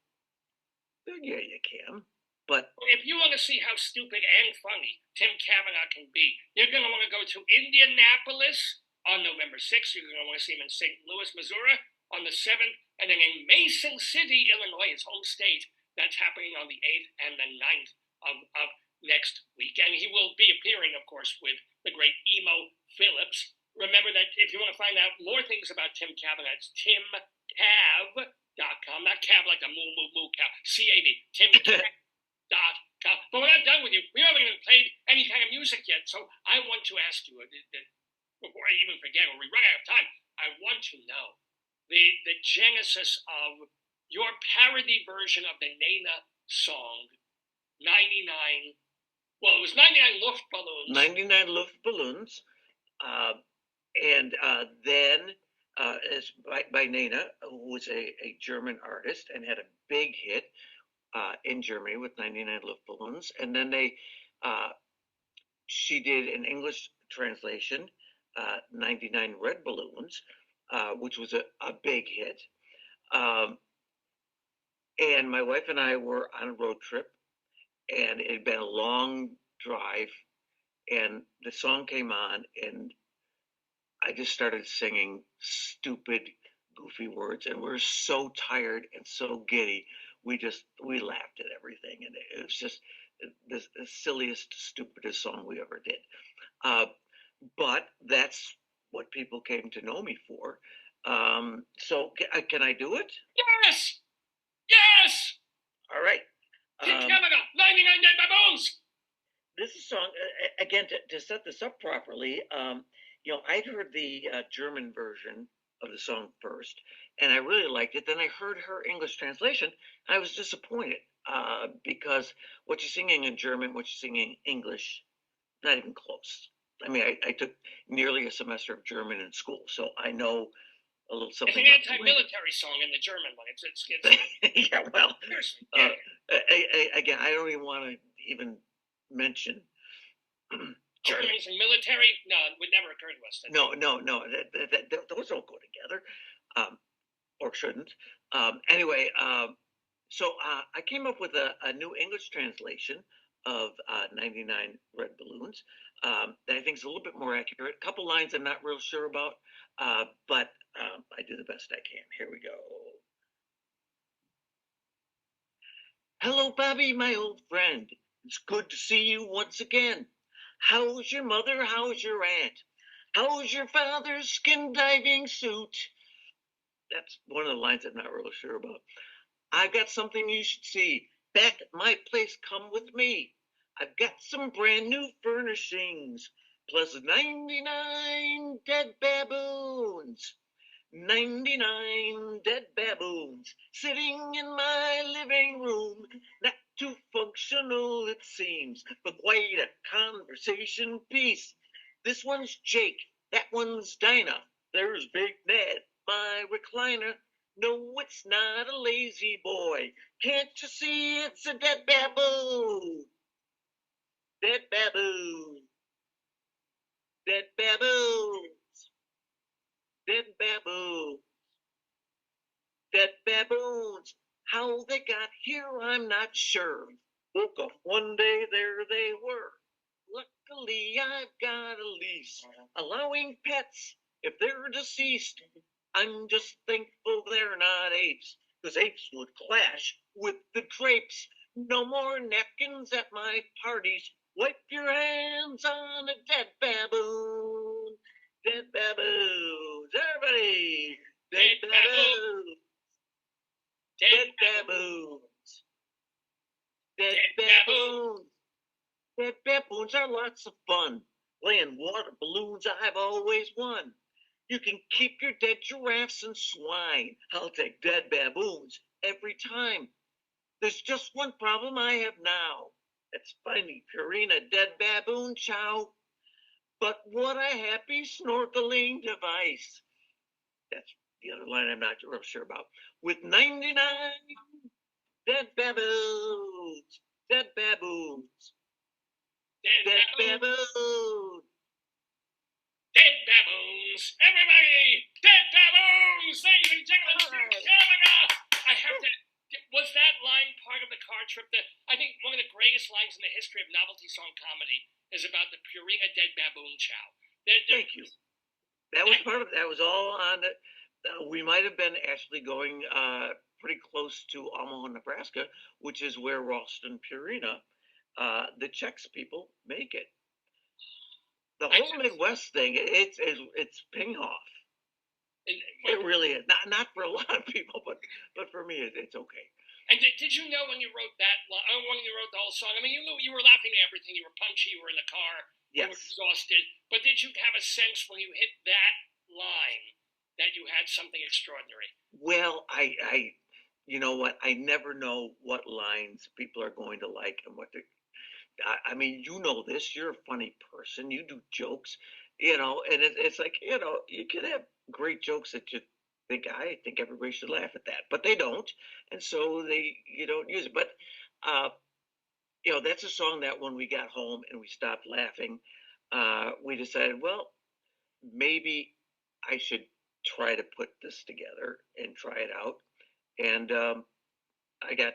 yeah, you can. But if you want to see how stupid and funny Tim Cavanagh can be, you're going to want to go to Indianapolis on November 6th. You're going to want to see him in St. Louis, Missouri on the 7th, and then in Mason City, Illinois, his home state. That's happening on the 8th and the 9th of next week. And he will be appearing, of course, with the great Emo Phillips. Remember that if you want to find out more things about Tim Cavanagh, it's timcav.com. Not Cav like a moo cow. CAV. Timcav.com. But we're not done with you. We haven't even played any kind of music yet. So I want to ask you, before I even forget or we run out of time, I want to know the genesis of your parody version of the Nena song, 99. Well, it was 99 Luftballons. 99 Luftballons. And then it's by Nena, who was a German artist and had a big hit in Germany with 99 Luftballons. And then she did an English translation, 99 Red Balloons, which was a big hit. And my wife and I were on a road trip, and it had been a long drive, and the song came on, and I just started singing stupid, goofy words, and we were so tired and so giddy, we laughed at everything, and it was just the silliest, stupidest song we ever did. But that's what people came to know me for. So can I do it? Yes! Yes! All right. Tim Cavanagh, 99 Dead Baboons! This is a song, again, to set this up properly, I'd heard the German version of the song first, and I really liked it. Then I heard her English translation, and I was disappointed because what you're singing in German, what you're singing in English, not even close. I mean, I took nearly a semester of German in school, so I know a little something. It's an anti-military song in the German one. It's yeah, well, again, I don't even want to even mention Germans and military. No, it would never occur to us. No. Those don't go together, or shouldn't. Anyway, so I came up with a new English translation of 99 Red Balloons that I think is a little bit more accurate. A couple lines I'm not real sure about, but I do the best I can. Here we go. Hello, Bobby, my old friend. It's good to see you once again. How's your mother? How's your aunt? How's your father's skin diving suit? That's one of the lines I'm not real sure about. I've got something you should see. Back at my place, come with me. I've got some brand new furnishings, plus 99 dead baboons. 99 dead baboons sitting in my living room. Not too functional, it seems, but quite a conversation piece. This one's Jake, that one's Dinah. There's Big Ned, my recliner. No, it's not a lazy boy. Can't you see it's a dead baboon? Dead baboon. Dead baboons. Dead baboons. Dead baboons. How they got here, I'm not sure. Woke up one day, there they were. Luckily, I've got a lease allowing pets if they're deceased. I'm just thankful they're not apes, 'cause apes would clash with the drapes. No more napkins at my parties. Wipe your hands on a dead baboon. Dead baboons, everybody. Dead baboons. Dead baboons. Dead baboons. Dead baboons are lots of fun. Playing water balloons, I've always won. You can keep your dead giraffes and swine. I'll take dead baboons every time. There's just one problem I have now. It's finding Purina dead baboon chow. But what a happy snorkeling device. That's the other line I'm not real sure about. With 99 dead baboons. Dead baboons. Dead baboons. Dead baboons. Everybody, dead baboons. Ladies and gentlemen, Cavanagh. I have to. Was that line part of the car trip? I think one of the greatest lines in the history of novelty song comedy is about the Purina dead baboon chow. Thank you. That was part of it. That was all on it. We might have been actually going pretty close to Omaha, Nebraska, which is where Ralston Purina, the Czechs people, make it. The whole Midwest thing, it's ping off. It really is. Not for a lot of people, but for me, it's okay. And did you know when you wrote that, when you wrote the whole song? I mean, you were laughing at everything. You were punchy. You were in the car. Yes. You were exhausted. But did you have a sense when you hit that line that you had something extraordinary? Well, I you know what? I never know what lines people are going to like and what they're. I mean, you know this. You're a funny person. You do jokes, and it's like, you can have great jokes that you think, I think everybody should laugh at that, but they don't, and so you don't use it. But that's a song that when we got home and we stopped laughing, we decided, well, maybe I should try to put this together and try it out, and I got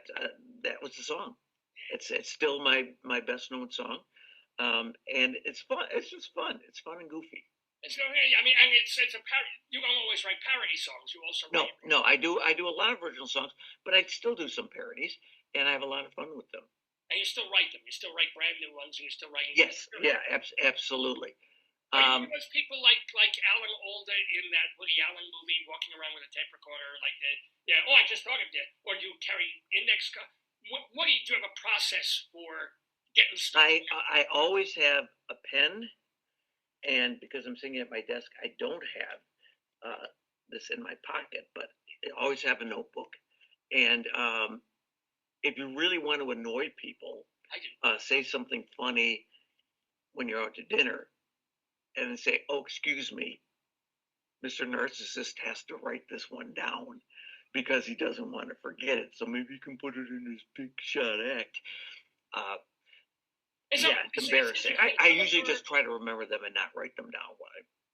that was the song. It's still my best known song, and it's fun. It's just fun. It's fun and goofy. I mean, it's a parody. You don't always write parody songs. You also write. No. I do a lot of original songs, but I still do some parodies, and I have a lot of fun with them. And you still write them. You still write brand new ones, and you still write. Yes, yeah, absolutely. Are you those people like Alan Alda in that Woody Allen movie, walking around with a tape recorder, like I just thought of it. Or do you carry index? What do you have a process for getting started? I always have a pen, and because I'm sitting at my desk, I don't have this in my pocket, but I always have a notebook. And if you really want to annoy people, say something funny when you're out to dinner, and then say, "Oh, excuse me, Mr. Narcissist has to write this one down because he doesn't want to forget it. So maybe you can put it in his big shot act." It's embarrassing. I usually just try to remember them and not write them down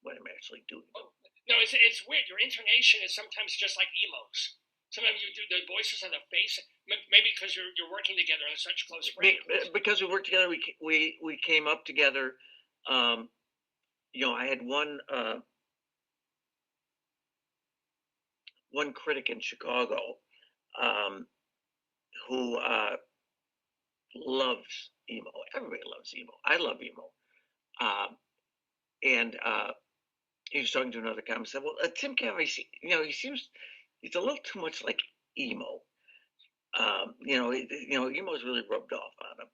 when I'm actually doing them. No, it's weird. Your intonation is sometimes just like emos. Sometimes you do the voices on the face. Maybe because you're working together in such close friends. Because we worked together, we came up together. I had one critic in Chicago who loves emo. Everybody loves emo. I love emo. And he was talking to another comic and said, "Well, Tim Cavanagh, he's a little too much like emo. Emo is really rubbed off on him."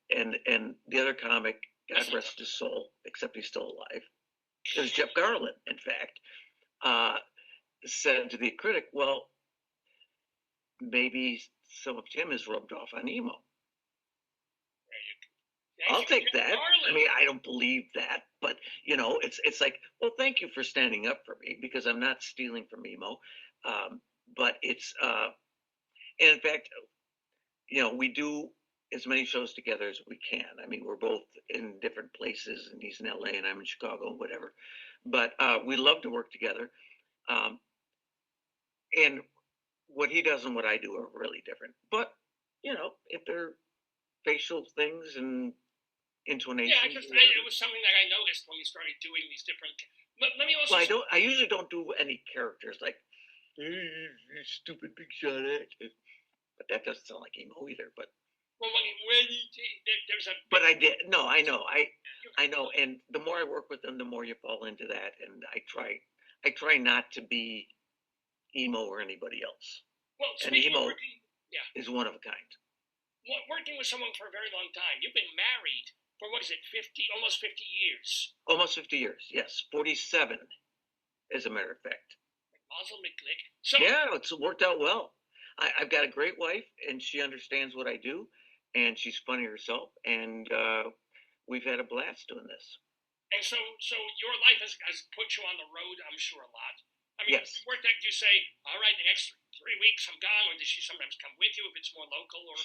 And the other comic, God rest his soul, except he's still alive, it was Jeff Garland, in fact, said to the critic, "Well, maybe some of Tim is rubbed off on emo." I'll take that. I mean, I don't believe that, but it's like, well, thank you for standing up for me, because I'm not stealing from emo. But it's and in fact, we do as many shows together as we can. I mean, we're both in different places, and he's in LA and I'm in Chicago, whatever. But we love to work together. And what he does and what I do are really different. But if they're facial things and intonations. Yeah, it was something that I noticed when you started doing these different. But let me also. Well, I usually don't do any characters like, hey, you stupid big shot actor. But that doesn't sound like emo either. But well, there's a. But I did. No, I know. I know. And the more I work with them, the more you fall into that. And I try not to be emo or anybody else. Well, and emo is one of a kind. Working with someone for a very long time. You've been married for, what is it, almost 50 years? Almost 50 years, yes. 47, as a matter of fact. Mazel McGlick. So, yeah, it's worked out well. I've got a great wife, and she understands what I do, and she's funny herself, and we've had a blast doing this. And so your life has put you on the road, I'm sure, a lot. I mean, yes. Work that you say, all right, the next 3 weeks I'm gone, or does she sometimes come with you if it's more local? Or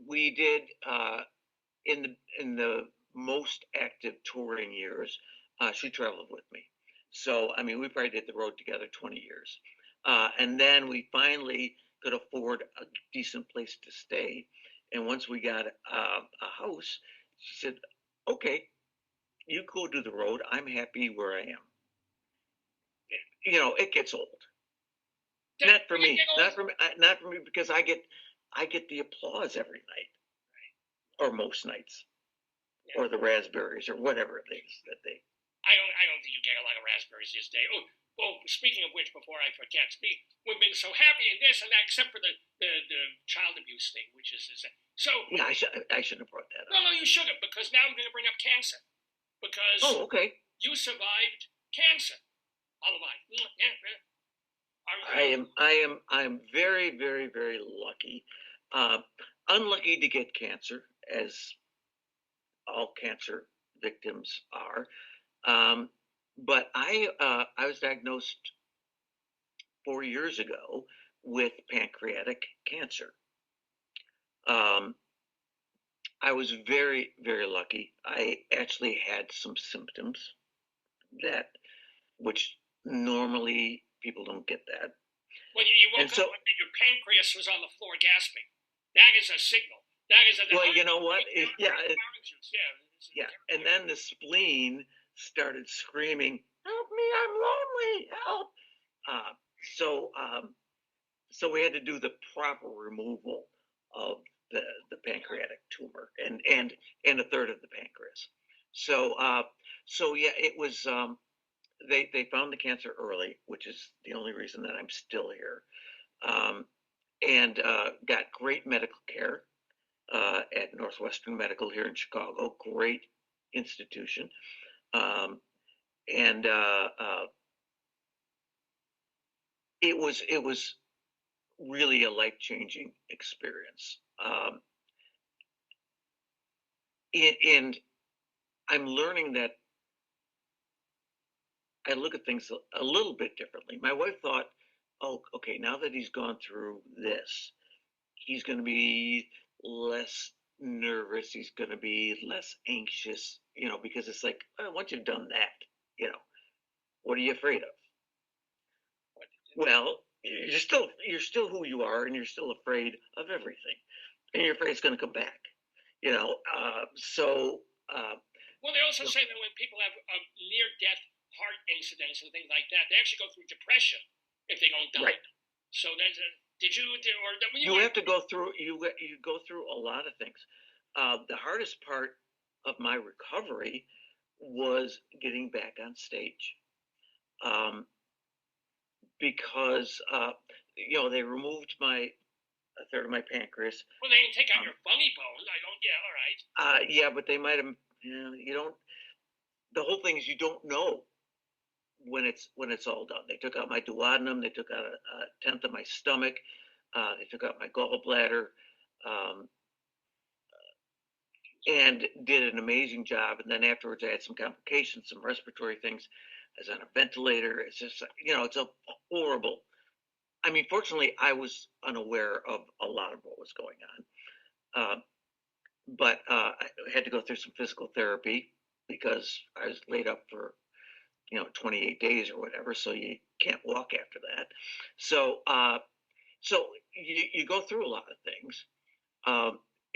we did in the most active touring years, she traveled with me. So I mean, we probably did the road together 20 years, and then we finally could afford a decent place to stay. And once we got a house, she said, "Okay, you go do the road. I'm happy where I am." It gets old. Not for me, because I get the applause every night, or most nights, or the raspberries, or whatever it is that they. I don't think you get a lot of raspberries this day. Oh, speaking of which, before I forget, we've been so happy in this and that, except for the child abuse thing, which is so. Yeah, I shouldn't have brought that up. No, you shouldn't, because now I'm going to bring up cancer, because okay, you survived cancer. I am very, very, very lucky. Unlucky to get cancer, as all cancer victims are. But I was diagnosed 4 years ago with pancreatic cancer. I was very, very lucky. I actually had some symptoms which normally people don't get that. Well, you woke up and your pancreas was on the floor gasping. That is a signal. That is a. Well, you know what? And then the spleen started screaming, "Help me! I'm lonely! Help!" So we had to do the proper removal of the pancreatic tumor and a third of the pancreas. So yeah, it was. They found the cancer early, which is the only reason that I'm still here, and got great medical care at Northwestern Medical here in Chicago. Great institution, and it was really a life-changing experience. And I'm learning that I look at things a little bit differently. My wife thought, oh, okay, now that he's gone through this, he's going to be less nervous. He's going to be less anxious, because it's like, once you've done that, what are you afraid of? Well, you're still who you are, and you're still afraid of everything, and you're afraid it's going to come back, So. Well, they also say that when people have near-death heart incidents and things like that, they actually go through depression if they don't die. Right. So there's you have to go through. You go through a lot of things. The hardest part of my recovery was getting back on stage, because they removed a third of my pancreas. Well, they didn't take out your funny bone. All right. Yeah, but they might have. You don't. The whole thing is you don't know when it's all done. They took out my duodenum. They took out a tenth of my stomach. They took out my gallbladder, and did an amazing job. And then afterwards, I had some complications, some respiratory things. I was on a ventilator. It's just, it's a horrible. I mean, fortunately, I was unaware of a lot of what was going on. But I had to go through some physical therapy because I was laid up for 28 days or whatever, so you can't walk after that. So you go through a lot of things,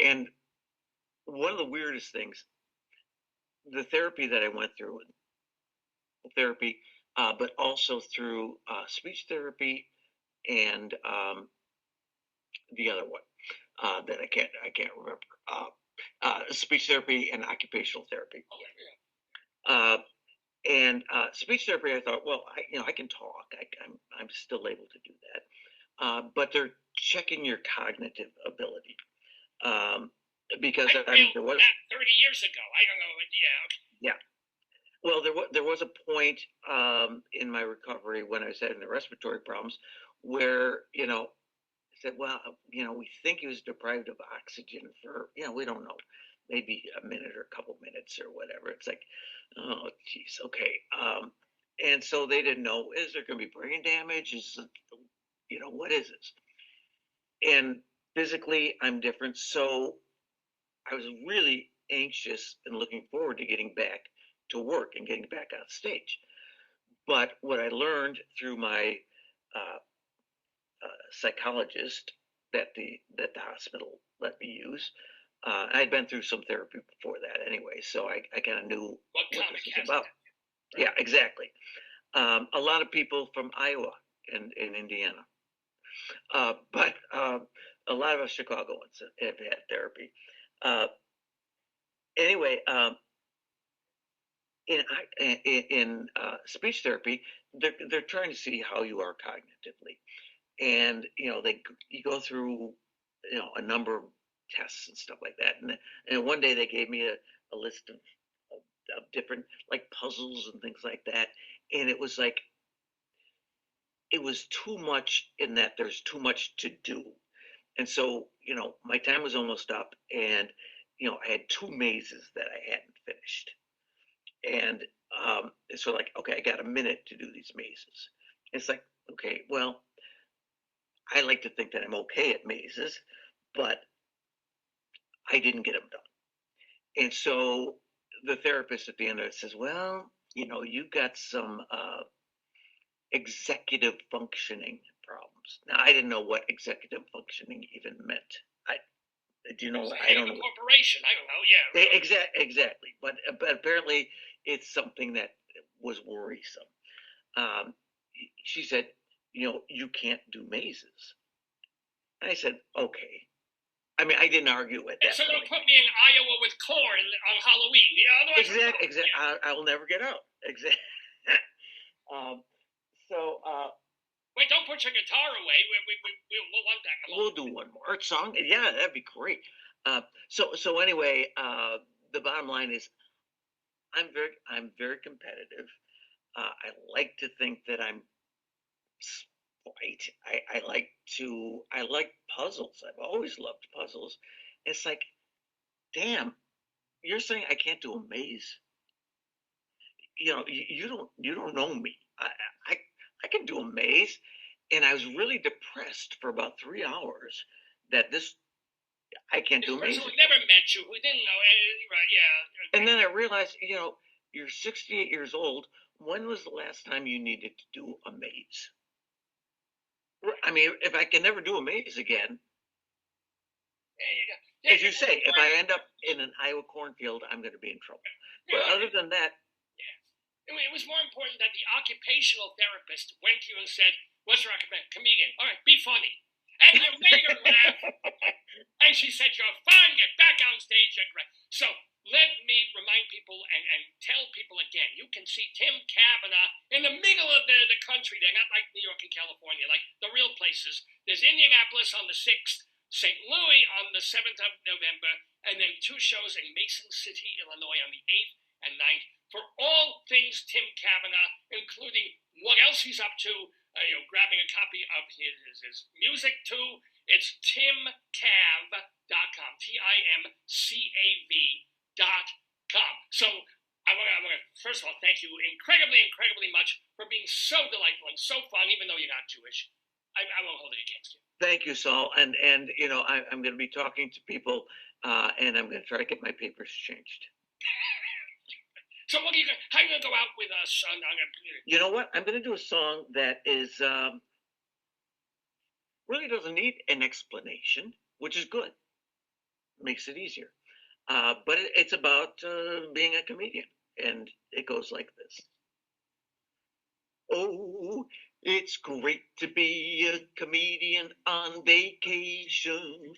and one of the weirdest things, the therapy that I went through, but also through speech therapy and the other one that I can't remember. Speech therapy and occupational therapy. And speech therapy, I thought, well, I can talk. I'm still able to do that. But they're checking your cognitive ability. Because there was that 30 years ago. I don't know. Yeah. Yeah. Well, there was a point in my recovery when I was having the respiratory problems where, I said, well, we think he was deprived of oxygen for, we don't know, maybe a minute or a couple minutes or whatever. It's like, oh, geez, okay. And so they didn't know, is there going to be brain damage? Is it, what is this? And physically, I'm different. So I was really anxious and looking forward to getting back to work and getting back on stage. But what I learned through my psychologist that the hospital let me use, I'd been through some therapy before that anyway, so I kind of knew what this was about. Yeah, exactly. A lot of people from Iowa and Indiana, but a lot of us Chicagoans have had therapy. Anyway, in speech therapy, they're trying to see how you are cognitively, and you go through a number of tests and stuff like that, and one day they gave me a list of different like puzzles and things like that, and it was like it was too much in that there's too much to do, and so my time was almost up, and I had 2 mazes that I hadn't finished. And so like, okay, I got a minute to do these mazes. It's like, okay, well, I like to think that I'm okay at mazes, but I didn't get them done. And so the therapist at the end of it says, well, you've got some executive functioning problems. Now, I didn't know what executive functioning even meant. Do you know? I don't know. Corporation. I don't know. Yeah. Exactly. But apparently, it's something that was worrisome. She said, you can't do mazes. And I said, okay. I mean, I didn't argue with that. So they'll put me in Iowa with corn on Halloween. Exactly. I'll never get out. Exactly. Wait, don't put your guitar away. We'll want that. We'll do one more song. Yeah, that'd be great. So anyway, the bottom line is, I'm very competitive. I like to think that I'm right. I like puzzles. I've always loved puzzles. It's like, damn, you're saying I can't do a maze? You don't know me. I can do a maze, and I was really depressed for about 3 hours that I can't do a maze. Who never met you, who didn't know anything, right? Yeah. And then I realized, you're 68 years old. When was the last time you needed to do a maze? I mean, if I can never do a maze again, as you say, if I end up in an Iowa cornfield, I'm going to be in trouble. But other than that, it was more important that the occupational therapist went to you and said, what's your occupation? Comedian. All right, be funny. And you made her laugh. And she said, you're fine, get back on stage. So let me remind people and tell people again, you can see Tim Cavanagh in the middle of the country. They're not like New York and California, like the real places. There's Indianapolis on the 6th, St. Louis on the 7th of November, and then 2 shows in Mason City, Illinois on the 8th and 9th. For all things Tim Cavanagh, including what else he's up to, grabbing a copy of his music too, it's timcav.com, TIMCAV.com. So I want to, first of all, thank you incredibly much for being so delightful and so fun, even though you're not Jewish. I won't hold it against you. Thank you, Saul. And I'm going to be talking to people, and I'm going to try to get my papers changed. So what are you how are you going to go out with us? You know what? I'm going to do a song that is really doesn't need an explanation, which is good. Makes it easier. But it's about being a comedian, and it goes like this. Oh, it's great to be a comedian on vacation.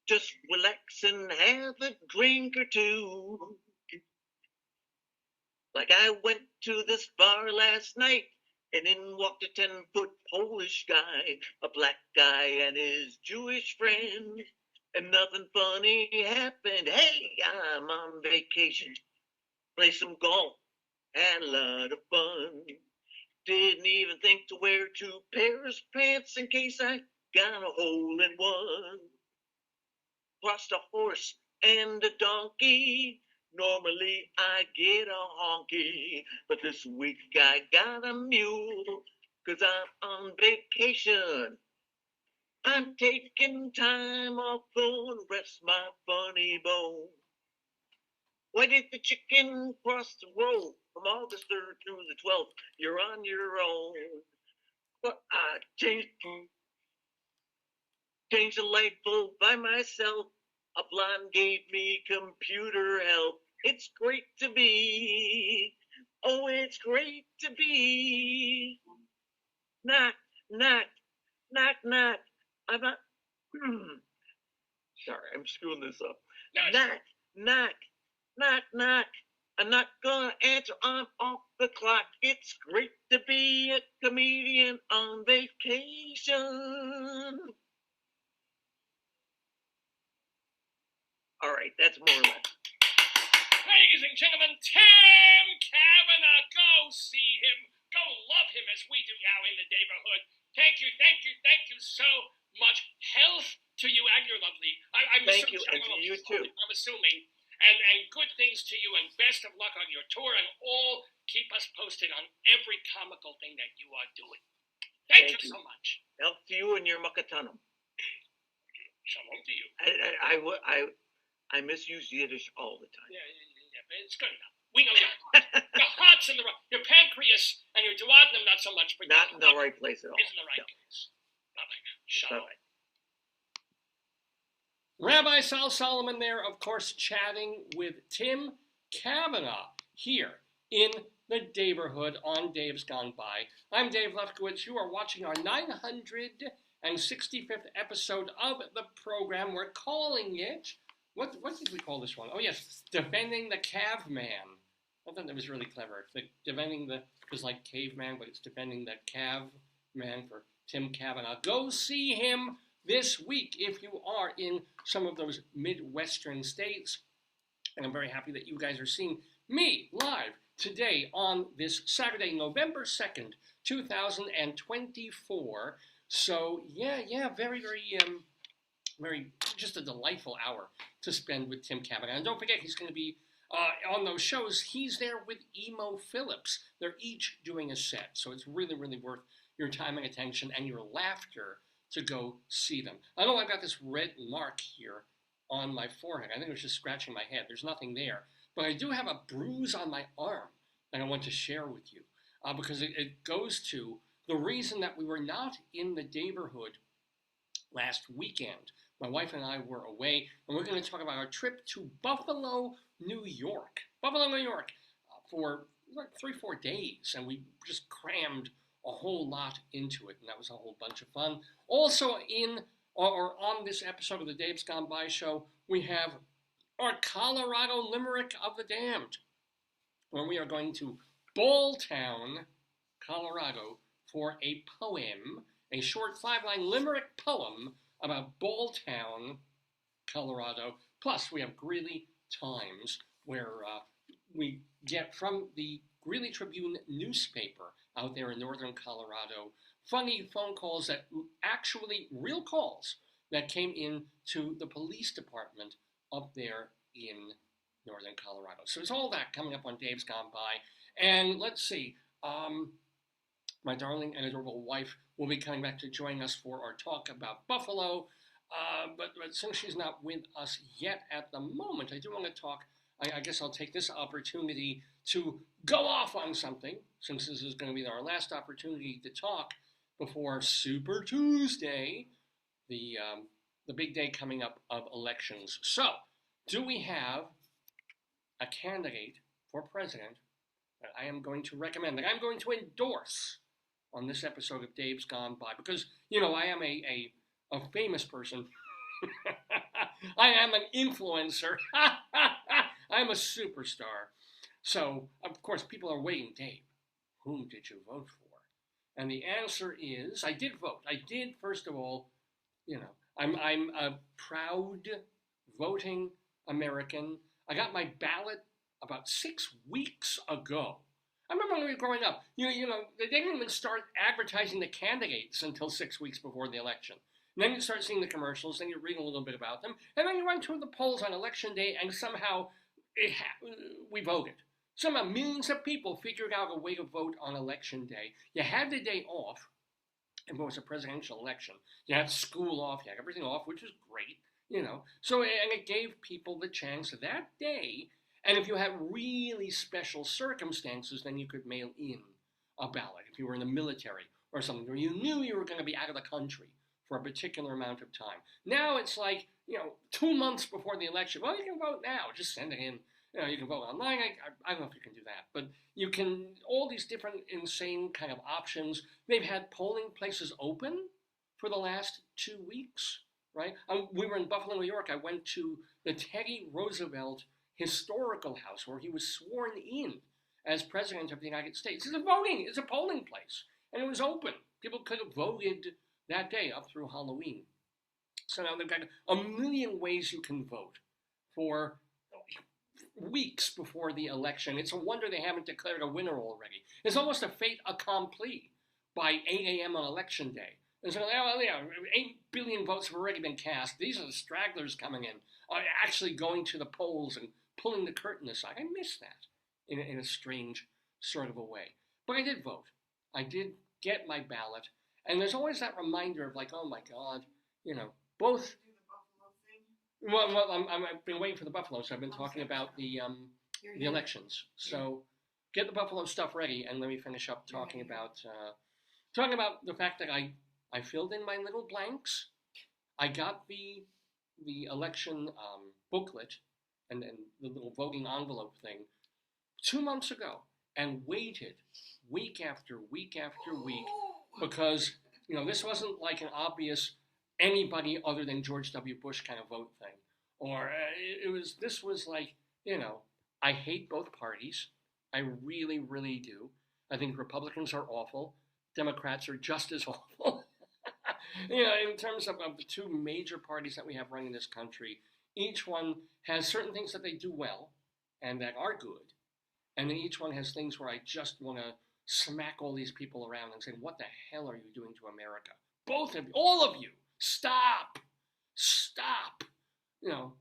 Just relax and have a drink or two. Like I went to this bar last night, and in walked a 10-foot Polish guy, a black guy and his Jewish friend. And nothing funny happened. Hey, I'm on vacation. Play some golf. Had a lot of fun. Didn't even think to wear 2 pairs of pants in case I got a hole in one. Crossed a horse and a donkey. Normally I get a honky, but this week I got a mule, 'cause I'm on vacation. I'm taking time off to rest my funny bone. Why did the chicken cross the road from August 3rd through the 12th? You're on your own. But I changed the light bulb by myself. A blonde gave me computer help. It's great to be. Oh, it's great to be. Knock, knock, knock, knock. I'm not. Sorry, I'm screwing this up. Knock, knock, knock, knock. I'm not gonna answer. I'm off the clock. It's great to be a comedian on vacation. All right, that's more or less. Ladies and gentlemen, Tim Cavanagh. Go see him. Go love him as we do now in the Daverhood. Thank you, thank you, thank you so much. Health to you and your lovely. Thank you, and to you too. I'm assuming. And good things to you, and best of luck on your tour, and all keep us posted on every comical thing that you are doing. Thank you so much. Health to you and your Makatanum. Shalom to you. I misuse Yiddish all the time. Yeah, but it's good enough. We know your heart's in the right, your pancreas and your duodenum not so much, but not in the right place at all. It's in the right place. Shalom. Bye-bye. Rabbi Sal Solomon there, of course, chatting with Tim Cavanagh here in the Daverhood on Dave's Gone By. I'm Dave Lefkowitz. You are watching our 965th episode of the program. We're calling it, what did we call this one? Oh, yes, Defending the CAV Man. I thought that was really clever. Defending the, because like caveman, but it's Defending the CAV Man for Tim Cavanagh. Go see him this week if you are in some of those Midwestern states. And I'm very happy that you guys are seeing me live today on this Saturday, November 2nd, 2024. So, yeah, very, just a delightful hour to spend with Tim Cavanagh. And don't forget, he's going to be on those shows. He's there with Emo Phillips. They're each doing a set. So it's really, really worth your time and attention and your laughter to go see them. I know I've got this red mark here on my forehead. I think it was just scratching my head. There's nothing there. But I do have a bruise on my arm that I want to share with you because it goes to the reason that we were not in the Daverhood last weekend. My wife and I were away, and we're going to talk about our trip to Buffalo, New York. For like 3-4 days, and we just crammed a whole lot into it, and that was a whole bunch of fun. Also on this episode of the Dave's Gone By show, we have our Colorado Limerick of the Damned, where we are going to Balltown, Colorado, for a poem, a short 5-line Limerick poem about Balltown, Colorado. Plus, we have Greeley Times, where we get from the Greeley Tribune newspaper out there in northern Colorado, funny phone calls that actually, real calls that came in to the police department up there in northern Colorado. So it's all that coming up on Dave's Gone By. And let's see, my darling and adorable wife will be coming back to join us for our talk about Buffalo. But since she's not with us yet at the moment, I do want to talk I guess I'll take this opportunity to go off on something, since this is going to be our last opportunity to talk before Super Tuesday, the big day coming up of elections. So, do we have a candidate for president that I am going to recommend, that I'm going to endorse on this episode of Dave's Gone By? Because, I am a famous person. I am an influencer. I'm a superstar. So, of course, people are waiting. Dave, whom did you vote for? And the answer is, I did vote. I did, first of all, I'm a proud voting American. I got my ballot about 6 weeks ago. I remember when we were growing up, they didn't even start advertising the candidates until 6 weeks before the election. And then you start seeing the commercials, then you read a little bit about them, and then you run to the polls on election day, and somehow we voted. Somehow millions of people figured out a way to vote on election day. You had the day off, if it was a presidential election. You had school off, you had everything off, which was great, So, and it gave people the chance that day, and if you had really special circumstances, then you could mail in a ballot. If you were in the military or something, or you knew you were going to be out of the country for a particular amount of time. Now it's like, 2 months before the election. Well, you can vote now. Just send it in. You can vote online. I don't know if you can do that. But you can, all these different insane kind of options. They've had polling places open for the last 2 weeks, right? We were in Buffalo, New York. I went to the Teddy Roosevelt Historical House where he was sworn in as President of the United States. It's a polling place. And it was open. People could have voted that day up through Halloween. So now they've got a million ways you can vote for weeks before the election. It's a wonder they haven't declared a winner already. It's almost a fait accompli by 8 a.m. on election day. And so, 8 billion votes have already been cast. These are the stragglers coming in, actually going to the polls and pulling the curtain aside. I miss that in a strange sort of a way. But I did vote. I did get my ballot. And there's always that reminder of like, oh my God, both. Well, I've been waiting for the Buffalo, so I've been talking about the elections. So get the Buffalo stuff ready, and let me finish up talking about the fact that I filled in my little blanks. I got the election booklet and the little voting envelope thing 2 months ago, and waited week after week after week because this wasn't like an obvious anybody other than George W. Bush kind of vote thing. Or this was like, I hate both parties. I really, really do. I think Republicans are awful. Democrats are just as awful. In terms of the two major parties that we have running this country, each one has certain things that they do well and that are good. And then each one has things where I just want to smack all these people around and say, what the hell are you doing to America? Both of you, all of you. Stop.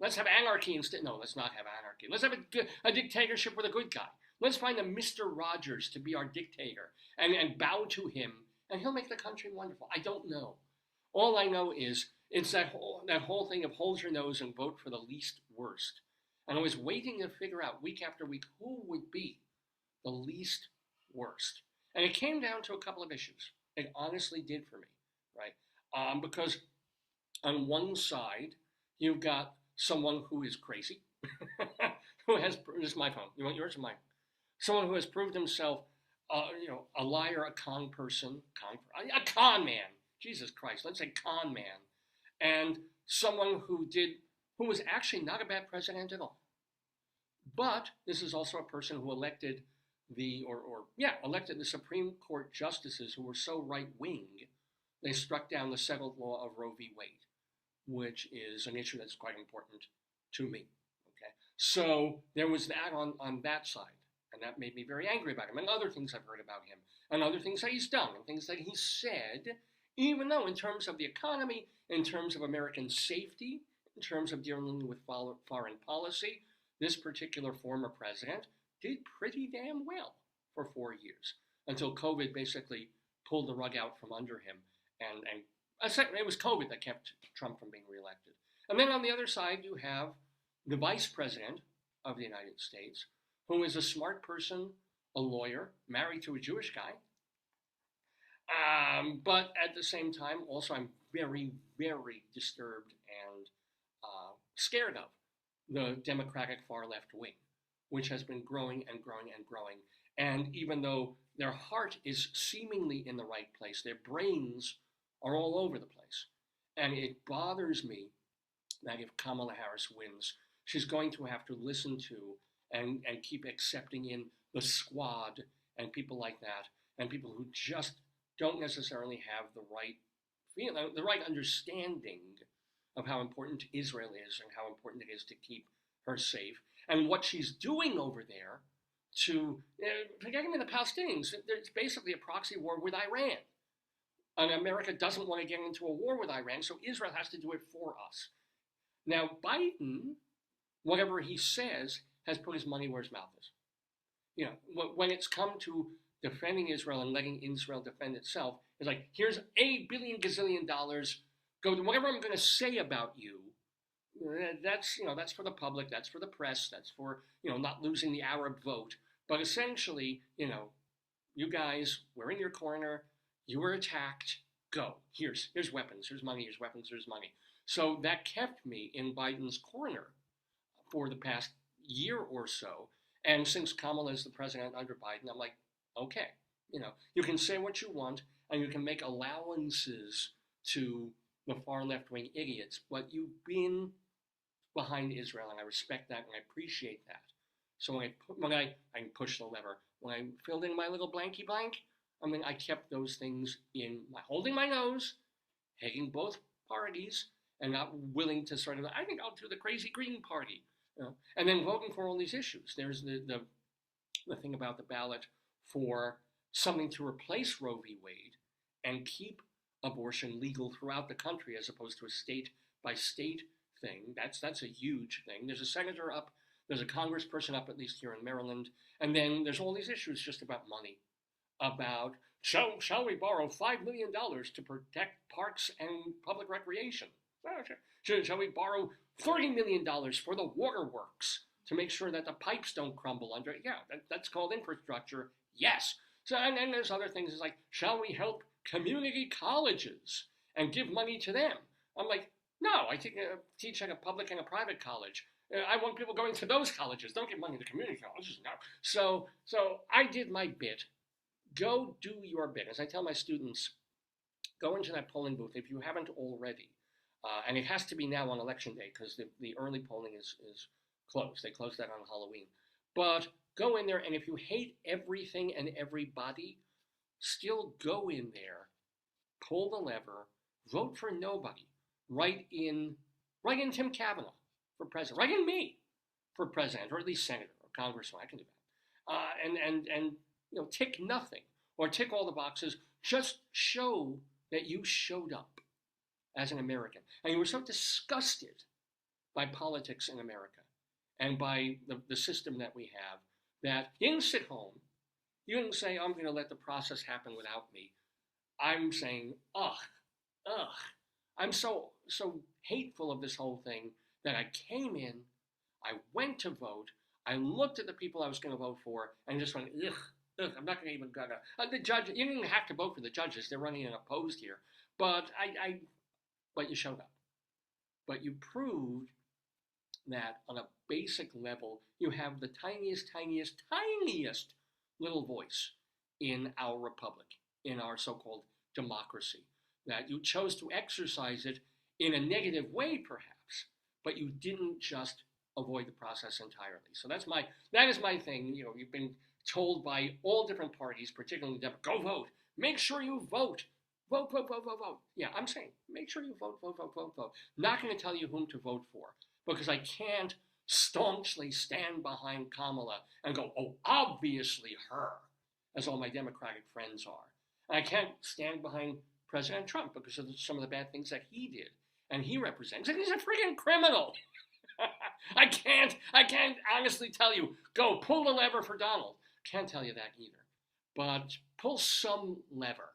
Let's have anarchy instead. No, let's not have anarchy. Let's have a dictatorship with a good guy. Let's find a Mr. Rogers to be our dictator and bow to him, and he'll make the country wonderful. I don't know. All I know is it's that whole thing of hold your nose and vote for the least worst. And I was waiting to figure out week after week who would be the least worst. And it came down to a couple of issues. It honestly did for me, right? Because on one side, you've got someone who is crazy, who has, this is my phone, you want yours or mine? Someone who has proved himself, a liar, a con person, a con man, Jesus Christ, let's say con man, and someone who was actually not a bad president at all. But this is also a person who elected the Supreme Court justices who were so right-wing, they struck down the settled law of Roe v. Wade, which is an issue that's quite important to me. Okay, so there was that on that side, and that made me very angry about him, and other things I've heard about him, and other things that he's done, and things that he said, even though in terms of the economy, in terms of American safety, in terms of dealing with foreign policy, this particular former president did pretty damn well for 4 years, until COVID basically pulled the rug out from under him, and it was COVID that kept Trump from being reelected. And then on the other side, you have the vice president of the United States, who is a smart person, a lawyer, married to a Jewish guy. But at the same time, also I'm very, very disturbed and scared of the Democratic far left wing, which has been growing and growing and growing. And even though their heart is seemingly in the right place, their brains are all over the place. And it bothers me that if Kamala Harris wins, she's going to have to listen to and keep accepting in the squad and people like that, and people who just don't necessarily have the right understanding of how important Israel is and how important it is to keep her safe, and what she's doing over there to, forgetting the Palestinians, it's basically a proxy war with Iran. And America doesn't want to get into a war with Iran, so Israel has to do it for us. Now, Biden, whatever he says, has put his money where his mouth is. You know, when it's come to defending Israel and letting Israel defend itself, it's like, here's $8 billion gazillion, go to whatever I'm going to say about you. That's for the public, that's for the press, that's for, not losing the Arab vote. But essentially, you guys, we're in your corner, you were attacked, go. Here's weapons, here's money, here's weapons, here's money. So that kept me in Biden's corner for the past year or so. And since Kamala is the president under Biden, I'm like, okay, you can say what you want and you can make allowances to the far left-wing idiots, but you've been behind Israel, and I respect that and I appreciate that. So when I can push the lever. When I filled in my little blanky blank, I kept those things in holding my nose, hating both parties, and not willing to sort of, I think I'll do the crazy Green Party, and then voting for all these issues. There's the thing about the ballot for something to replace Roe v. Wade and keep abortion legal throughout the country as opposed to a state-by-state thing. That's a huge thing. There's a senator up, there's a congressperson up, at least here in Maryland, and then there's all these issues just about money, about shall we borrow $5 million to protect parks and public recreation? Shall we borrow $30 million for the waterworks to make sure that the pipes don't crumble under it? Yeah, that's called infrastructure. Yes. So, and then there's other things. It's like, shall we help community colleges and give money to them? I'm like, no, I teach at a public and a private college. I want people going to those colleges. Don't give money to community colleges. No. So I did my bit. Go do your bit. As I tell my students, go into that polling booth if you haven't already. And it has to be now on election day because the early polling is closed. They closed that on Halloween. But go in there, and if you hate everything and everybody, still go in there, pull the lever, vote for nobody. Write in Tim Cavanagh for president. Write in me for president, or at least senator or congressman. I can do that. And tick nothing or tick all the boxes. Just show that you showed up as an American, and you were so disgusted by politics in America and by the system that we have that you didn't sit home. You didn't say, I'm going to let the process happen without me. I'm saying, I'm so hateful of this whole thing that I came in, I went to vote, I looked at the people I was going to vote for, and just went, I'm not going to even go to the judge. You didn't even have to vote for the judges; they're running unopposed here. But but you showed up. But you proved that on a basic level, you have the tiniest little voice in our republic, in our so-called democracy. That you chose to exercise it in a negative way, perhaps, but you didn't just avoid the process entirely. So that is my thing. You've been told by all different parties, particularly the Democrats, go vote. Make sure you vote. Vote. Yeah, I'm saying, make sure you vote. Not going to tell you whom to vote for, because I can't staunchly stand behind Kamala and go, oh, obviously her, as all my Democratic friends are. And I can't stand behind President Trump because of some of the bad things that he did and he represents. And he's a freaking criminal. I can't honestly tell you, go pull the lever for Donald. Can't tell you that either. But pull some lever.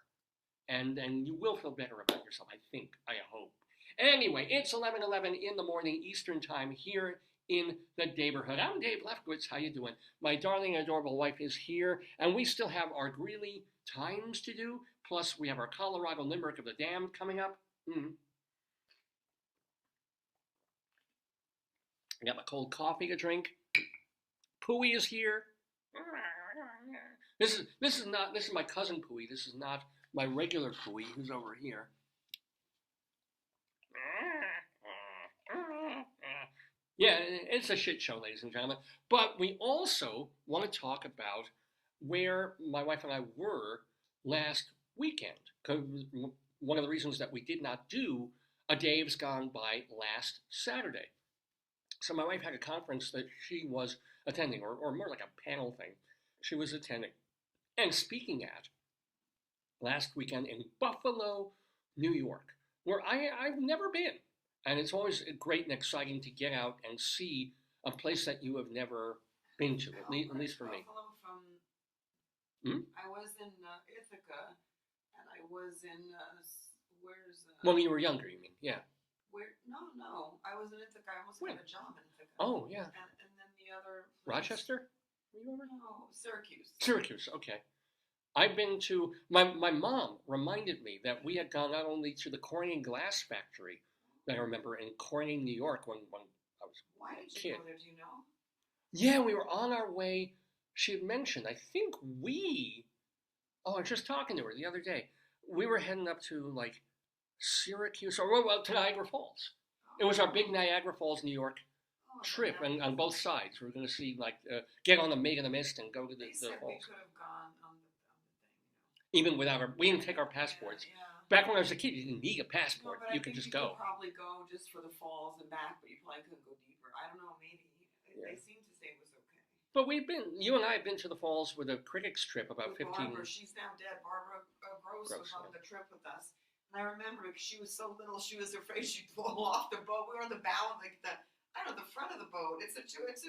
And you will feel better about yourself, I think, I hope. Anyway, it's 11:11 in the morning Eastern time here in the Daverhood. I'm Dave Lefkowitz. How you doing? My darling and adorable wife is here, and we still have our Greeley Times to do. Plus, we have our Colorado Limerick of the Damned coming up. I got my cold coffee to drink. Pooey is here. This is my cousin Pooey. This is not my regular Pooey who's over here. Yeah, it's a shit show, ladies and gentlemen. But we also want to talk about where my wife and I were last weekend. Because one of the reasons that we did not do a Dave's Gone By last Saturday. So my wife had a conference that she was attending, or more like a panel thing she was attending and speaking at last weekend in Buffalo, New York, where I've never been. And it's always great and exciting to get out and see a place that you have never been to, at least for me. I was in Ithaca, and I was in, When you were younger, you mean? Yeah. No. I was in Ithaca. I almost got a job in Ithaca. Oh, yeah. And then the other place, Rochester? Were you over? No, Syracuse. Syracuse, okay. I've been to, my mom reminded me that we had gone not only to the Corning Glass Factory, that I remember in Corning, New York, when I was Why a did kid. you go there, do you know? Yeah, we were on our way. She had mentioned, I think I was just talking to her the other day. We were heading up to, like, Syracuse, or well, to Niagara Falls. It was our big Niagara Falls, New York trip, and on both sides. We were going to see, like, get on the Maid of the Mist and go to the said falls. We could have gone on the thing, Even without we didn't take our passports. Yeah. Back when I was a kid, you didn't need a passport. No, You could just go. Could probably go just for the falls and back, but you probably couldn't go deeper. I don't know, maybe. They seem to say it was okay. But you and I have been to the falls with a critics trip about with 15 Barbara, she's now dead. Barbara Gross was on the trip with us. And I remember because she was so little, she was afraid she'd blow off the boat. We were on the bow, like the front of the boat. It's a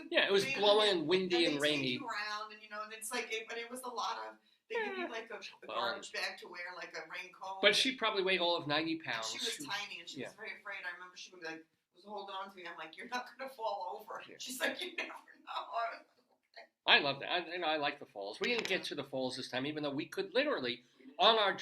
yeah, it was blowing and windy and rainy. Take you around, and and it's like, but it was a lot of. They give you like a garbage bag to wear, like a raincoat. But she probably weighed all of 90 pounds. She was tiny, and she was very afraid. I remember she would was holding on to me. I'm like, you're not going to fall over. Yeah. She's like, you never know. I love that. I like the falls. We didn't get to the falls this time, even though we could literally, on our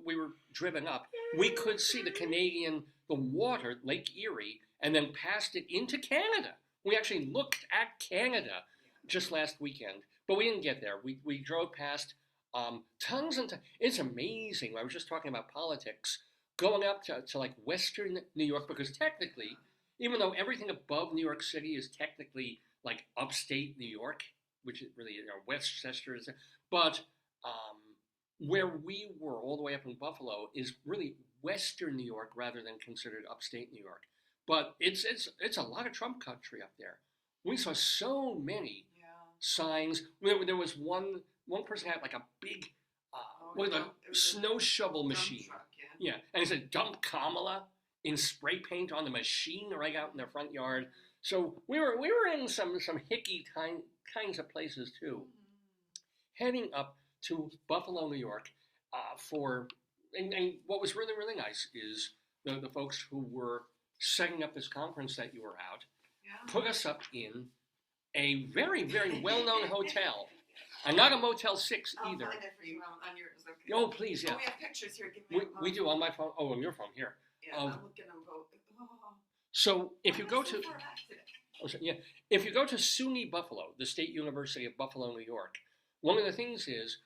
we were driven up, we could see the water, Lake Erie, and then passed it into Canada. We actually looked at Canada just last weekend, but we didn't get there. We drove past tons and tons. It's amazing. I was just talking about politics, going up to like Western New York, because technically, even though everything above New York City is technically like upstate New York, which is really Westchester, but where we were all the way up in Buffalo is really Western New York rather than considered upstate New York. But it's a lot of Trump country up there. We saw so many signs. There was one person had like a big snow shovel machine. Truck, yeah, and it said "Dump Kamala" in spray paint on the machine right out in their front yard. So we were in some hicky kinds of places too. Heading up to Buffalo, New York, and what was really, really nice is the folks who were setting up this conference that you were at put us up in a very, very well-known hotel. And not a Motel 6 either. I'll find it for you on yours. Okay. Oh, please, yeah. Oh, we have pictures here. Give me we do on my phone. Oh, on your phone, here. Yeah, I'm looking at them both. Oh. So if you go to... Oh, sorry, yeah. If you go to SUNY Buffalo, the State University of Buffalo, New York, one of the things is,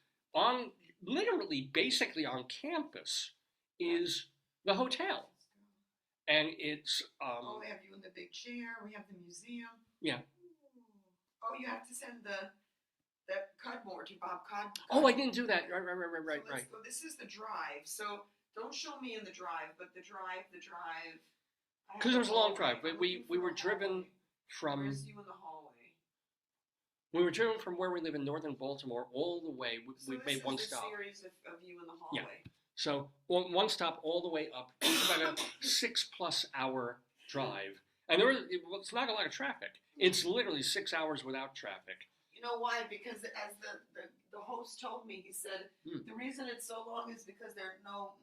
basically on campus, is the hotel. And it's... we have you in the big chair. We have the museum. Yeah. Oh, you have to send the Cudmore to Bob Cud. Oh, I didn't do that. Right. So this is the drive. So don't show me in the drive, but the drive. Because it was a long drive. But we were driven from... Where's you in the hallway? We were driven from where we live in northern Baltimore all the way. We made one stop. So this is a series of you in the hallway. Yeah. So one stop all the way up. It's about a 6+ hour drive. And it's not a lot of traffic. It's literally 6 hours without traffic. You know why? Because as the host told me, he said the reason it's so long is because there's no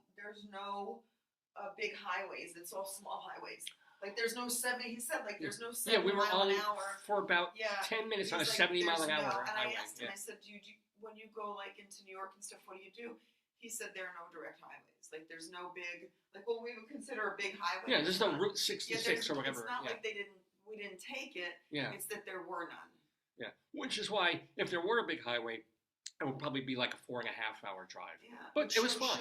big highways. It's all small highways. Like there's no 70. He said like there's no Yeah, 70 we were mile on an hour. for about Yeah. 10 minutes He's on a like, 70 mile an there's hour no, and highway. I asked him, Yeah. I said, when you go like into New York and stuff, what do? He said there are no direct highways. Like there's no big, like what we would consider a big highway. Yeah, there's no Route Yeah, 66 or whatever. It's not yeah. like we didn't take it. Yeah. It's that there were none. Yeah, which is why if there were a big highway, it would probably be like a 4.5-hour drive. Yeah, but it was fun.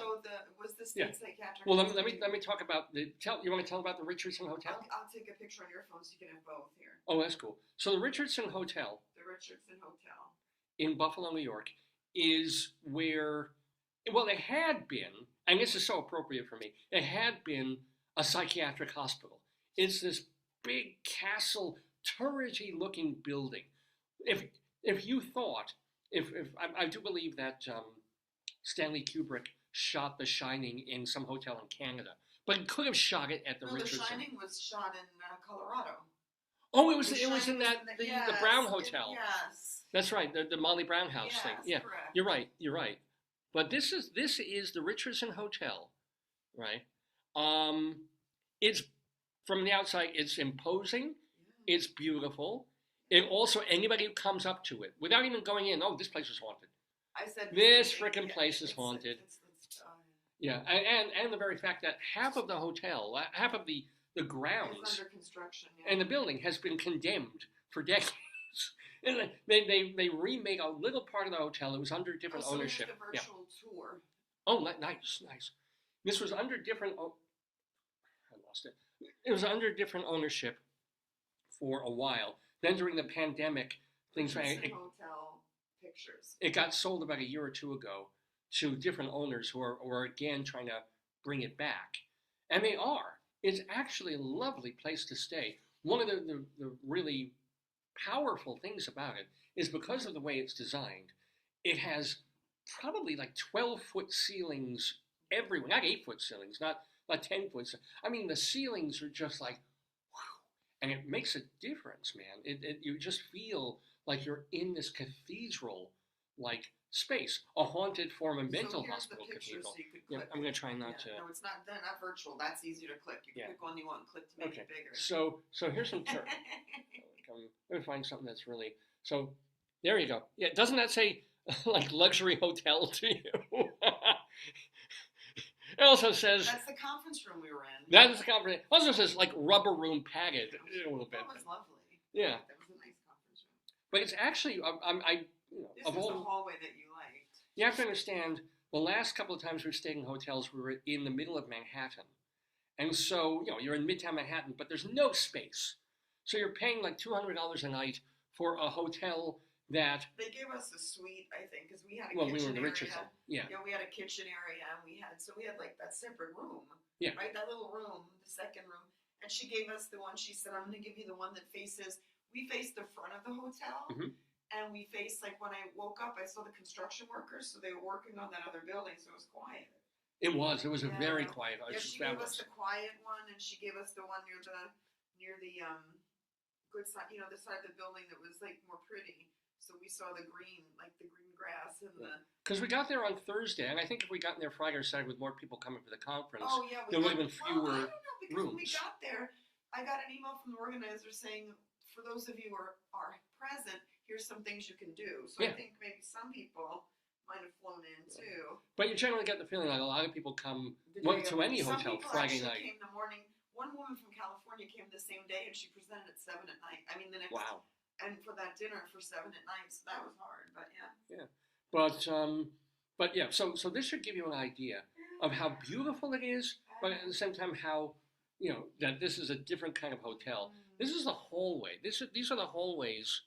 Was the state psychiatric? Well, let me talk about the. You want to tell about the Richardson Hotel? I'll take a picture on your phone so you can have both here. Oh, that's cool. So the Richardson Hotel. The Richardson Hotel. In Buffalo, New York, is where, well, it had been, and this is so appropriate for me, it had been a psychiatric hospital. It's this big castle, turrety looking building. If you thought, if I do believe that Stanley Kubrick shot The Shining in some hotel in Canada, but he could have shot it at the Richardson. The Shining was shot in Colorado. Oh, it was in the Brown Hotel. Yes. That's right, the Molly Brown house thing. Yeah, correct. You're right. But this is the Richardson Hotel, right? It's from the outside, it's imposing, it's beautiful. It also, anybody who comes up to it without even going in, oh, this place is haunted. I said this frickin' place is haunted. Yeah, and the very fact that half of the hotel, half of the grounds, is under construction, and the building has been condemned for decades. And they remade a little part of the hotel. It was under different ownership. The virtual tour. Oh, nice. This was under different. Oh, I lost it. It was under different ownership for a while. Then during the pandemic, things ran. Hotel pictures. It got sold about a year or two ago to different owners who are again trying to bring it back, and they are. It's actually a lovely place to stay. One of the really powerful things about it is because of the way it's designed, it has probably like 12-foot ceilings everywhere. Not 8-foot ceilings, not 10-foot. I mean, the ceilings are just like, whew, and it makes a difference, man. You just feel like you're in this cathedral-like space, a haunted form of mental hospital cathedral. So I'm going to try not to. No, they're not virtual. That's easy to click. You can click one you want and click to make it bigger. So here's some terms. Let me find something that's really, so there you go. Yeah, doesn't that say like luxury hotel to you? It also says. That's the conference room we were in. That is the conference. It also says like rubber room padded a little bit. That was lovely. Yeah. That was a nice conference room. But it's actually, this is the hallway that you liked. You have to understand, the last couple of times we've stayed in hotels, we were in the middle of Manhattan. And so, you're in Midtown Manhattan, but there's no space. So you're paying like $200 a night for a hotel that... They gave us a suite, I think, because we had a kitchen area. Well, we were in the Richardson, yeah. Yeah, we had a kitchen area, and we had like that separate room. Yeah. Right, that little room, the second room. And she gave us the one, she said, I'm going to give you the one that faces... We faced the front of the hotel, and we faced, like, when I woke up, I saw the construction workers, so they were working on that other building, so it was quiet. It was a very quiet. She gave us the quiet one, and she gave us the one near the good side, the side of the building that was like more pretty. So we saw the green grass and the. Because we got there on Thursday, and I think if we got in there Friday or Saturday with more people coming for the conference, there would have been fewer I don't know, because rooms. When we got there, I got an email from the organizer saying, for those of you who are present, here's some things you can do. So I think maybe some people might have flown in too. But you generally get the feeling like a lot of people come to any hotel Friday night. Came in the morning. One woman from California came the same day, and she presented at 7 at night. I mean, the next. Wow. And for that dinner for 7 at night, so that was hard. But yeah. Yeah, but yeah. So this should give you an idea of how beautiful it is, but at the same time how that this is a different kind of hotel. This is the hallway. These are the hallways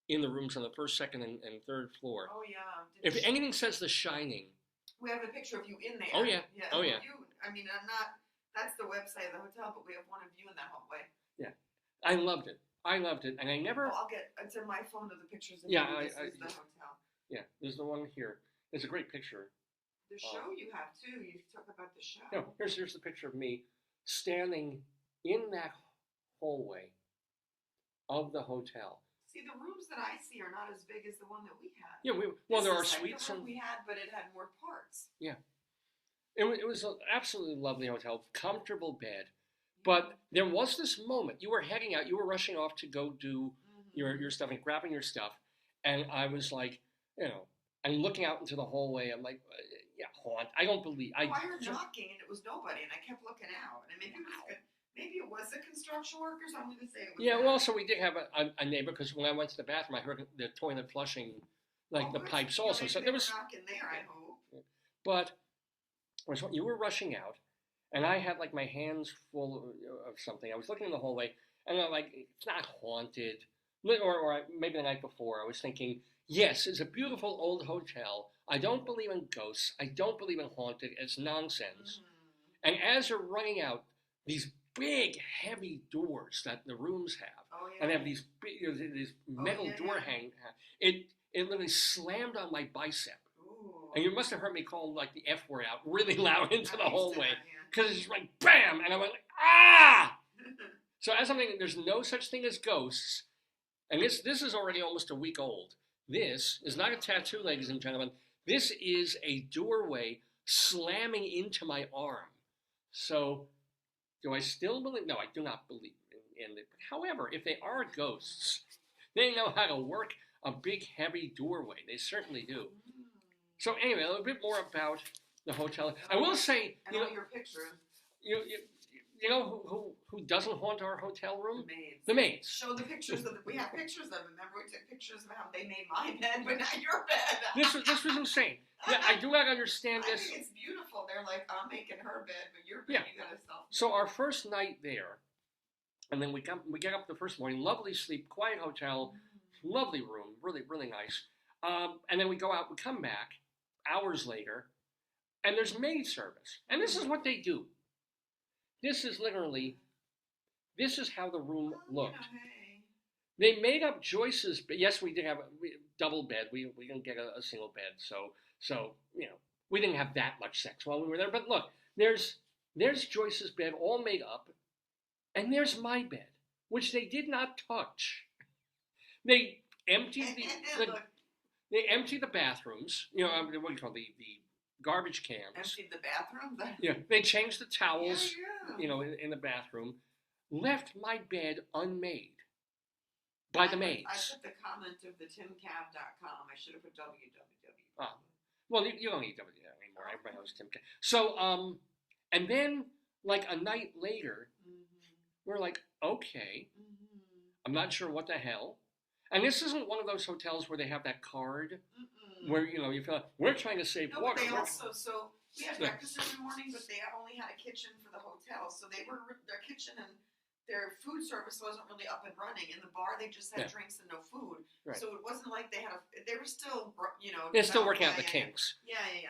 in the rooms on the first, second, and third floor. Oh yeah. If anything says The Shining. We have a picture of you in there. Oh yeah. Oh yeah. I mean, I'm not. That's the website of the hotel, but we have one of you in that hallway. Yeah, I loved it, and I never. Well, it's in my phone of the pictures of you. This is the hotel. Yeah, there's the one here. It's a great picture. The show you have too. You talk about the show. No, here's the picture of me standing in that hallway of the hotel. See, the rooms that I see are not as big as the one that we had. Yeah, there are suites the room we had, but it had more parts. Yeah. It was an absolutely lovely hotel, comfortable bed, But there was this moment. You were heading out. You were rushing off to go do your stuff and grabbing your stuff. And I was like, I'm looking out into the hallway. I'm like, yeah, haunt. I don't believe. I heard knocking and it was nobody, and I kept looking out. And maybe it was the construction workers. I'm going to say it was. Yeah, well, so we did have a neighbor, because when I went to the bathroom, I heard the toilet flushing, the pipes also. So there was knocking there, I hope. But you were rushing out, and I had my hands full of something. I was looking in the hallway, and I'm like, it's not haunted. Or maybe the night before, I was thinking, yes, it's a beautiful old hotel. I don't believe in ghosts. I don't believe in haunted. It's nonsense. And as you're running out, these big, heavy doors that the rooms have, and they have these big, these metal door hang. It literally slammed on my bicep. Ooh. And you must have heard me call the F word out really loud into the hallway, because it's just bam, and I went ah. So as I'm thinking, there's no such thing as ghosts, and this is already almost a week old. This is not a tattoo, ladies and gentlemen. This is a doorway slamming into my arm. So, do I still believe? No, I do not believe in it. However, if they are ghosts, they know how to work a big, heavy doorway. They certainly do. So anyway, a little bit more about the hotel. I will say, and all your pictures. You know who doesn't haunt our hotel room? The maids. The maids. Show the pictures we have pictures of them. Remember, we took pictures of how they made my bed, but not your bed. This was insane. Yeah, I do not understand this. I think it's beautiful. They're like, I'm making her bed, but your bed, you gotta sell. So our first night there, and then we get up the first morning, lovely sleep, quiet hotel, lovely room, really, really nice. And then we go out, we come back hours later, and there's maid service. And this is what they do. This is how the room looked. They made up Joyce's bed. Yes, we did have a double bed. We didn't get a single bed. So we didn't have that much sex while we were there. But look, there's Joyce's bed all made up. And there's my bed, which they did not touch. They emptied the bathrooms. What do you call the garbage cans. Emptied the bathroom? Yeah, they changed the towels, in the bathroom. Left my bed unmade by the maids. I put the comment of the timcav.com. I should have put www. Well, you don't need www anymore. Everybody knows Tim Cav. So, and then, a night later, we're like, okay, I'm not sure what the hell. And this isn't one of those hotels where they have that card where, you feel like, we're trying to save water. But they also, we had breakfast every morning, but they only had a kitchen for the hotel. So their kitchen and their food service wasn't really up and running. In the bar, they just had drinks and no food. Right. So it wasn't like they were still, they're still working out the kinks.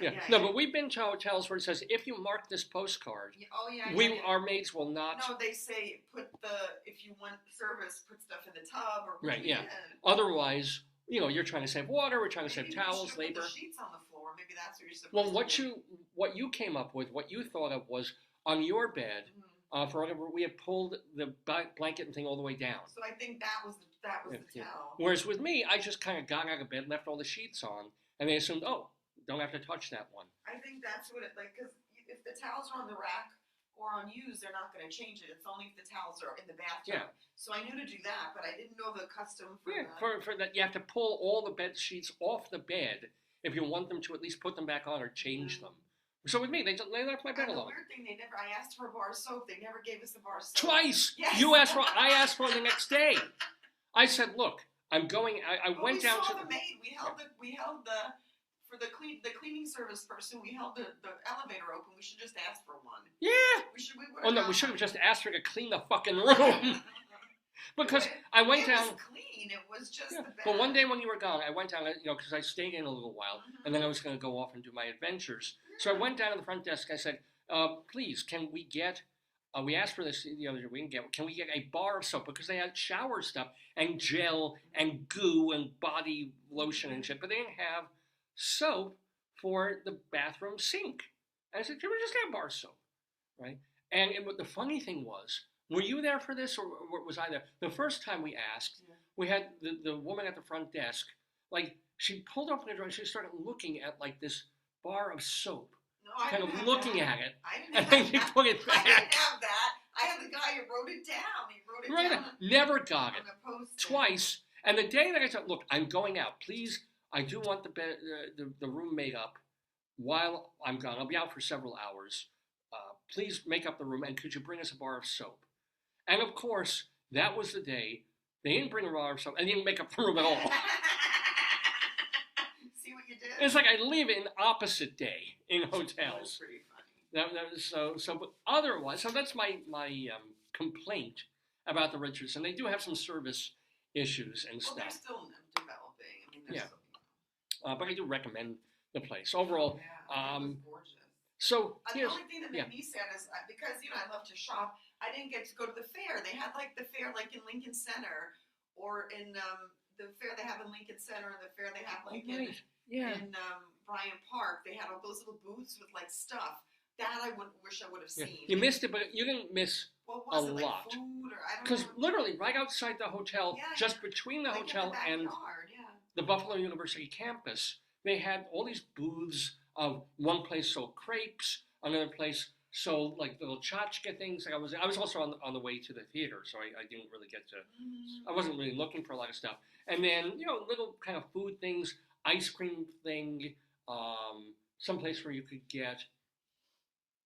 Yeah. No, but we've been to hotels where it says, if you mark this postcard, our maids will not. No, they say, if you want service, put stuff in the tub. Right, yeah. Otherwise, you're trying to save water, we're trying to save towels, labor. Put the sheets on the floor. Maybe that's what you're supposed to do. Well, what you came up with, what you thought of was, on your bed, for whatever, we had pulled the blanket and thing all the way down. So I think that was the towel. Whereas with me, I just kind of got out of bed, left all the sheets on, and they assumed, don't have to touch that one. I think that's what because if the towels are on the rack or unused, they're not going to change it. It's only if the towels are in the bathtub. Yeah. So I knew to do that, but I didn't know the custom for that. For that, you have to pull all the bed sheets off the bed if you want them to at least put them back on or change them. So with me, they left my bed alone. The weird thing, I asked for a bar of soap. They never gave us a bar of soap. Twice! Yes. I asked for it the next day. I said, look, I'm going, I went down to... We saw the maid. We held for the cleaning service person, we held the elevator open. We should just ask for one. Yeah! We should have just asked her to clean the fucking room. Because I went down... It was clean. It was just the bed. But one day when you were gone, I went down, because I stayed in a little while, and then I was going to go off and do my adventures. So I went down to the front desk. I said, please, can we get, we asked for this the other day, can we get a bar of soap? Because they had shower stuff and gel and goo and body lotion and shit, but they didn't have soap for the bathroom sink. And I said, can we just get a bar of soap? Right? And the funny thing was, were you there for this, or was I there? The first time we asked, we had the woman at the front desk, she pulled open the drawer and she started looking at, this bar of soap. No, kind of looking at it. I didn't have she put it back. I didn't have that. I had the guy who wrote it down. He wrote it Right. down Never got it. on the post Twice. And the day that I said, look, I'm going out. Please, I do want the room made up while I'm gone. I'll be out for several hours. Please make up the room, and could you bring us a bar of soap? And of course, that was the day they didn't bring a bar of soap and they didn't make up the room at all. See what you did? It's like I live in opposite day in That was hotels. pretty funny. That was so. But otherwise, so that's my complaint about the Richards, and they do have some service issues and Well, they're stuff. still developing. I mean, they're Yeah. still. But I do recommend the place overall. Yeah, it was gorgeous. So The here's only thing that made me sad is because I love to shop. I didn't get to go to the fair. They had like the fair like in Lincoln Center, or in the fair they have in Lincoln Center, and the fair they have like in Bryant Park. They had all those little booths with like stuff that I wish I would have seen. You missed it, but you didn't miss What was a it, lot. like food or I don't because know. literally right outside the hotel, Yeah, just between the Like in hotel and backyard, yeah. the Buffalo University campus, they had all these booths of one place sold crepes, another place sold like little tchotchke things. I was also on the way to the theater, so I didn't really get to. Mm-hmm. I wasn't really looking for a lot of stuff. And then little kind of food things, ice cream thing, some place where you could get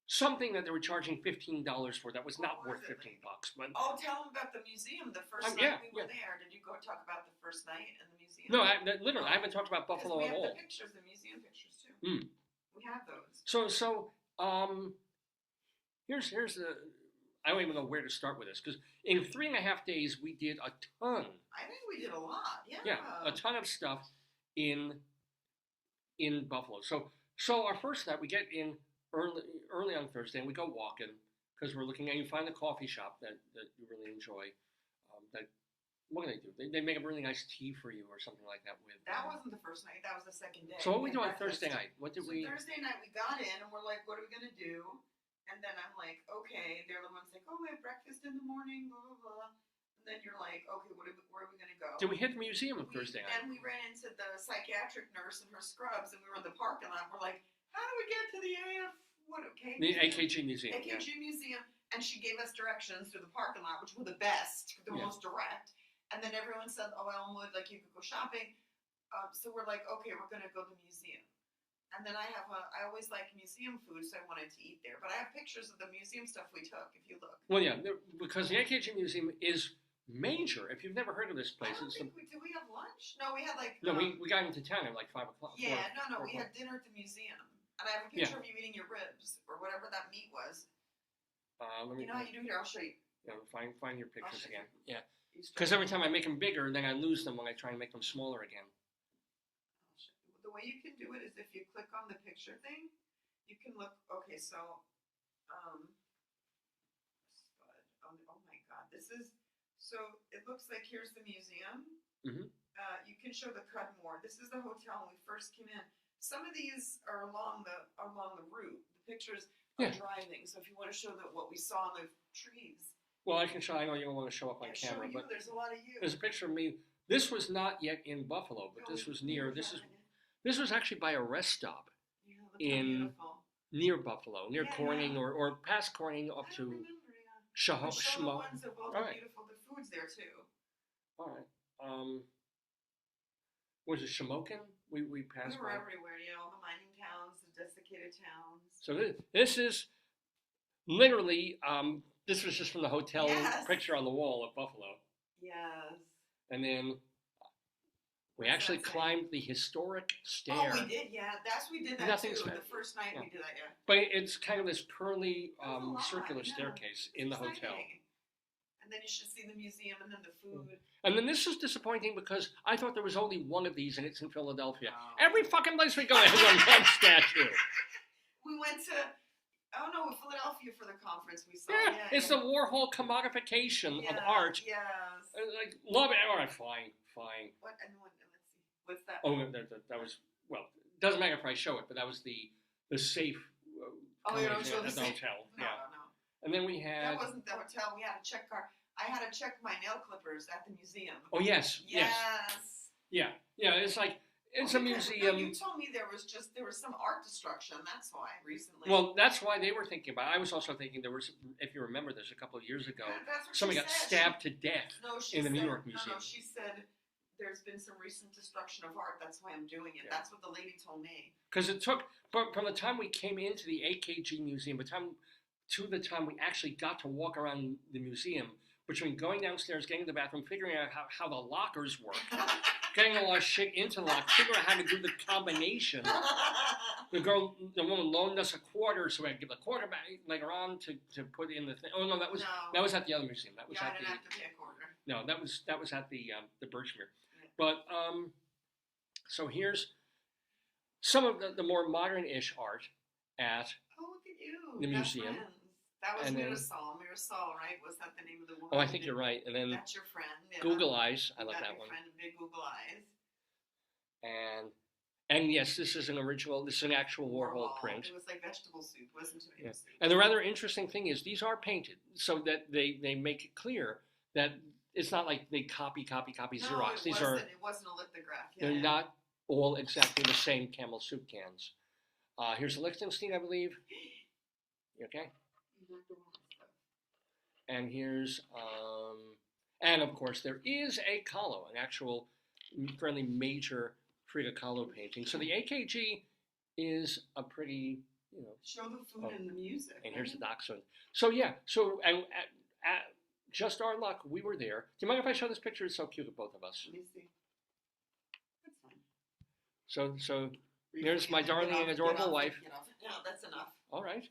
something that they were charging $15 for that was not worth $15. But Oh, tell them about the museum. The first yeah, night we were there. Did you go talk about the first night in the museum? no, literally, I haven't talked about 'Cause Buffalo we at have all. the pictures, the museum pictures too. Mm. We have those. So here's the. I don't even know where to start with this because in 3.5 days we did a ton. I think we did a lot. Yeah. Yeah, a ton of stuff in Buffalo. So our first night we get in early on Thursday and we go walking because we're looking and you find a coffee shop that you really enjoy. What do they do? They make a really nice tea for you or something like that with. That wasn't the first night. That was the second day. So what we do on Breakfast. Thursday night? What did So we? Thursday night we got in and we're like, what are we gonna do? And then I'm like, okay. They're the ones like, oh, we have breakfast in the morning, blah blah blah. And then you're like, okay, where are we gonna go? Did we hit the museum on Thursday night? And we ran into the psychiatric nurse in her scrubs, and we were in the parking lot. We're like, how do we get to the The AKG Museum. AKG Museum, and she gave us directions through the parking lot, which were the best, the most direct. And then everyone said, oh, Elmwood, like you could go shopping. So we're like, okay, we're gonna go to the museum. And then I always like museum food, so I wanted to eat there. But I have pictures of the museum stuff we took, if you look. Well, yeah, because the AKG Museum is major. If you've never heard of this place, I don't think did we have lunch? No, we had like. No, we got into town at like 5 o'clock. Yeah, no, we had dinner at the museum. And I have a picture of you eating your ribs, or whatever that meat was. You know how you do here? I'll show you. Find your pictures again. Yeah. Because Because every time I make them bigger, then I lose them when I try and make them smaller again. the way you can do it is if you click on the picture thing, you can look. Okay, so, oh my God, this is. So it looks like here's the museum. Mm-hmm. You can show the Cudmore. This is the hotel when we first came in. Some of these are along the route. The pictures are driving. So if you want to show what we saw in the trees. Well, I can show. I know you don't want to show up on camera, but there's a lot of you. there's a picture of me. This was not yet in Buffalo, but this was near. This was actually by a rest stop near Buffalo, near Corning or past Corning up to Show the ones of all the beautiful foods there too. All right. Was it Shamokin? We passed. We were by. everywhere. All the mining towns, the desiccated towns. So this is literally. This was just from the hotel picture on the wall at Buffalo. Yes. And then we actually climbed the historic stair. Oh, we did, yeah. We did that too. The first night we did that, yeah. But it's kind of this curly circular staircase in the hotel. And then you should see the museum and then the food. And then this is disappointing because I thought there was only one of these and it's in Philadelphia. Oh. Every fucking place we go has one statue. We went to... Oh no, Philadelphia for the conference we saw. Yeah, it's the Warhol commodification of art. Yes. Like, love it. All right, fine. Let's see. What's that? Oh, that was, well, it doesn't matter if I show it, but that was the safe you don't show at the hotel. No. And then we had... That wasn't the hotel. We had a check card. I had to check my nail clippers at the museum. Oh, yes. Yes. Yeah, it's like, It's a museum. No, you told me there was some art destruction. That's why recently. Well, that's why they were thinking about it. I was also thinking there was, if you remember this, a couple of years ago, somebody got stabbed to death in the New York Museum. No, she said there's been some recent destruction of art. That's why I'm doing it. Yeah. That's what the lady told me. Because it took, from the time we came into the AKG museum, to the time we actually got to walk around the museum, between going downstairs, getting to the bathroom, figuring out how the lockers work, getting a lot of shit into the locker, figuring out how to do the combination. The woman loaned us a quarter, so I had to give the quarter back later on to put in the thing. Oh no, that was at the other museum. That was I at didn't have to pay a quarter. No, that was at the Birchmere. Yeah. But so here's some of the more modern-ish art at Oh, look at you. the Best museum. friends. That was And then- Mirasol, right? Was that the name of the woman? Oh, I think you're right. And then That's your friend. Yeah. Google Eyes. I You love got that your one. friend, big Google Eyes. And yes, this is an original. This is an actual Warhol print. It was like vegetable soup, wasn't tomato soup. And the rather interesting thing is these are painted so that they make it clear that it's not like they copy Xerox. It wasn't a lithograph. Yeah, They're not all exactly the same Camel soup cans. Here's a Liechtenstein, I believe. You okay? And here's, and of course there is a Kahlo, an actual fairly major Frida Kahlo painting. So the AKG is a pretty, Show the food and the music. And here's the Dachshund. So yeah, and at just our luck, we were there. Do you mind if I show this picture? It's so cute of both of us. Let me see. That's fine. So here's my darling and adorable wife. No, that's enough. All right.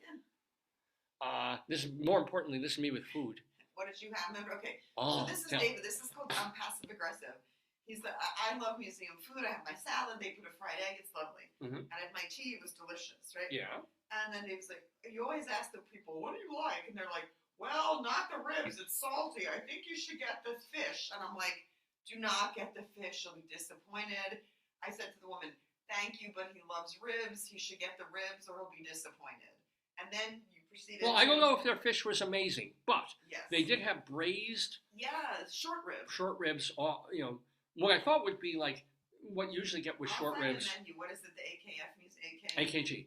Yeah. This is more importantly, this is me with food. What did you have? Remember? Okay. Oh, So this is yeah. David. This is called passive aggressive. He's I love museum food. I have my salad. They put a fried egg. It's lovely. Mhm. And I had my tea. It was delicious, right? Yeah. And then Dave's like, you always ask the people, what do you like? And they're like, well, not the ribs. It's salty. I think you should get the fish. And I'm like, do not get the fish. She'll be disappointed. I said to the woman, thank you, but he loves ribs. He should get the ribs or he'll be disappointed. And then you proceeded. Well, I don't know if their fish was amazing, but Yes. they did have braised Yeah, short ribs. short ribs. What I thought would be like what you usually get with I'll short find ribs. The menu. What is it? The AKF means AKG.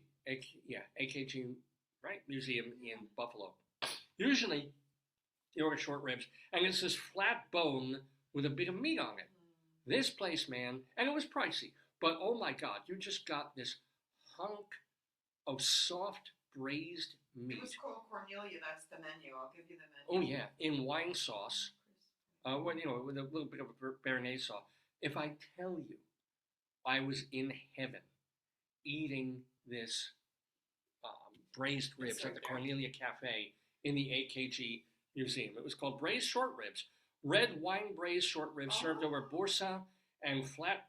AKG, right? Museum in Buffalo. Usually, you order short ribs, and it's this flat bone with a bit of meat on it. This place, man, and it was pricey, but oh my God, you just got this hunk of soft braised meat. It was called Cornelia. That's the menu. I'll give you the Oh menu. yeah, in wine sauce. With a little bit of béarnaise sauce. If I tell you, I was in heaven eating this braised ribs at the Cornelia Cafe in the AKG Museum. It was called braised short ribs. Red wine braised short ribs served over boursin and flat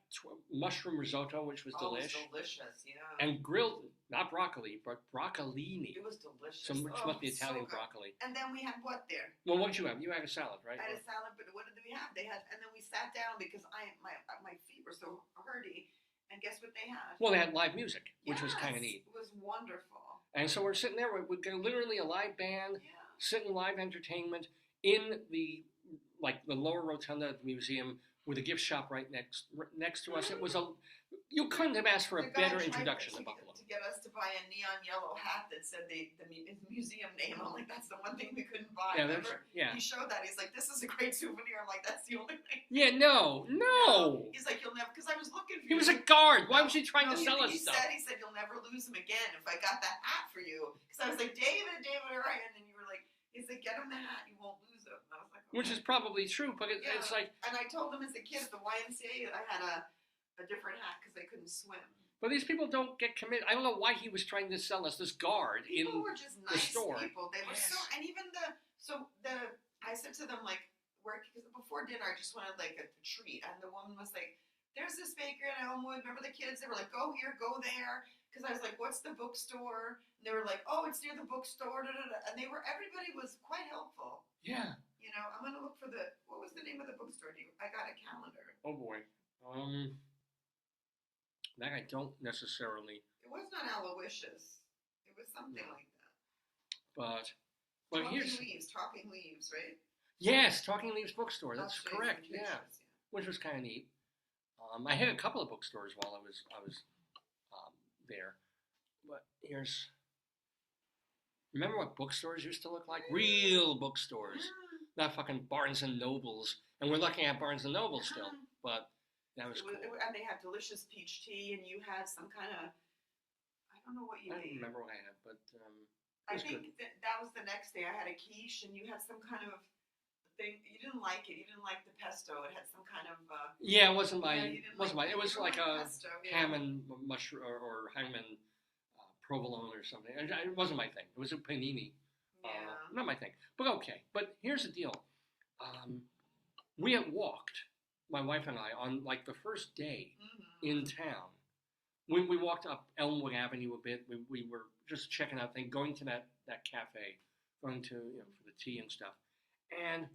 mushroom risotto, which was delish. It was delicious, yeah. And grilled, not broccoli, but broccolini. It was delicious. Which must be Italian so good. broccoli. And then we had what there? Well, what did you have? You had a salad, right? I had a salad, but what did we have? They had, and then we sat down because my feet were so hurty. And guess what they had? Well, they had live music, which was kind of neat. It was wonderful. And so we're sitting there with literally a live band, Yeah. sitting live entertainment in the lower rotunda of the museum with a gift shop right next to us. It was you couldn't have asked for a The guy better tried introduction to Buffalo. To get us to buy a neon yellow hat that said the museum name. I'm like, that's the one thing we couldn't buy. Yeah, Remember? yeah. He showed that. He's like, this is a great souvenir. I'm like, that's the only thing. Yeah, no. He's like, you'll never, because I was looking for He you. was a guard. Why was he trying to sell us He stuff? said, you'll never lose him again if I got that hat for you. Because I was like, David, where are you? And then you were like, he's like, get him the hat. You won't lose him. And I was like, okay. Which is probably true, but it's like. And I told him as a kid at the YMCA, I had a different hat because I couldn't swim. But these people don't get committed. I don't know why he was trying to sell us this guard People were just the nice store. people. They were and even I said to them like, because before dinner I just wanted like a treat, and the woman was like, "There's this bakery in Elmwood. Remember the kids? They were like, go here, go there." Because I was like, "What's the bookstore?" And they were like, "Oh, it's near the bookstore." Da, da, da. And everybody was quite helpful. Yeah. I'm gonna look for what was the name of the bookstore? I got a calendar. Oh boy. That I don't necessarily. It was not Aloysius. It was something like that. But Talking Leaves, right? Yes, Talking Leaves bookstore. That's Jason correct. Pictures, Yeah, which was kind of neat. I hit a couple of bookstores while I was there, but remember what bookstores used to look like? Real bookstores, not fucking Barnes and Nobles. And we're looking at Barnes and Nobles still, but that was cool. And they had delicious peach tea, and you had some kind of, I don't know what you I ate. don't remember what I had, but I think that was the next day. I had a quiche, and you had some kind of thing. You didn't like it. You didn't like the pesto. It had some kind of. Yeah, it wasn't my. It was like a pesto, ham and mushroom or ham and provolone or something. It wasn't my thing. It was a panini. Yeah. Not my thing. But okay. But here's the deal. We had walked, my wife and I, on like the first day in town. We walked up Elmwood Avenue a bit. We were just checking out things, going to that cafe, going to for the tea and stuff. And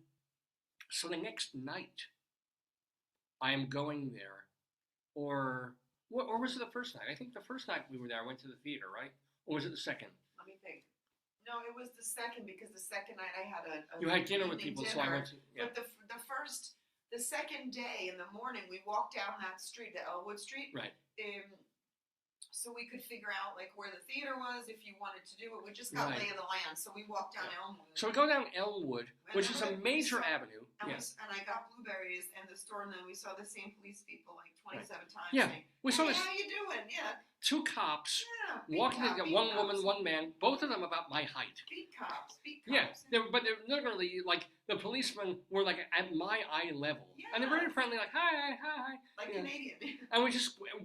so the next night, I am going there, or was it the first night? I think the first night we were there, I went to the theater, right? Or was it the second? Let me think. No, it was the second, because the second night I had a you had dinner with people, so I went to. Yeah. But the second day in the morning, we walked down that street, the Elwood Street. Right. So we could figure out like where the theater was if you wanted to do it. We just got lay of the land, so we walked down Elmwood. So we go down Elmwood, which is a major avenue. And I got blueberries in the store, and then we saw the same police people like 27 times. Yeah, saying, we saw this. How you doing? Yeah. Two cops walking together, one woman, one man, both of them about my height. Beat cops. Yeah, but they're literally like the policemen were like at my eye level, and they're very friendly, like hi, like Canadian. And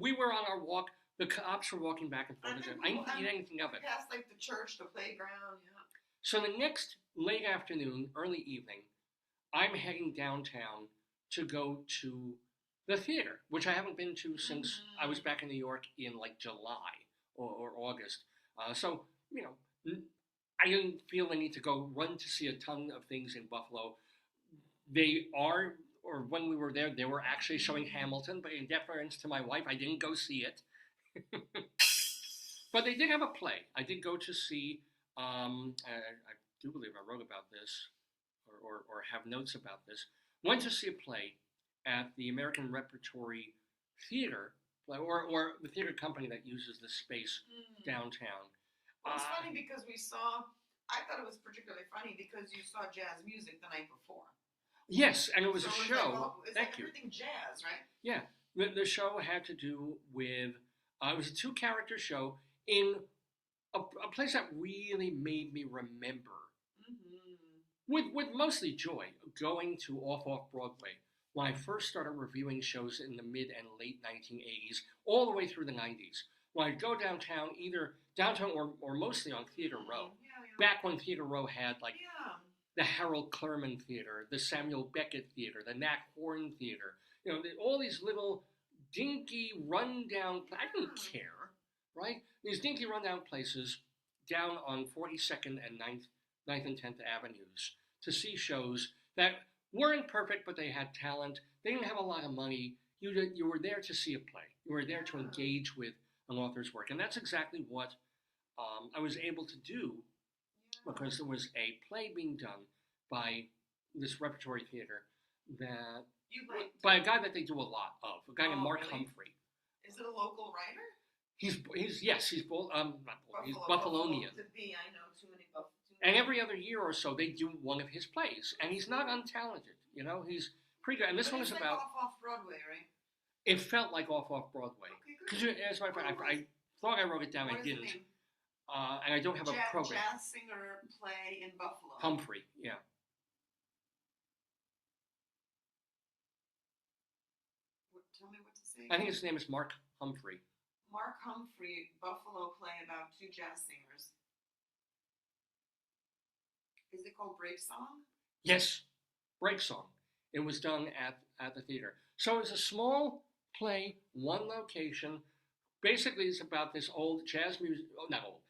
we were on our walk. The cops were walking back and forth. I didn't eat anything of it. Past like the church, the playground. Yeah. So the next late afternoon, early evening, I'm heading downtown to go to the theater, which I haven't been to since I was back in New York in like July or August. So I didn't feel the need to go run to see a ton of things in Buffalo. When we were there, they were actually showing Hamilton, but in deference to my wife, I didn't go see it. But they did have a play. I did go to see, I do believe I wrote about this, or have notes about this. Went to see a play at the American Repertory Theater, or the theater company that uses the space downtown. Well, it's funny because I thought it was particularly funny because you saw jazz music the night before. Yes, and it was a show. Thank you. Everything jazz, right? Yeah, the show had to do with, it was a 2-character show in a place that really made me remember, with mostly joy, going to off Broadway when I first started reviewing shows in the mid and late 1980s, all the way through the 90s. When I'd go downtown, either downtown or mostly on Theater Row, back when Theater Row had the Harold Clurman Theater, the Samuel Beckett Theater, the Nat Horn Theater, all these little dinky rundown. I didn't care, right? These dinky rundown places down on 42nd and 9th and 10th Avenues to see shows that weren't perfect, but they had talent. They didn't have a lot of money. You were there to see a play. You were there to engage with an author's work, and that's exactly what I was able to do, because there was a play being done by this repertory theater by a guy that they do a lot of, a guy named Mark Humphrey. Is it a local writer? He's both he's Buffalonian. I know too many Buffalo. And every other year or so, they do one of his plays, and he's not untalented. He's pretty good. And this one is about off Broadway, right? It felt like off Broadway. Okay, good. As a matter of fact, I thought I wrote it down. I didn't. And I don't have a program. Jazz singer play in Buffalo. Humphrey, yeah. Tell me what to say. I think his name is Mark Humphrey. Mark Humphrey, Buffalo play about 2 jazz singers. Is it called Break Song? Yes, Break Song. It was done at the theater. So it's a small play, one location. Basically, it's about this old jazz music. Not old.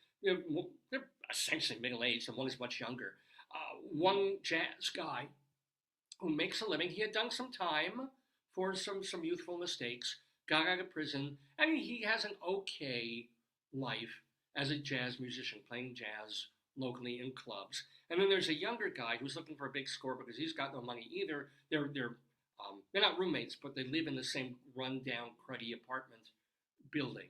They're essentially middle-aged, and one is much younger. One jazz guy who makes a living. He had done some time for some youthful mistakes, got out of prison, and he has an okay life as a jazz musician, playing jazz locally in clubs. And then there's a younger guy who's looking for a big score because he's got no money either. They're they're not roommates, but they live in the same run-down, cruddy apartment building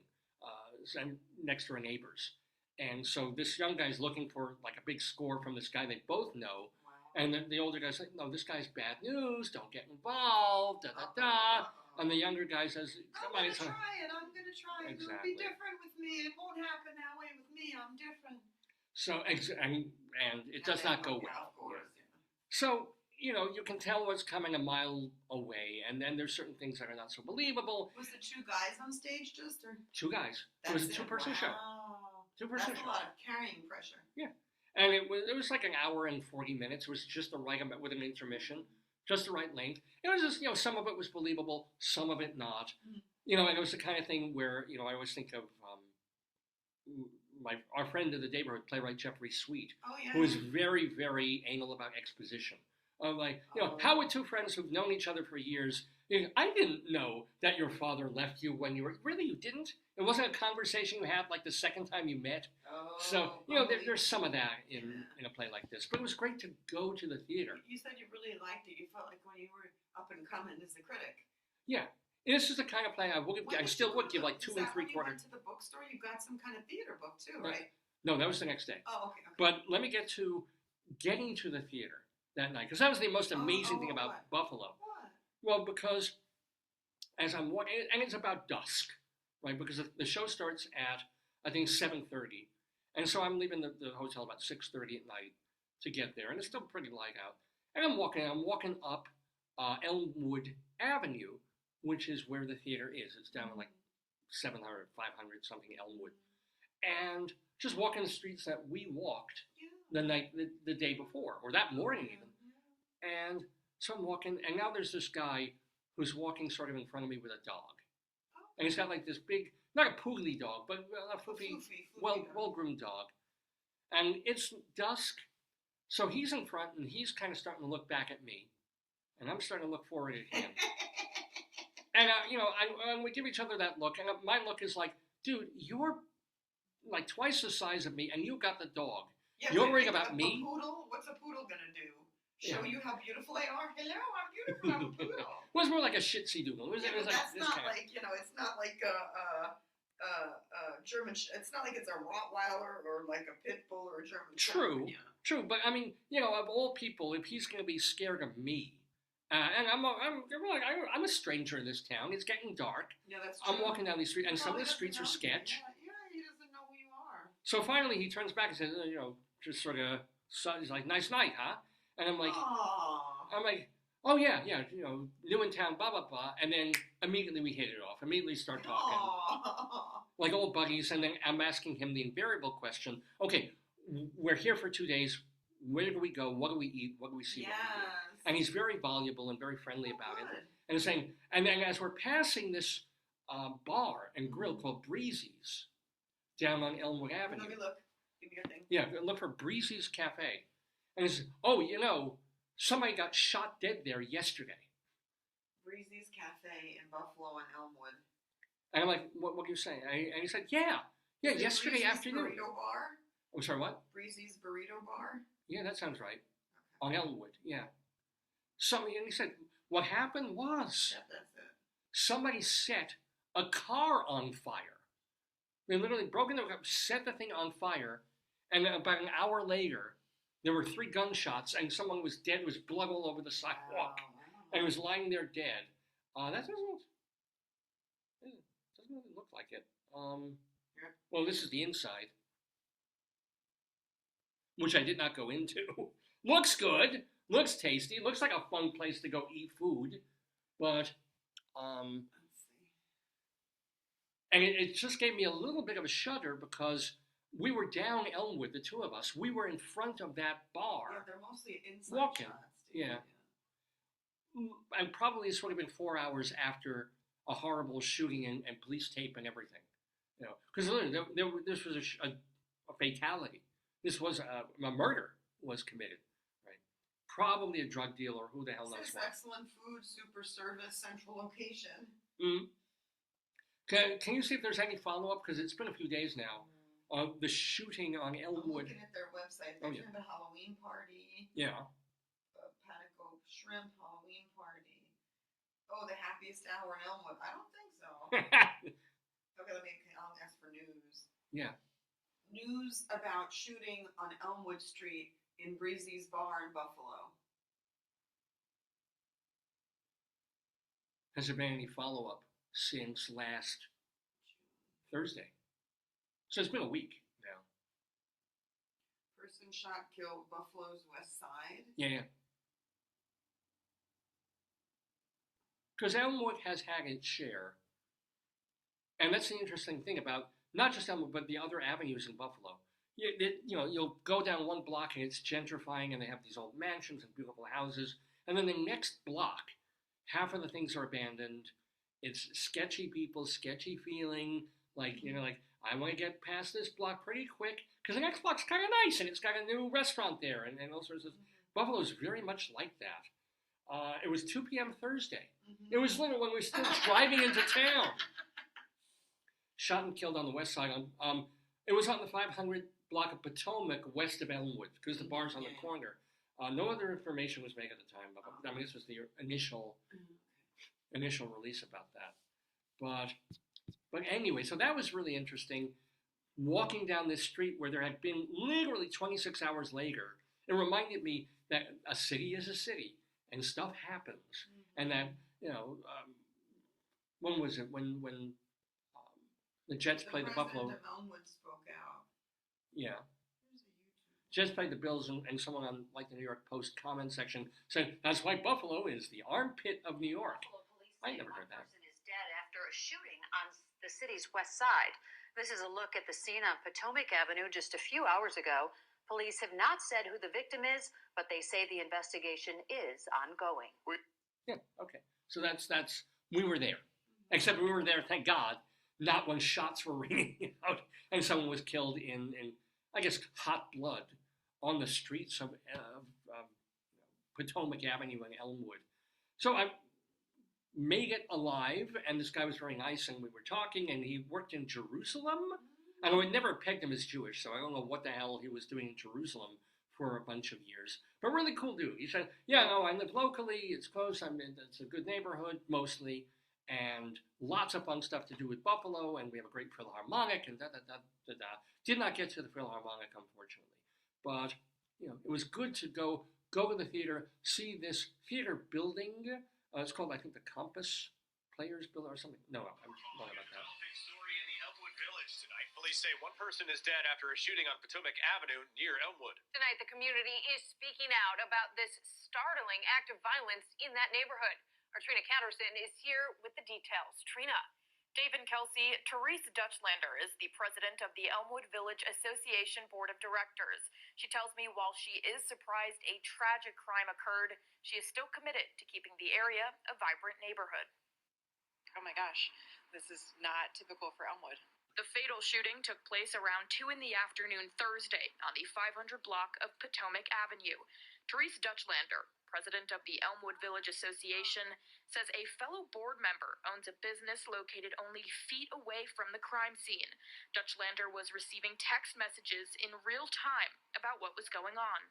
next to our neighbors. And so this young guy's looking for like a big score from this guy they both know. Wow. And the older guy's like, no, this guy's bad news. Don't get involved. Da-da-da. And the younger guy says, I'm come on, going to try it. I'm going to try it. It'll Exactly. be different with me. It won't happen that way with me. I'm different. So, and it does not go well. Of course. So, you know, you can tell what's coming a mile away, and then there's certain things that are not so believable. Was the two guys on stage just, or? Two guys. It was a two-person show. Two-person That's show. a lot of carrying pressure. Yeah. And it was like an hour and 40 minutes. It was just the right amount with an intermission, just the right length. It was just, you know, some of it was believable, some of it not. You know, and it was the kind of thing where, you know, I always think of our friend of the Daverhood, playwright Jeffrey Sweet, Oh, yeah. who is very, very anal about exposition. Like, you know, how would two friends who've known each other for years, you know, I didn't know that your father left you when you were, really, you didn't? It wasn't a conversation you had like the second time you met. So, you know, there's some of that in a play like this. But it was great to go to the theater. You said you really liked it. You felt like when you were up and coming as a critic. Yeah. This is the kind of play I still would give like 2 3/4. When you went to the bookstore, you got some kind of theater book too, right? No, that was the next day. Oh, okay. But let me get to getting to the theater that night, because that was the most amazing thing about Buffalo. What? Well, because as I'm walking, and it's about dusk, right? Because the show starts at, I think, 7:30. And so I'm leaving the hotel about 6:30 at night to get there, and it's still pretty light out. And I'm walking up Elmwood Avenue, which is where the theater is. It's down like 700, 500 something Elmwood. And just walking the streets that we walked the day before, or that morning even. And so I'm walking, and now there's this guy who's walking sort of in front of me with a dog. And he's got like this big, not a poodly dog, but a floofy, well-groomed dog. And it's dusk, so he's in front, and he's kind of starting to look back at me. And I'm starting to look forward at him. And, you know, we give each other that look, and my look is like, dude, you're like twice the size of me, and you got the dog. Yeah, you're worried about me? A poodle? What's a poodle gonna do? Show you how beautiful they are? Hello, I'm beautiful, I'm a poodle. It was more like a Shih Tzu doodle. That's not like, you know, it's not like a German, it's not like it's a Rottweiler or like a Pit Bull or a German Shepherd. True, but I mean, you know, of all people, if he's going to be scared of me, and I'm a stranger in this town. It's getting dark. Yeah, that's true. I'm walking down these streets, and some of the streets are sketch. Yeah, he doesn't know who you are. So finally, he turns back and says, you know, just sort of, he's like, nice night, huh? And I'm like, oh yeah, you know, new in town, blah blah blah. And then immediately we hit it off. Immediately start talking, like old buddies. And then I'm asking him the invariable question: okay, we're here for 2 days. Where do we go? What do we eat? What do we see? Yes. What do we do? And he's very voluble and very friendly about it. Good. And he's saying, and then as we're passing this bar and grill called Breezy's down on Elmwood Avenue. Let me look. Give me your thing. Yeah, look for Breezy's Cafe. And he says, oh, you know, somebody got shot dead there yesterday. Breezy's Cafe in Buffalo and Elmwood. And I'm like, what are you saying? And he said, yeah, yesterday Breezy's afternoon. Burrito Bar? Oh, sorry, what? Breezy's Burrito Bar? Yeah, that sounds right. Okay. On Elmwood, yeah. And he said, what happened was That's it. somebody set a car on fire. They literally broke into a car, set the thing on fire, and about an hour later, there were 3 gunshots, and someone was dead, was blood all over the sidewalk, Wow. and was lying there dead. That doesn't really look like it. Well, this is the inside, which I did not go into. Looks good, looks tasty, looks like a fun place to go eat food, but Let's see. and it just gave me a little bit of a shudder because we were down Elmwood, the two of us. We were in front of that bar. Yeah, they're mostly inside Walking. shots. Yeah. And probably it's would have been 4 hours after a horrible shooting and police tape and everything. You know, because this was a fatality. This was a murder was committed. Right? Probably a drug deal or who the hell knows This what. excellent food, super service, central location. Can you see if there's any follow-up? Because it's been a few days now. The shooting on I'm Elmwood. looking at their website. They're doing a Halloween party. Yeah. Panico shrimp Halloween party. Oh, the happiest hour in Elmwood. I don't think so. Okay, I'll ask for news. Yeah. News about shooting on Elmwood Street in Breezy's Bar in Buffalo. Has there been any follow-up since last Thursday? So it's been a week now. Person shot, killed, Buffalo's West Side. Yeah. Because Elmwood has had its share. And that's the interesting thing about not just Elmwood, but the other avenues in Buffalo. You'll go down one block and it's gentrifying and they have these old mansions and beautiful houses. And then the next block, half of the things are abandoned. It's sketchy people, sketchy feeling. Like, I want to get past this block pretty quick because the next block's kind of nice and it's got a new restaurant there and all sorts of. Buffalo's very much like that. It was 2 p.m. Thursday. It was literally when we were still driving into town. Shot and killed on the west side. It was on the 500 block of Potomac west of Elmwood because the bar's on the corner. No other information was made at the time. But, this was the initial release about that. But anyway, so that was really interesting. Walking down this street where there had been literally 26 hours later, it reminded me that a city is a city and stuff happens. And that, when was it? When the Jets played the Buffalo. The president of Elmwood spoke out. Yeah. Jets played the Bills, and someone on the New York Post comment section said, that's why Buffalo is the armpit of New York. I never heard that. One person is dead after a shooting on the city's west side. This is a look at the scene on Potomac Avenue just a few hours ago. Police have not said who the victim is, but they say the investigation is ongoing. Yeah, okay. So that's we were there. Except we were there, thank God, not when shots were raining out and someone was killed in I guess, hot blood on the streets of Potomac Avenue in Elmwood. So I made it alive, and this guy was very nice, and we were talking, and he worked in Jerusalem. And I would never pegged him as Jewish, so I don't know what the hell he was doing in Jerusalem for a bunch of years. But really cool dude. He said, yeah, no, I live locally, it's close, it's a good neighborhood, mostly, and lots of fun stuff to do with Buffalo, and we have a great Philharmonic, and da-da-da-da-da. Did not get to the Philharmonic, unfortunately. But, it was good to go to the theater, see this theater building. It's called, I think, the Compass Players Building or something. No, I'm wrong about that. Story in the Elmwood Village tonight. Police say one person is dead after a shooting on Potomac Avenue near Elmwood. Tonight, the community is speaking out about this startling act of violence in that neighborhood. Our Trina Catterson is here with the details. Trina. Dave and Kelsey, Therese Dutchlander is the president of the Elmwood Village Association Board of Directors. She tells me while she is surprised a tragic crime occurred, she is still committed to keeping the area a vibrant neighborhood. Oh my gosh, this is not typical for Elmwood. The fatal shooting took place around 2 p.m. Thursday on the 500 block of Potomac Avenue. Therese Dutchlander, president of the Elmwood Village Association, says a fellow board member owns a business located only feet away from the crime scene. Dutchlander was receiving text messages in real time about what was going on.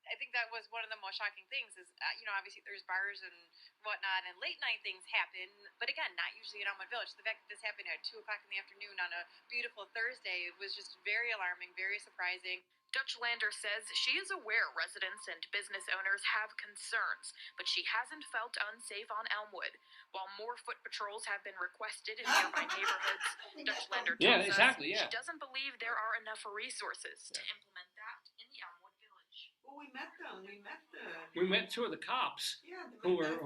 I think that was one of the most shocking things is, obviously there's bars and whatnot, and late night things happen, but again, not usually in Elmwood Village. The fact that this happened at 2 o'clock in the afternoon on a beautiful Thursday was just very alarming, very surprising. Dutchlander says she is aware residents and business owners have concerns, but she hasn't felt unsafe on Elmwood. While more foot patrols have been requested in nearby neighborhoods, Dutchlander tells us she doesn't believe there are enough resources to implement that in the Elmwood Village. Well, we met them. We met two of the cops. Yeah, they were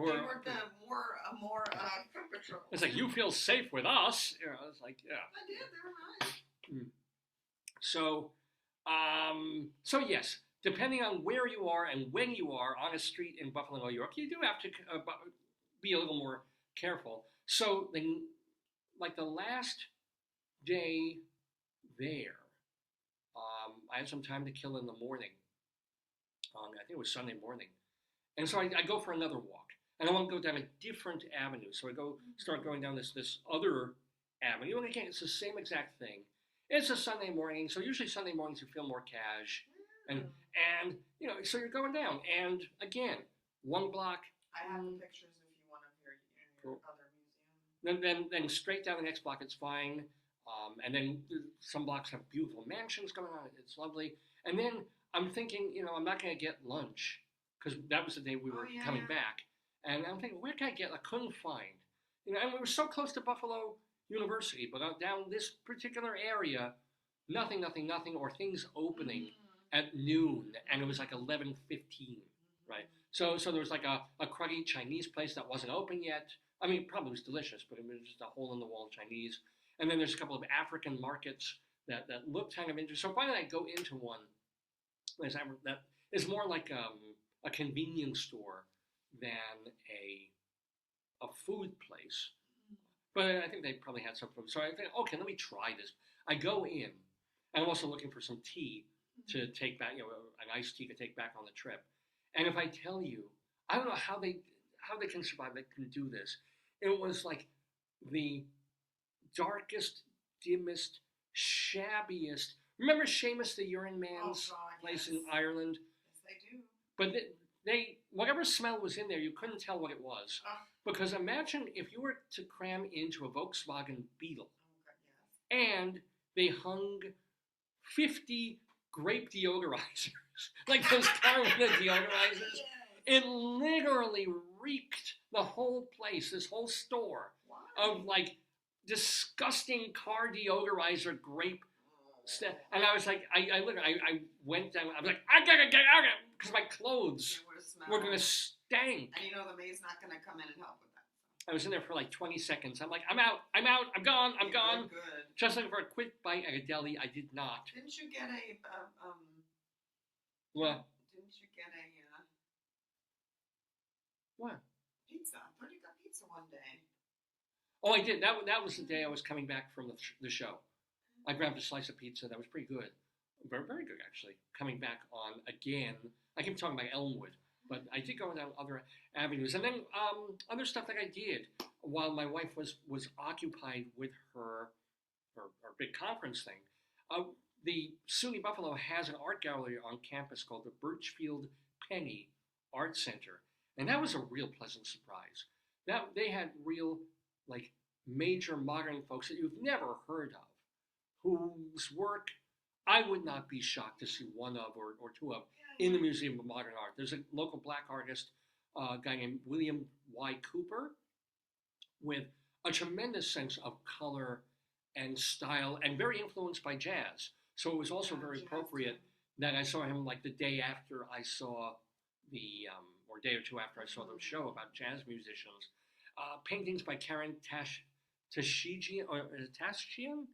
the more foot patrols. It's like, you feel safe with us. It's like, yeah. I did. They were nice. So yes, depending on where you are and when you are on a street in Buffalo, New York, you do have to be a little more careful. So, the last day there, I had some time to kill in the morning. I think it was Sunday morning. And so I go for another walk. And I want to go down a different avenue. So I start going down this other avenue. And again, it's the same exact thing. It's a Sunday morning, so usually Sunday mornings you feel more cash, and so you're going down, and again, one block. I have the pictures if you want to hear. Or other museum. Then straight down the next block, it's fine. And then some blocks have beautiful mansions going on. It's lovely. And then I'm thinking, I'm not going to get lunch because that was the day we were coming back. And I'm thinking, where can I get? I couldn't find. And we were so close to Buffalo University, but down this particular area, nothing, or things opening at noon, and it was like 11:15, right? So there was like a cruddy Chinese place that wasn't open yet. I mean, it probably was delicious, but it was just a hole-in-the-wall Chinese. And then there's a couple of African markets that looked kind of interesting. So finally I go into one that is more like a convenience store than a food place. But I think they probably had some food. So I think, okay, let me try this. I go in, and I'm also looking for some tea to take back, an iced tea to take back on the trip. And if I tell you, I don't know how they can survive, they can do this. It was like the darkest, dimmest, shabbiest. Remember Seamus the Urine Man's place in Ireland? Yes, I do. But they whatever smell was in there, you couldn't tell what it was. Because imagine if you were to cram into a Volkswagen Beetle and they hung 50 grape deodorizers, like those Cavanagh deodorizers. It literally reeked the whole place, this whole store, of like disgusting car deodorizer grape stuff. And I was like, I went down, I was like, I gotta get out of it, because my clothes were going to stank. And the maid's not going to come in and help with that. So. I was in there for like 20 seconds. I'm like, I'm out, I'm gone. Good. Just looking for a quick bite at a deli. I did not. Didn't you get a, What? Didn't you get a, What? Pizza. I thought you got pizza one day. Oh, I did. That was the day I was coming back from the show. I grabbed a slice of pizza. That was pretty good. Very, very good, actually. Coming back on again. I keep talking about Elmwood, but I did go down other avenues. And then other stuff that I did while my wife was occupied with her big conference thing. The SUNY Buffalo has an art gallery on campus called the Birchfield Penny Art Center. And that was a real pleasant surprise. That they had real, like, major modern folks that you've never heard of, whose work I would not be shocked to see one of or two of in the Museum of Modern Art. There's a local black artist, a guy named William Y. Cooper, with a tremendous sense of color and style, and very influenced by jazz. So it was also very appropriate that I saw him like the day after I saw or a day or two after I saw the show about jazz musicians. Paintings by Karen Tashigian, or Tashian?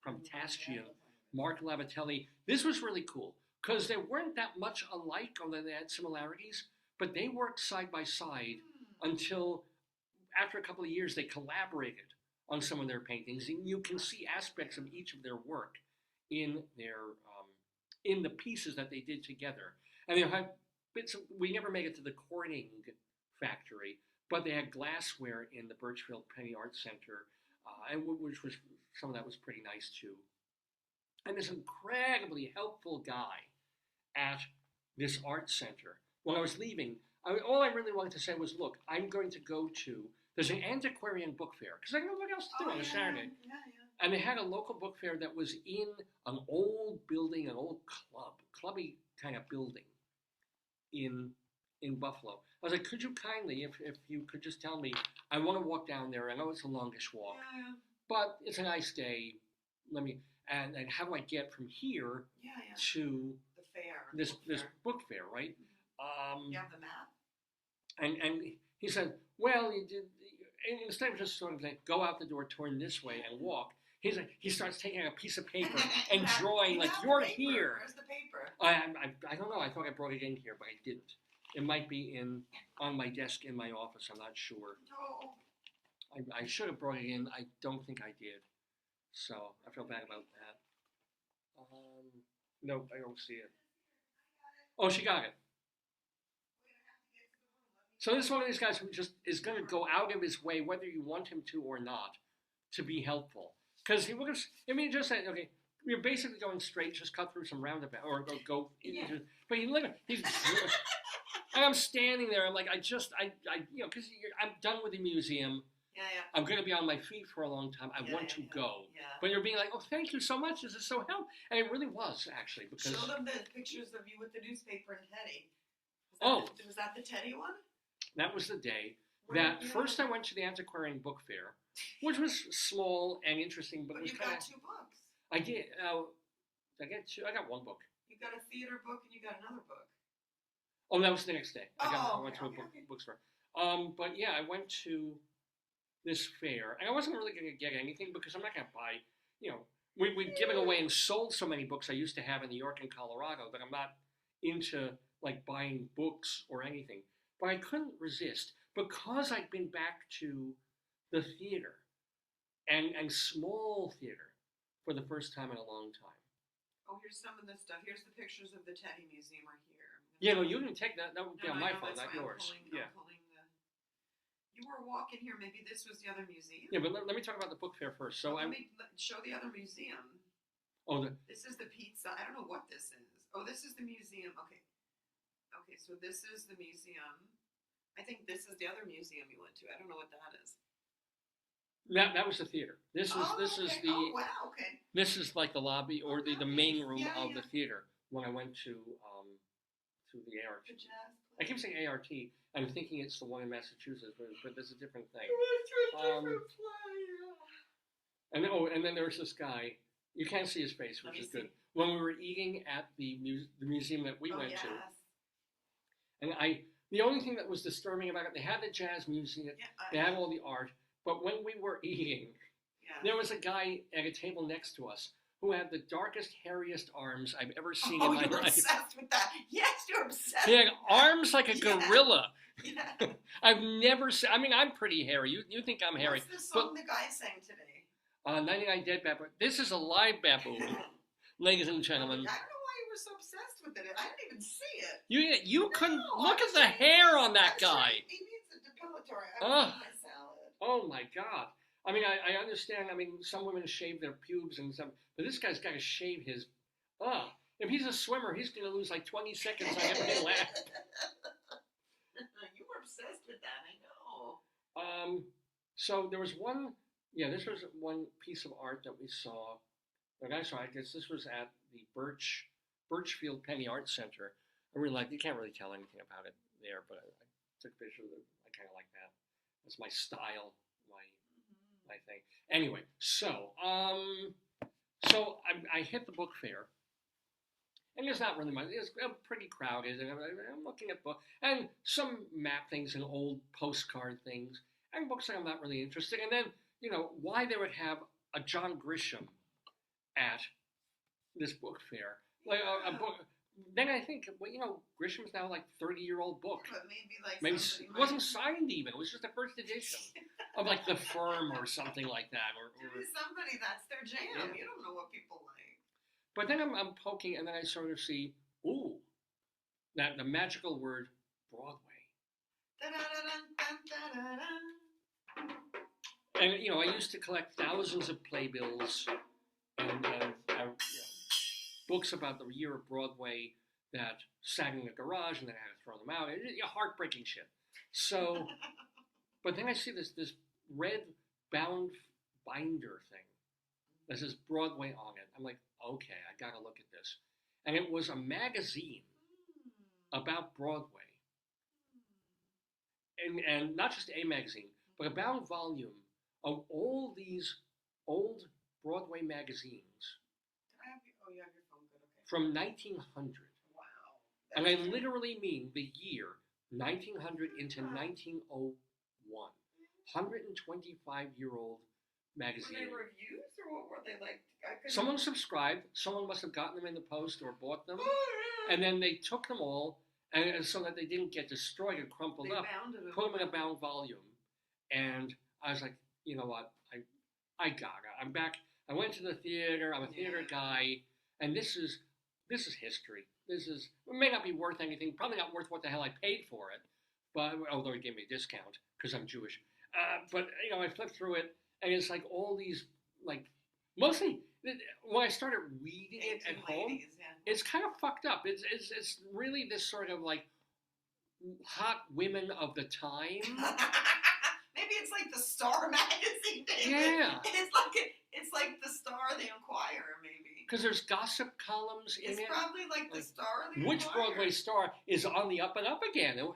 From Tashian, Mark Lavatelli. This was really cool, because they weren't that much alike, although they had similarities, but they worked side by side until, after a couple of years, they collaborated on some of their paintings, and you can see aspects of each of their work in the pieces that they did together. And they had bits of, we never made it to the Corning factory, but they had glassware in the Birchfield Penny Art Center, which was, some of that was pretty nice too. And this incredibly helpful guy at this art center. When I was leaving, all I really wanted to say was, look, I'm going to go to, there's an antiquarian book fair, because I didn't know what else to do on a Saturday. Yeah. And they had a local book fair that was in an old building, an old clubby kind of building in Buffalo. I was like, could you kindly, if you could just tell me, I want to walk down there. I know it's a longish walk, but it's a nice day. Let me, and how do I get from here to the fair? This book fair, right? You have the map? And he said, well, instead of just sort of like, go out the door, turn this way, and walk, he starts taking a piece of paper and drawing, like, you're here. Where's the paper? I don't know. I thought I brought it in here, but I didn't. It might be on my desk in my office. I'm not sure. No. I should have brought it in. I don't think I did. So I feel bad about that. Nope, I don't see it. Oh, she got it. So this is one of these guys who just is going to go out of his way, whether you want him to or not, to be helpful. Because he was, just said, okay, you're basically going straight, just cut through some roundabout, or go into, but he's And I'm standing there. I'm like, because I'm done with the museum. Yeah. I'm going to be on my feet for a long time. I want to go. Yeah. But you're being like, oh, thank you so much. This is so helpful. And it really was, actually. Because show them the pictures of you with the newspaper and Teddy. Was that the Teddy one? That was the day that first I went to the antiquarian book fair, which was small and interesting. But it was you got 2 books. I did. I got 1 book. You got a theater book and you got another book. Oh, that was the next day. I went to a bookstore. But yeah, I went to this fair, and I wasn't really going to get anything because I'm not going to buy, we've given away and sold so many books I used to have in New York and Colorado that I'm not into, like, buying books or anything. But I couldn't resist because I'd been back to the theater and small theater for the first time in a long time. Oh, here's some of the stuff. Here's the pictures of the Teddy Museum right here. Yeah, no, you didn't take that. That would be on my phone, not yours. You were walking here. Maybe this was the other museum. Yeah, but let me talk about the book fair first. So let me show the other museum. Oh, this is the pizza. I don't know what this is. Oh, this is the museum. Okay, so this is the museum. I think this is the other museum you went to. I don't know what that is. That was the theater. This is the. Oh wow, okay. This is like the lobby or the main room of the theater when I went to the ART. I keep saying ART. I'm thinking it's the one in Massachusetts, but there's a different thing. And then there's this guy. You can't see his face, which is good. When we were eating at the museum that we went to, and the only thing that was disturbing about it, they had the jazz museum, they had all the art, but when we were eating, there was a guy at a table next to us who had the darkest, hairiest arms I've ever seen in my life. Oh, you're obsessed with that. Yes, you're obsessed He had arms like a gorilla. Yeah. I've never seen, I'm pretty hairy. You think I'm hairy. What's the song the guy sang today? 99 Dead Baboon. This is a live baboon, ladies and gentlemen. I don't know why you were so obsessed with it. I didn't even see it. You couldn't, look at the hair on that guy. He needs a depilatory. I want my salad. Oh my God. I understand, some women shave their pubes and stuff, but this guy's got to shave his, if he's a swimmer, he's going to lose like 20 seconds on every lap. You were obsessed with that, I know. So there was this was one piece of art that we saw, that I saw, I guess this was at the Birchfield Penny Art Center. I really you can't really tell anything about it there, but I took pictures of it. I kind of like that. That's my style, my thing. Anyway, so I hit the book fair, and there's not really much. It's pretty crowded, and I'm looking at books and some map things and old postcard things and books that I'm not really interested in. And then why they would have a John Grisham at this book fair, like a book. Then I think, Grisham's now like 30-year-old book. Yeah, but maybe it wasn't signed even. It was just the first edition of like The Firm or something like that. Or somebody that's their jam. Yeah. You don't know what people like. But then I'm poking, and then I sort of see, that the magical word Broadway. And I used to collect thousands of playbills and books about the year of Broadway that sat in the garage, and then I had to throw them out. Heartbreaking shit. So, but then I see this red bound binder thing that says Broadway on it. I'm like, okay, I gotta look at this. And it was a magazine about Broadway. And not just a magazine, but a bound volume of all these old Broadway magazines. You have your phone, good, okay. From 1900. Wow. And I literally mean the year 1900 into 1901. 125-year-old magazine. Were they reviews, or what were they like? Someone subscribed. Someone must have gotten them in the post or bought them. And then they took them all, and so that they didn't get destroyed and crumpled up, put them in a bound volume. And I was like, you know what? I got it. I'm back. I went to the theater. I'm a theater guy. And this is history. It may not be worth anything. Probably not worth what the hell I paid for it. But although he gave me a discount because I'm Jewish. But I flipped through it, and it's like all these, like, mostly when I started reading it at home, it's kind of fucked up. It's really this sort of like hot women of the time. Maybe it's like the Star magazine, David. Yeah. It's like the Star, the Enquirer, maybe. Because there's gossip columns in it. It's probably like the Star, the Which Enquirer. Broadway star is on the up and up again? Whoa.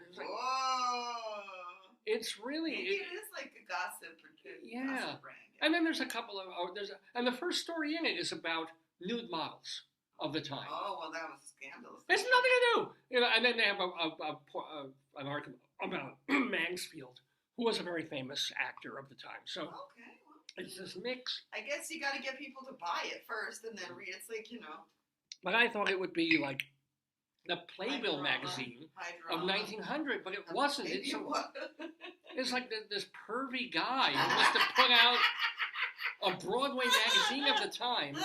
It's really. Maybe it is like a gossip. Yeah. Gossip brand. And then there's a couple of and the first story in it is about nude models of the time. Oh well, that was scandalous. There's nothing to do, And then they have an article about Mansfield, who was a very famous actor of the time. So okay, well, it's this mix. I guess you got to get people to buy it first, and then read. It's like But I thought it would be like the Playbill magazine of 1900, but it wasn't. It's like this pervy guy who wants to put out a Broadway magazine of the time,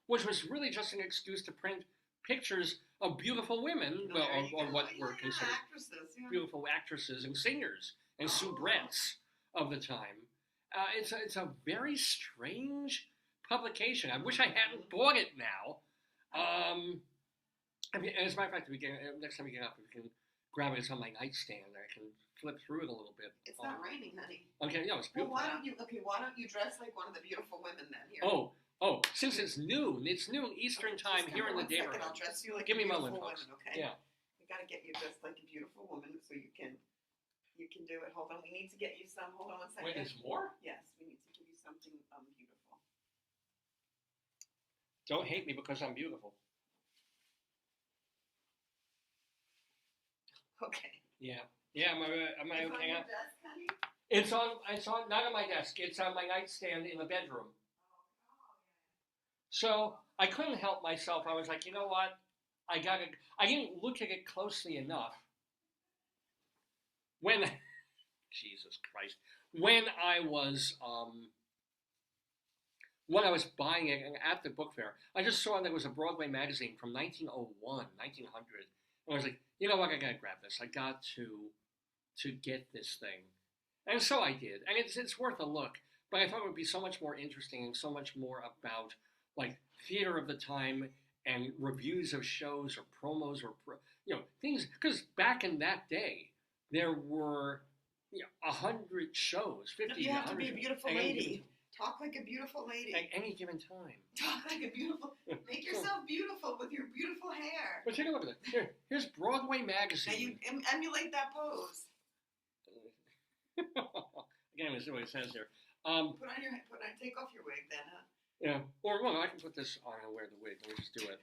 which was really just an excuse to print pictures of beautiful women, or what were considered beautiful actresses and singers and soubrettes of the time. It's a very strange publication. I wish I hadn't bought it now. As a matter of fact, next time we get up, we can grab it. It's on my nightstand. I can flip through it a little bit. It's not raining, honey. Okay, no, it's beautiful. Well, why don't you dress like one of the beautiful women then? Here. Oh, since it's noon Eastern time here in the Daverhood. I'll dress you like Give a me a beautiful moment, woman, folks. okay? Yeah. We gotta get you dressed like a beautiful woman so you can do it. Hold on, we need to get you some. Hold on one second. Wait, there's more? Yes, we need to give you something beautiful. Don't hate me because I'm beautiful. Okay. Yeah. Am I It's okay? on your desk, honey? It's on not on my desk. It's on my nightstand in the bedroom. So I couldn't help myself. I was like, you know what? I didn't look at it closely enough. Jesus Christ, when I was buying it at the book fair, I just saw there was a Broadway magazine from 1901, 1900. And I was like, you know what? I gotta grab this. I got to get this thing. And so I did. And it's worth a look. But I thought it would be so much more interesting and so much more about like theater of the time and reviews of shows or promos or things. Because back in that day, there were 100 shows, 50. You have to be a beautiful lady. Talk like a beautiful lady. At any given time. Talk like a beautiful. Make yourself beautiful with your beautiful hair. But take a look at it. Here's Broadway magazine. Now you emulate that pose. Again, let's see what it says here. Take off your wig then, huh? Yeah. Or I can put this on and wear the wig. Let me just do it.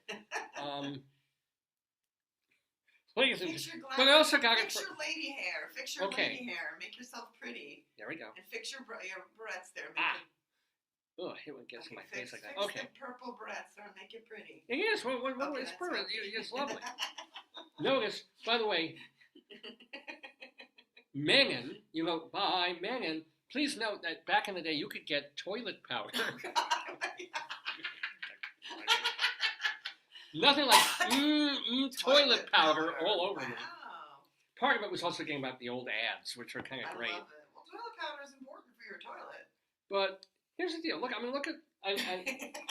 But I also got fix your lady hair. Fix your lady hair. Make yourself pretty. There we go. And fix your barrettes there. Oh, here it gets in my face like that. Fix Okay. the purple barrettes there and make it pretty. It is. It's perfect. It's lovely. Notice, by the way, Menon, you wrote, bye, Menon. Please note that back in the day, you could get toilet powder. Nothing like toilet powder all over me. Part of it was also getting about the old ads, which are kind of great. I love it. Well, toilet powder is important for your toilet. But here's the deal. Look at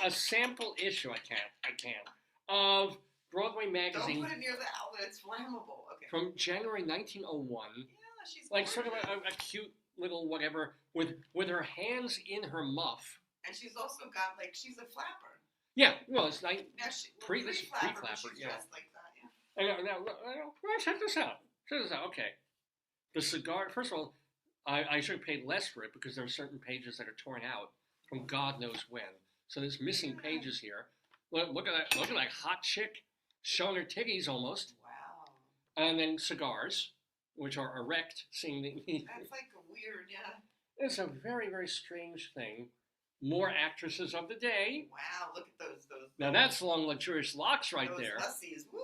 a sample issue. I can't of Broadway magazine. Don't put it near the outlet. It's flammable. Okay. From January 1901. Yeah, she's like gorgeous. sort of a cute little whatever with her hands in her muff. And she's also got she's a flapper. Yeah, well, it's like pre-flapper. Yeah. Dressed like that, yeah. Now, check this out. Okay, the cigar. First of all, I should have paid less for it because there are certain pages that are torn out from God knows when. So there's missing pages here. Look at that! Look at that hot chick showing her titties almost. Wow. And then cigars, which are erect, seeing the. That's like a weird, yeah. It's a very, very strange thing. More actresses of the day. Wow, look at those. Now that's long, luxurious locks right those there. Hussies, woo!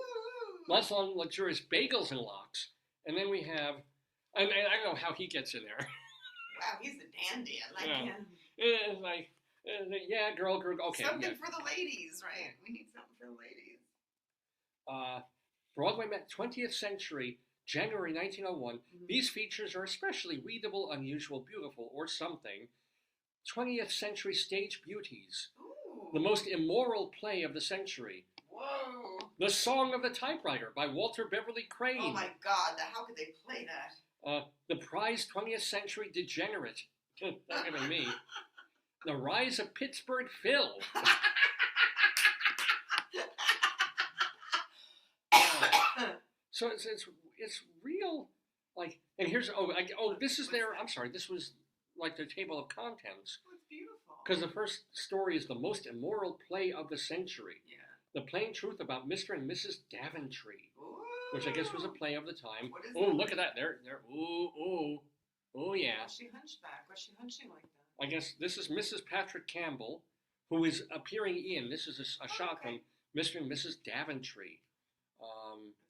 Lots of long, luxurious bagels and locks. And then we have, and I don't know how he gets in there. Wow, he's a dandy. I like him. It's like, yeah, girl, okay. Something for the ladies, right? We need something for the ladies. Broadway 20th Century, January 1901. Mm-hmm. These features are especially readable, unusual, beautiful, or something. 20th Century Stage Beauties. Ooh. The most immoral play of the century. Whoa. The Song of the Typewriter by Walter Beverly Crane. Oh my God, how could they play that? The Prize 20th Century Degenerate. Don't give me. The Rise of Pittsburgh Phil. So it's real, like, and here's this is their. I'm sorry, this was like their table of contents. Oh, it's beautiful. Because the first story is the most immoral play of the century. Yeah. The Plain Truth About Mr. and Mrs. Daventry, Ooh. which I guess was a play of the time. What is Oh, that? look at that! They're oh yeah. What's she hunchback? What's she hunching like that? I guess this is Mrs. Patrick Campbell, who is appearing in. This is a shot from Mr. and Mrs. Daventry.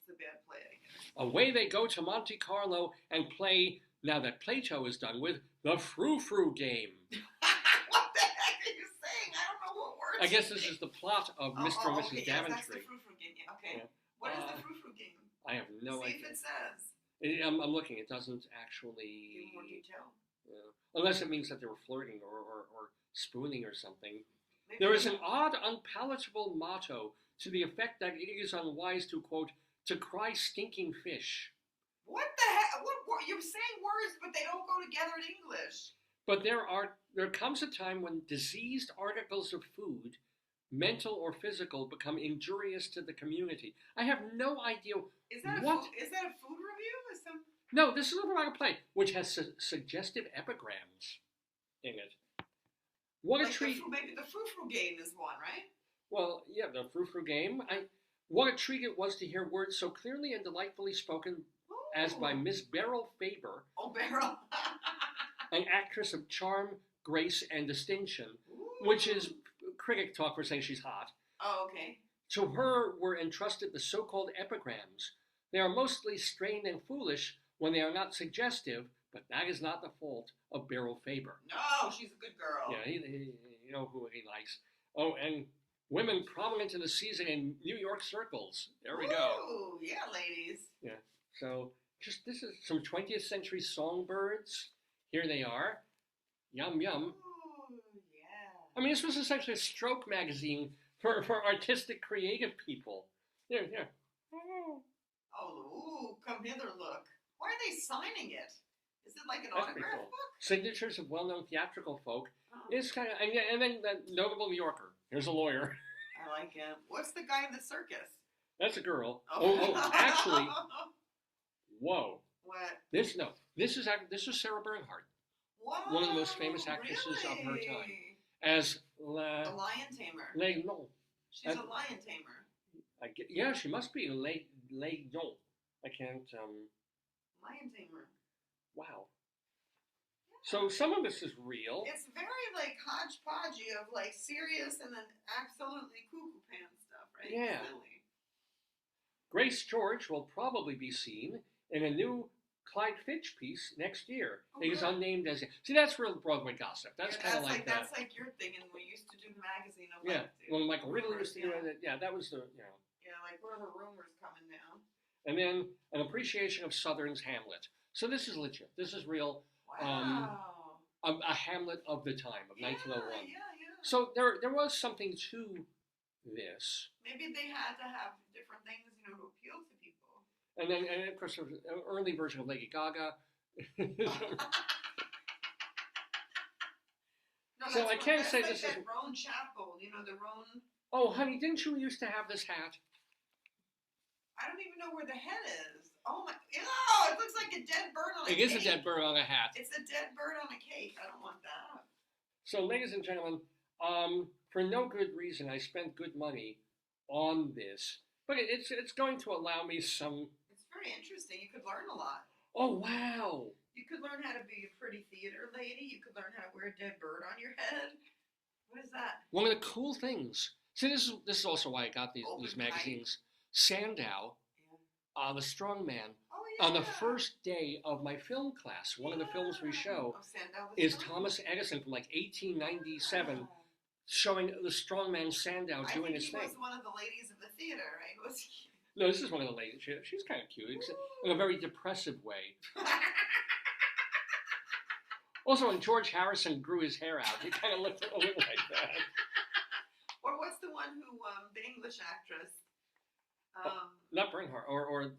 It's a bad play, I guess. Away they go to Monte Carlo and play. Now that Plato is done with, the Frou-Frou game. What the heck are you saying? I don't know what words. I guess this is the plot of Mr. and Mrs. Okay, yes, Daventry. that's the frou-frou game. Yeah, okay. Yeah. What is the frou-frou game? I have no See idea. if it says. I'm looking. It doesn't actually. Give more detail. Unless it means that they were flirting or spooning or something. Maybe There is an odd, unpalatable motto to the effect that it is unwise to, quote, to cry stinking fish. What the heck? What you're saying words, but they don't go together in English. But there comes a time when diseased articles of food, mental or physical, become injurious to the community. I have no idea Is that what. is that a food review? Is some? No, this is about a play which has suggestive epigrams in it. What a Like treat! maybe the frou-frou game is one, right? Well, yeah, the Frou-Frou game. What a treat it was to hear words so clearly and delightfully spoken as by Miss Beryl Faber. Oh, Beryl. An actress of charm, grace, and distinction, which is critic talk for saying she's hot. Oh, okay. To her were entrusted the so-called epigrams. They are mostly strained and foolish when they are not suggestive, but that is not the fault of Beryl Faber. No, she's a good girl. Yeah, you know who he likes. Oh, and women prominent in the season in New York circles. There we go. Ooh, yeah, ladies. Yeah. So this is some 20th century songbirds. Here they are. Yum yum. Ooh, yeah. I mean, this was essentially a stroke magazine for artistic, creative people. Here. Oh, ooh, come hither, look. Why are they signing it? Is it like an That's pretty autograph cool. book? Signatures of well-known theatrical folk. Oh. It's kind of, and then the notable New Yorker. Here's a lawyer. I like him. What's the guy in the circus? That's a girl. Oh, actually, whoa. What? This is Sarah Bernhardt, Whoa, one of the most famous actresses of her time, really? as A lion tamer. Legnon. She's a lion tamer. Yeah, she must be Legnon. I can't. Lion tamer. Wow. So some of this is real. It's very like hodgepodgey of like serious and then absolutely cuckoo pants stuff, right? Yeah. Silly. Grace George will probably be seen in a new Clyde Fitch piece next year. Oh, It is good. unnamed as. See, that's real Broadway gossip. That's Yeah, kind of like that. That's like your thing, and we used to do the magazine of Yeah, like, when Michael Ridley was rumors, doing it. Yeah, that was the Yeah, like where are the rumors coming down? And then an appreciation of Southern's Hamlet. So this is legit. This is real. Wow. A Hamlet of the time of 1901. Yeah. So there was something to this. Maybe they had to have different things, to appeal to people. And then, of course, there was an early version of Lady Gaga. So I can't say this is. Roan Chapel, the Roan. Oh, honey, didn't you used to have this hat? I don't even know where the head is. Oh my! Ew, it looks like a dead bird on a cake. It is a dead bird on a hat. It's a dead bird on a cake. I don't want that. So, ladies and gentlemen, for no good reason, I spent good money on this, but it's going to allow me some. It's very interesting. You could learn a lot. Oh wow! You could learn how to be a pretty theater lady. You could learn how to wear a dead bird on your head. What is that? One of the cool things. See, this is also why I got these Open magazines. Sandow, the strongman. Oh, yeah. On the first day of my film class, one of the films we show is Thomas Edison from like 1897, showing the strongman Sandow doing his thing. He was one of the ladies of the theater, right? Was he? No, this is one of the ladies. She's kind of cute, in a very depressive way. Also, when George Harrison grew his hair out, he kind of looked a little like that. Or what's the one who, the English actress? Not Bernhardt, or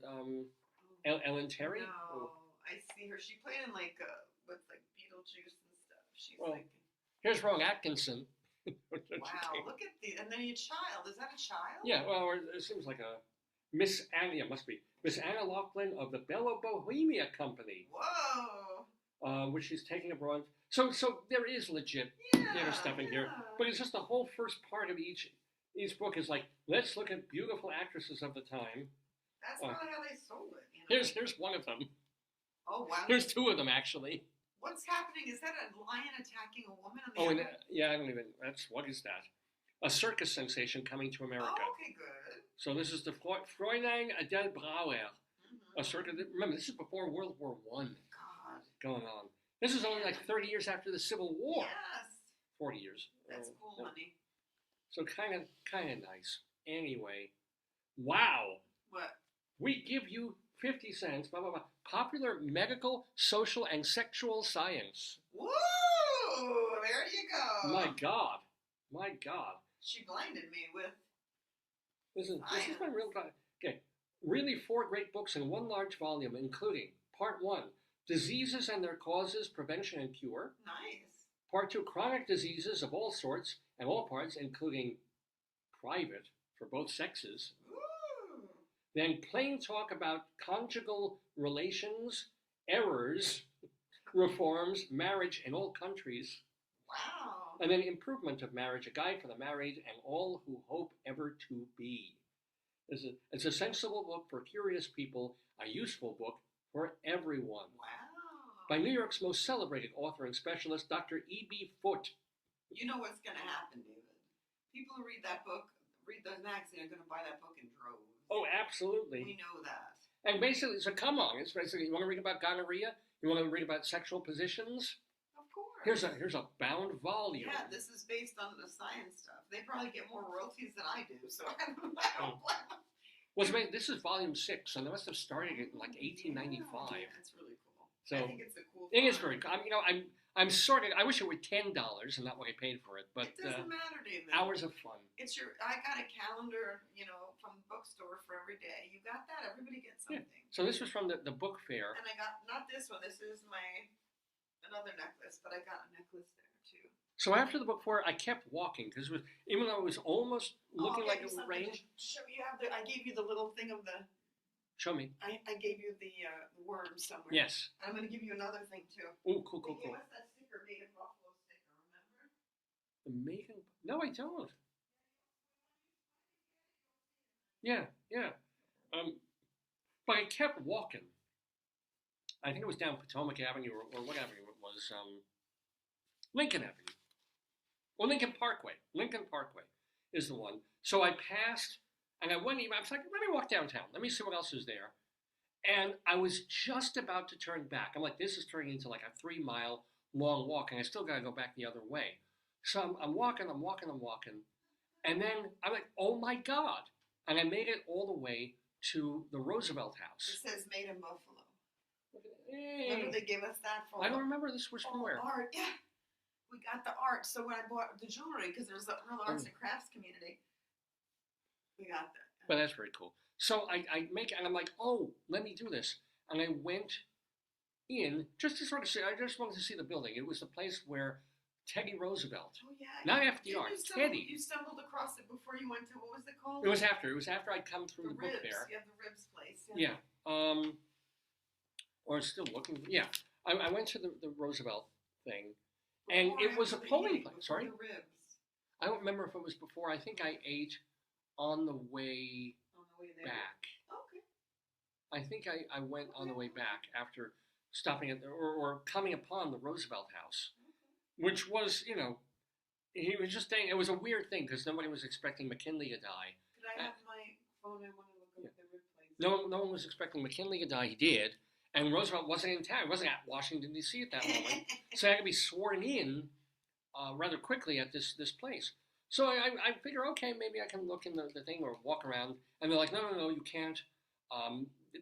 Ellen Terry? No, I see her. She played in like with like Beetlejuice and stuff. She's Well, like, here's Rowan Atkinson. wow, look at the, and then your child. Is that a child? Yeah, well, it seems like a Miss Annie. It must be Miss Anna Laughlin of the Bella Bohemia Company, Whoa. which she's taking abroad. So there is legit theater stuff in here, but it's just the whole first part of each book is like, let's look at beautiful actresses of the time. That's probably how they sold it. You know? Here's one of them. Oh wow. Here's two of them actually. What's happening? Is that a lion attacking a woman? I don't even. What is that? A circus sensation coming to America. Oh, okay, good. So this is the Fräulein Adele Brauer, a circus. Remember, this is before World War I. God. Going on. This is only like 30 years after the Civil War. Yes. 40 years. That's cool, honey. So kind of nice. Anyway, wow. What? We give you 50 cents. Blah blah blah. Popular medical, social, and sexual science. Woo! There you go. My God. She blinded me with. This is my real time. Okay, really 4 great books in one large volume, including Part 1, Diseases and Their Causes, Prevention and Cure. Nice. Part 2, Chronic Diseases of all sorts and all parts, including private for both sexes. Ooh. Then plain talk about conjugal relations, errors, reforms, marriage in all countries. Wow. And then Improvement of Marriage, a guide for the married and all who hope ever to be. It's a sensible book for curious people, a useful book for everyone. Wow. By New York's most celebrated author and specialist, Dr. E.B. Foote. You know what's going to happen, David. People who read that book, read the magazine, are going to buy that book in droves. Oh, absolutely. We know that. And basically, it's a come on. It's basically, you want to read about gonorrhea? You want to read about sexual positions? Of course. Here's a bound volume. Yeah, this is based on the science stuff. They probably get more royalties than I do, so I don't blame them. Well, this is volume 6, and they must have started it in like 1895. Yeah, that's really cool. So I think it's a cool. It is very cool. I'm sort of. I wish it were $10 and not what I paid for it, but it doesn't matter, David. hours of fun. I got a calendar, from the bookstore for every day. You got that? Everybody gets something. Yeah. So this was from the book fair. And I got not this one. This is another necklace, but I got a necklace there too. So after the book fair, I kept walking because even though it was almost looking like it would rain. I gave you the little thing of the. Show me. I gave you the worm somewhere. Yes. And I'm going to give you another thing too. Oh, cool. They gave us that sticker, made of buffalo sticker. Remember? The making? No, I don't. Yeah. But I kept walking. I think it was down Potomac Avenue or what avenue it was. Lincoln Avenue. Well, Lincoln Parkway. Lincoln Parkway is the one. So I passed, and I was like, let me walk downtown. Let me see what else is there. And I was just about to turn back. I'm like, this is turning into like a 3-mile long walk, and I still got to go back the other way. So I'm walking. And then I'm like, oh my God. And I made it all the way to the Roosevelt House. It says made in Buffalo. Remember they gave us that for? I don't remember this was from where. Art, yeah. We got the art. So when I bought the jewelry, because there's a real arts and crafts community, we got that. But that's very cool. So I make it, and I'm like, oh, let me do this. And I went in just to sort of see. I just wanted to see the building. It was the place where Teddy Roosevelt, not FDR, Teddy. You stumbled across it before you went to, what was it called? It was after I'd come through the book fair. You have the ribs place. Yeah. Or still looking. Yeah. I went to the Roosevelt thing, and it was a polling place. Sorry? The ribs. I don't remember if it was before. I think I ate on the way there. back. Okay. I think I went on the way back after stopping at or coming upon the Roosevelt House, which was, he was just saying, it was a weird thing because nobody was expecting McKinley to die. Could I have my phone? I want to look at the rib place. No one was expecting McKinley to die. He did. And Roosevelt wasn't in town. He wasn't at Washington, D.C. at that moment. So I had to be sworn in rather quickly at this place. So I figure, okay, maybe I can look in the thing or walk around. And they're like, no, you can't.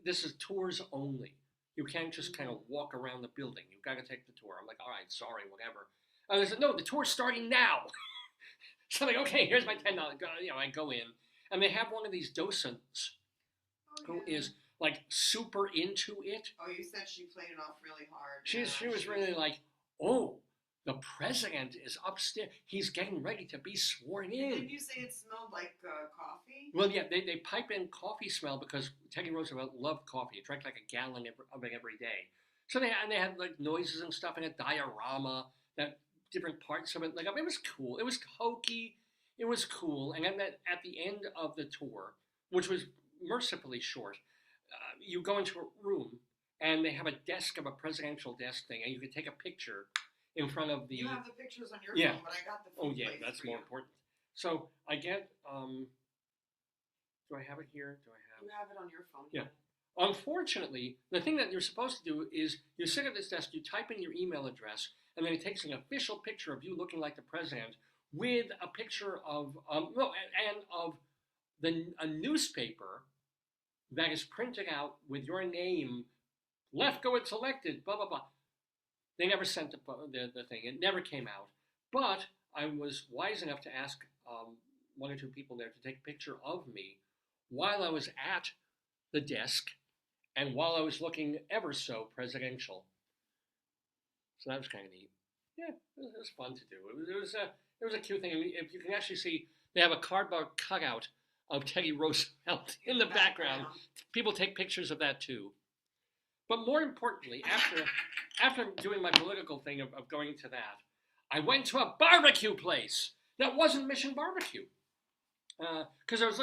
This is tours only. You can't just kind of walk around the building. You've got to take the tour. I'm like, all right, sorry, whatever. And they said, no, the tour's starting now. So I'm like, okay, here's my $10. I go in. And they have one of these docents who is like super into it. Oh, you said she played it off really hard. She was really like, oh, the president is upstairs. He's getting ready to be sworn in. Didn't you say it smelled like coffee? Well, yeah, they pipe in coffee smell because Teddy Roosevelt loved coffee. He drank like a gallon of it every day. So they had like noises and stuff and a diorama, that different parts of it. Like, I mean, it was cool. It was hokey. It was cool. And then at the end of the tour, which was mercifully short, you go into a room and they have a desk of a presidential desk thing, and you can take a picture in front of the... You have the pictures on your phone, but I got the phone. Oh, yeah, that's more important. So I get... do I have it here? You have it on your phone. Yeah. Unfortunately, the thing that you're supposed to do is you sit at this desk, you type in your email address, and then it takes an official picture of you looking like the president with a picture of a newspaper that is printed out with your name, Lefko had selected, blah, blah, blah. They never sent the thing. It never came out. But I was wise enough to ask one or two people there to take a picture of me while I was at the desk and while I was looking ever so presidential. So that was kind of neat. Yeah, it was fun to do. It was a cute thing. If you can actually see, they have a cardboard cutout of Teddy Roosevelt in the background. People take pictures of that too. But more importantly, after doing my political thing of going to that, I went to a barbecue place that wasn't Mission Barbecue. Because I was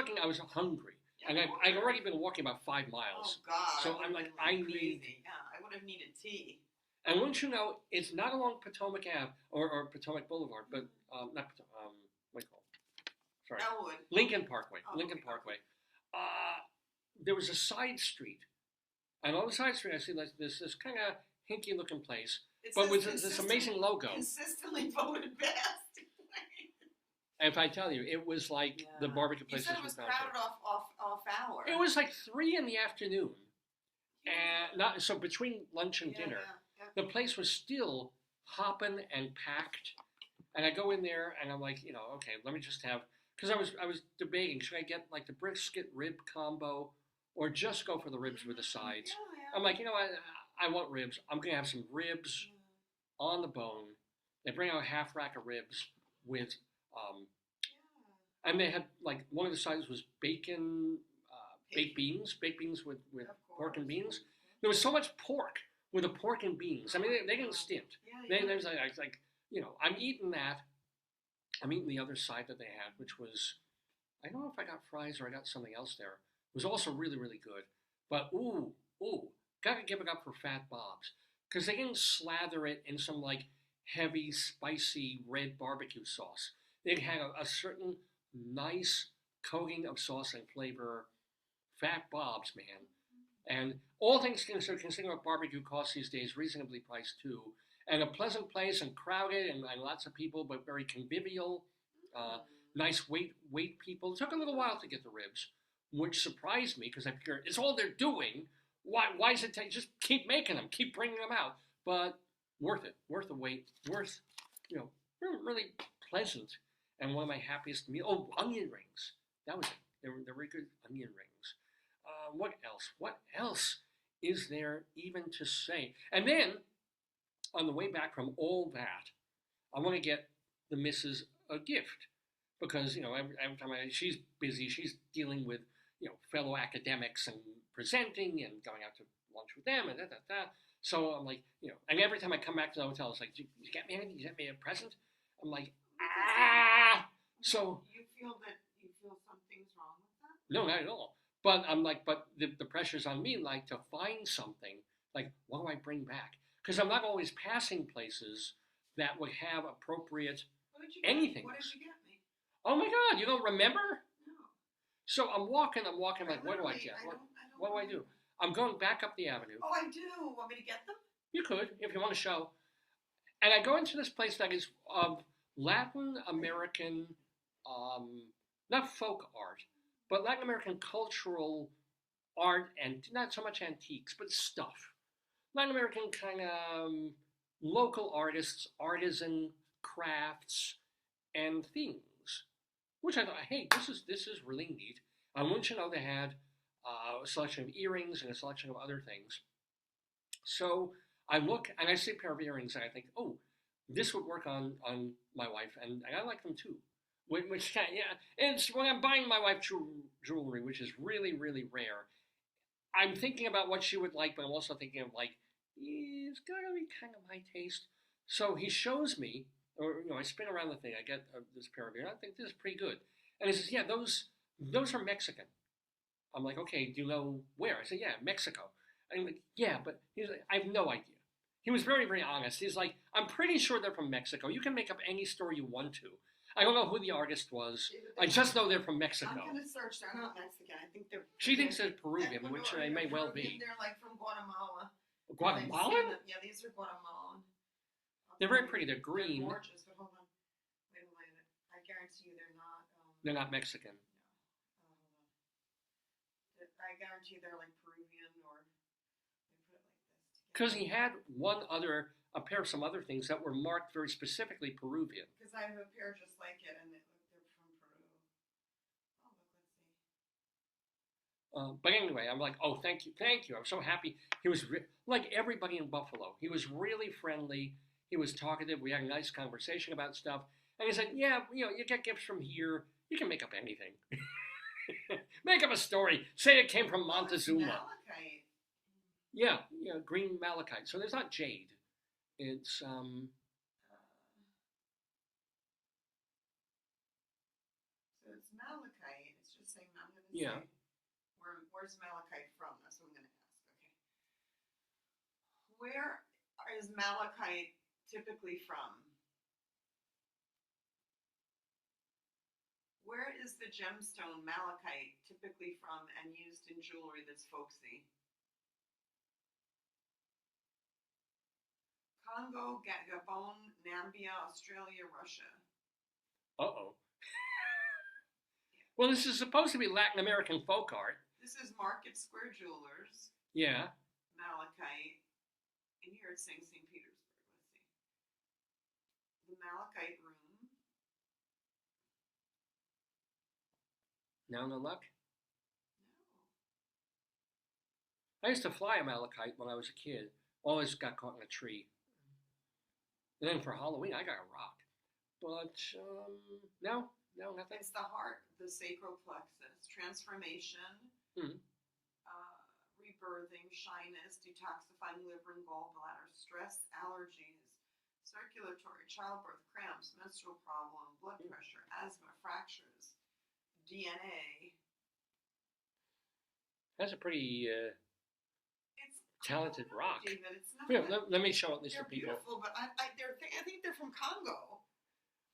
hungry. And I'd already been walking about 5 miles. Oh, God. So I'm like, I need... Yeah, I would have needed tea. And wouldn't you know, it's not along Potomac Ave, or Potomac Boulevard, but, not Potomac, what do you call it? Sorry. Elwood. Lincoln Parkway. Oh, Lincoln okay. Parkway. There was a side street. And on the side street, I see like this kind of hinky-looking place, but with this amazing logo. Consistently voted best. And if I tell you, it was like the barbecue place. You said it was crowded off hour. It was like 3 p.m. And so between lunch and dinner, the place was still hopping and packed. And I go in there and I'm like, okay, let me just have, because I was debating, should I get like the brisket rib combo or just go for the ribs with the sides? Yeah. I'm like, I want ribs. I'm going to have some ribs on the bone. They bring out a half rack of ribs with, and they had like, one of the sides was bacon, baked beans with pork and beans. There was so much pork with the pork and beans. I mean, they didn't stint. There's like, I'm eating that. I'm eating the other side that they had, which was, I don't know if I got fries or I got something else there. It was also really, really good. But, gotta give it up for Fat Bob's. Because they didn't slather it in some, like, heavy, spicy red barbecue sauce. It had a certain nice coating of sauce and flavor. Fat Bob's, man. And all things considered, considering what barbecue costs these days, reasonably priced, too. And a pleasant place and crowded and lots of people, but very convivial. Nice weight people. It took a little while to get the ribs, which surprised me because I figured it's all they're doing. Why is it take? Just keep making them, keep bringing them out. But worth it, worth the wait, worth, really pleasant. And one of my happiest meals. Oh, onion rings. That was it. They were very good onion rings. What else? What else is there even to say? And then, on the way back from all that, I want to get the missus a gift. Because, every time she's busy, she's dealing with, fellow academics and presenting and going out to lunch with them and da-da-da. So I'm like, and every time I come back to the hotel, it's like, did you get me anything? Did you get me a present? I'm like, So. You feel something's wrong with that? No, not at all. But I'm like, the pressure's on me, like, to find something. Like, what do I bring back? Because I'm not always passing places that would have appropriate anything. What did you get me? Oh my God, you don't remember? No. So I'm walking, like, what do I get? What do I do? I'm going back up the avenue. Oh, I do. Want me to get them? You could, if you want to show. And I go into this place that is of Latin American, not folk art, but Latin American cultural art and not so much antiques, but stuff. Latin American kind of local artists, artisan crafts, and things. Which I thought, hey, this is really neat. I want you to know they had a selection of earrings and a selection of other things. So I look and I see a pair of earrings and I think, oh, this would work on my wife, and I like them too. Which kind of, yeah, and it's when I'm buying my wife jewelry, which is really, really rare, I'm thinking about what she would like, but I'm also thinking of like, it's gotta be kind of my taste. So he shows me, or I spin around the thing, I get this pair of earrings, I think this is pretty good. And he says, yeah, those are Mexican. I'm like, okay, do you know where? I said, yeah, Mexico. And I'm like, yeah, but he's like, I have no idea. He was very, very honest. He's like, I'm pretty sure they're from Mexico. You can make up any story you want to. I don't know who the artist was. I just know they're from Mexico. I'm going to search. They're not Mexican. I think they're... She thinks they're Peruvian, which they may well be. They're like from Guatemala. Guatemalan? Yeah, these are Guatemalan. They're very pretty. They're green. They're gorgeous, but hold on. Wait a minute. I guarantee you they're not... they're not Mexican. No. I guarantee they're like Peruvian or... Let me put it like this. Because he had a pair of some other things that were marked very specifically Peruvian. Because I have a pair just like it, and they're from Peru. Oh, look, let's see. But anyway, I'm like, oh, thank you. I'm so happy. He was like everybody in Buffalo. He was really friendly. He was talkative. We had a nice conversation about stuff. And he said, yeah, you get gifts from here. You can make up anything. Make up a story. Say it came from Montezuma. Malachite. Yeah, green malachite. So there's not jade. It's So it's malachite. It's just saying, I'm going to say, where's malachite from? That's what I'm going to ask. Okay. Where is malachite typically from? Where is the gemstone malachite typically from and used in jewelry that's folksy? Congo, Gabon, Namibia, Australia, Russia. Uh-oh. Well, this is supposed to be Latin American folk art. This is Market Square Jewelers. Yeah. Malachite. And here it's saying St. Petersburg. Let's see. The malachite room. Now no luck? No. I used to fly a malachite when I was a kid. Always got caught in a tree. And then for Halloween, I got a rock. But, no, nothing. It's the heart, the sacral plexus, transformation, rebirthing, shyness, detoxifying liver and gallbladder, stress, allergies, circulatory, childbirth, cramps, menstrual problem, blood pressure, asthma, fractures, DNA. That's a pretty talented rock. David, it's not Let me show it this to people. Beautiful, but I think they're from Congo.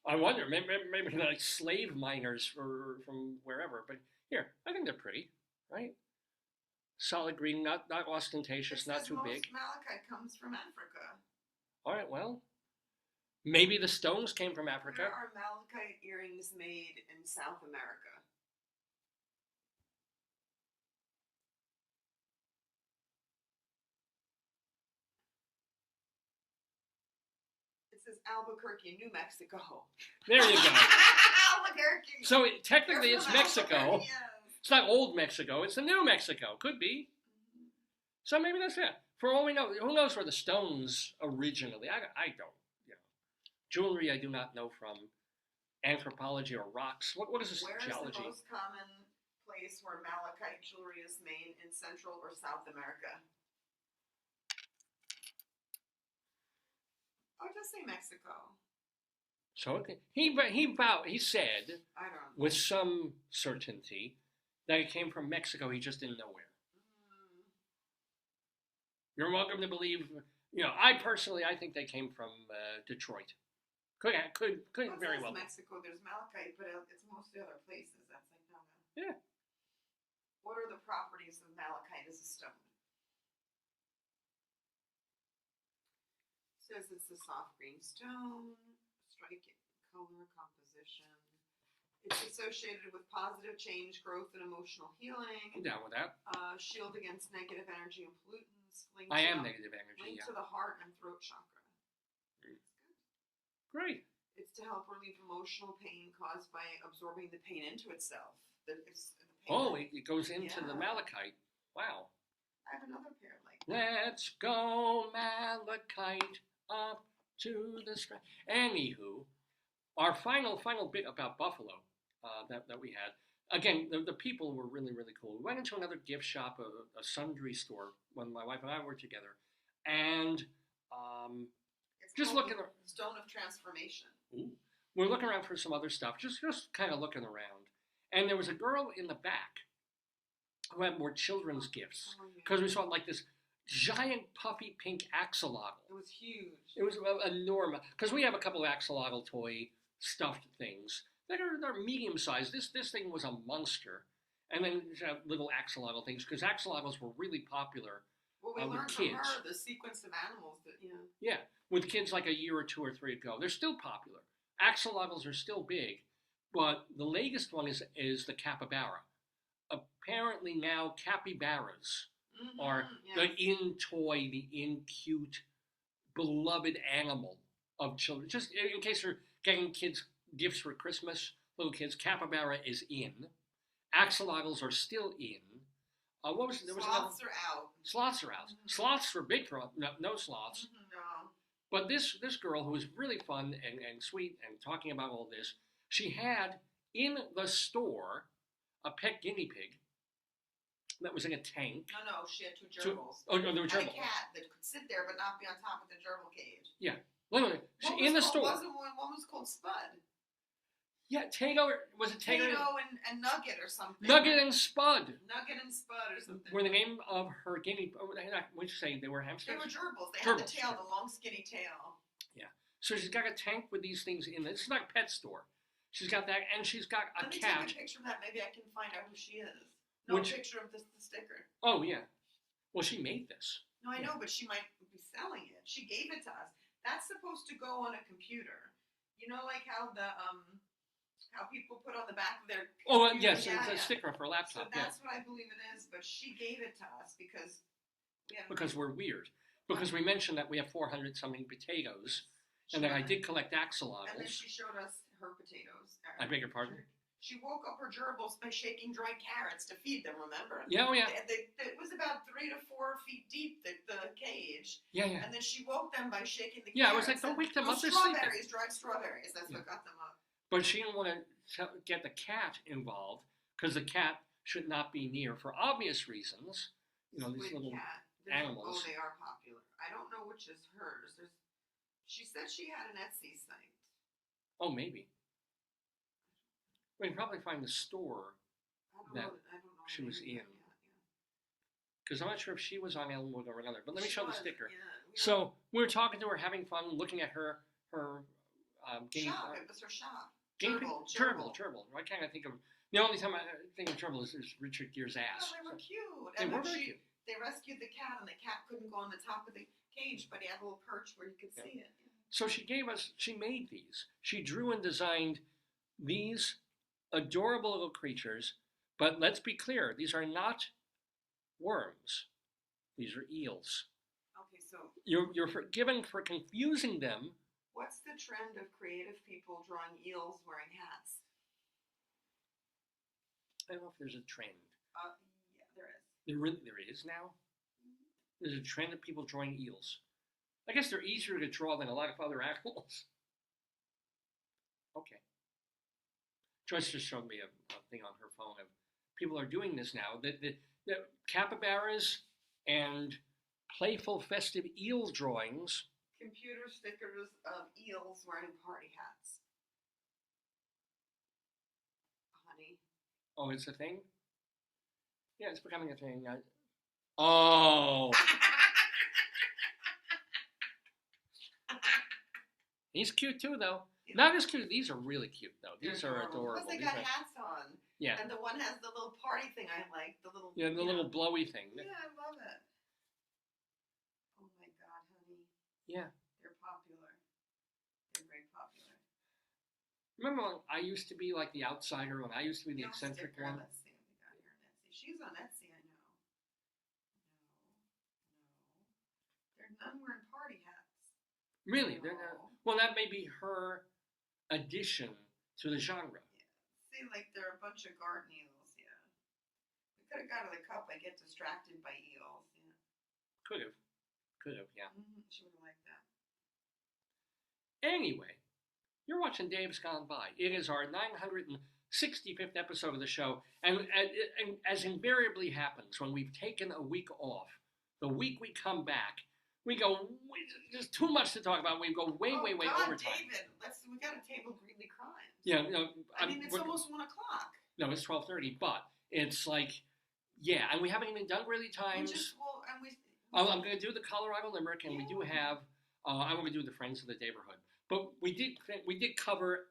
I wonder, maybe they're like slave miners from wherever. But here, I think they're pretty, right? Solid green, not ostentatious, not too big. Most malachite comes from Africa. All right, well, maybe the stones came from Africa. There are malachite earrings made in South America. It says Albuquerque, New Mexico. There you go. Albuquerque. So technically it's Mexico. Yes. It's not old Mexico. It's the New Mexico. Could be. Mm-hmm. So maybe that's it. For all we know, who knows where the stones originally? I don't. Jewelry I do not know from. Anthropology or rocks. What is this geology? Where is the most common place where malachite jewelry is made in Central or South America? Oh, it does say Mexico. So he said I don't know. with some certainty that it came from Mexico. He just didn't know where. You're welcome to believe. I think they came from Detroit. Could very well. Mexico. There's malachite, but it's mostly other places. That's like no. Yeah. What are the properties of malachite as a stone? It says it's a soft green stone, striking color, composition. It's associated with positive change, growth, and emotional healing. I'm down with that. Shield against negative energy and pollutants. Negative energy. Linked to the heart and throat chakra. Great. It's to help relieve emotional pain caused by absorbing the pain into itself. The Oh, it goes into the Yeah. malachite. Wow. I have another pair like that. Let's go malachite up to the sky. Anywho, our final bit about Buffalo that we had. Again, the people were really, really cool. We went into another gift shop, a sundry store, when my wife and I were together, and It's just called looking. the Stone of Transformation. Ooh. We're looking around for some other stuff, just kind of looking around. And there was a girl in the back who had more children's gifts, because we saw like this giant puffy pink axolotl. It was huge. It was enormous, because we have a couple of axolotl toy stuffed things that are medium sized. This thing was a monster. And then little axolotl things, because axolotls were really popular Well, we with learned kids. from her the sequence of animals that, Yeah, with kids like a year or 2 or 3 ago. They're still popular. Axolotls are still big, but the latest one is the capybara. Apparently now capybaras are the in toy, the in cute, beloved animal of children. Just in case you're getting kids gifts for Christmas, little kids, capybara is in. Axolotls are still in. What was there was Sloths are out. Sloths are out. Sloths were big for no sloths. No. But this girl who was really fun and sweet and talking about all this, she had in the store a pet guinea pig that was in a tank. No, she had two gerbils. Oh, no, they were And gerbils. a cat that could sit there but not be on top of the gerbil cage. Yeah. Literally, in the store. One was called Spud. Yeah, Tato, was it Tato? Tato and Nugget or something. Nugget and Spud Nugget and Spud or something. were the name of her guinea. What'd you say? They were hamsters? They were gerbils. They had the Gerbils, tail, yeah. the long skinny tail. Yeah. So she's got a tank with these things in it. It's like a pet store. She's got that, and she's got a Let me cat. take a picture of that. Maybe I can find out who she is. No picture of the sticker. Oh, yeah. Well, she made this. No, I know, but she might be selling it. She gave it to us. That's supposed to go on a computer. You know, like how how people put on the back of their computer? Oh, yes, it's a sticker for a laptop. So that's what I believe it is, but she gave it to us because we have Because we're weird. Because we mentioned that we have 400 something potatoes, and that I did collect axolotls. And then she showed us her potatoes. I beg your pardon? She woke up her gerbils by shaking dried carrots to feed them, remember? Yeah, oh yeah. It was about 3 to 4 feet deep, the cage. Yeah, yeah. And then she woke them by shaking the carrots. Yeah, I was like, don't wake them up, they're sleeping. Strawberries, dried strawberries, that's what got them up. But she didn't want to get the cat involved, because the cat should not be near, for obvious reasons. You know, these little animals. Oh, they are popular. I don't know which is hers. She said she had an Etsy site. Oh, maybe. We can probably find the store that she was in. Because I'm not sure if she was on Elmwood or another. But let me show the sticker. Yeah, so we were talking to her, having fun, looking at her guinea shop. It was her shop. Gerbil. Why can't I think of... The only time I think of gerbil is Richard Gere's ass. Oh, they were cute. They and were very cute. They rescued the cat, and the cat couldn't go on the top of the cage, but he had a little perch where you could see it. So she made these. She drew and designed these adorable little creatures, but let's be clear, these are not worms. These are eels. Okay, so you're forgiven for confusing them. What's the trend of creative people drawing eels wearing hats? I don't know if there's a trend. Yeah, there is. There is now? There's a trend of people drawing eels. I guess they're easier to draw than a lot of other animals. Okay. Joyce just showed me a thing on her phone of people are doing this now. The capybaras and playful festive eel drawings. Computer stickers of eels wearing party hats. Honey. Oh, it's a thing? Yeah, it's becoming a thing. Oh! He's cute too, though. Not as cute. These are really cute, though. These are adorable. Plus, they got hats on. Yeah. And the one has the little party thing I like. The little. Yeah, the little blowy thing. Yeah, I love it. Oh my God, honey. Yeah. They're popular. They're very popular. Remember when I used to be like the outsider, when I used to be the eccentric one? Let's see what we got here on Etsy. She's on Etsy, I know. No. They're none wearing party hats. Really? They're not. Well, that may be her addition to the genre. Yeah. See, like they're a bunch of garden eels, yeah. could have got to the cup. I get distracted by eels. Yeah. Could have, yeah. She would have liked that. Anyway, you're watching Dave's Gone By. It is our 965th episode of the show, and as invariably happens when we've taken a week off, the week we come back, we go, there's too much to talk about. We go way God, overtime. David, we got to table Greeley crimes. Yeah, it's almost 1 o'clock. No, it's 12:30, but it's like, yeah, and we haven't even done Greeley times. I'm going to do the Colorado Limerick, and we do have. I'm going to do the Friends of the Daverhood, but we did cover.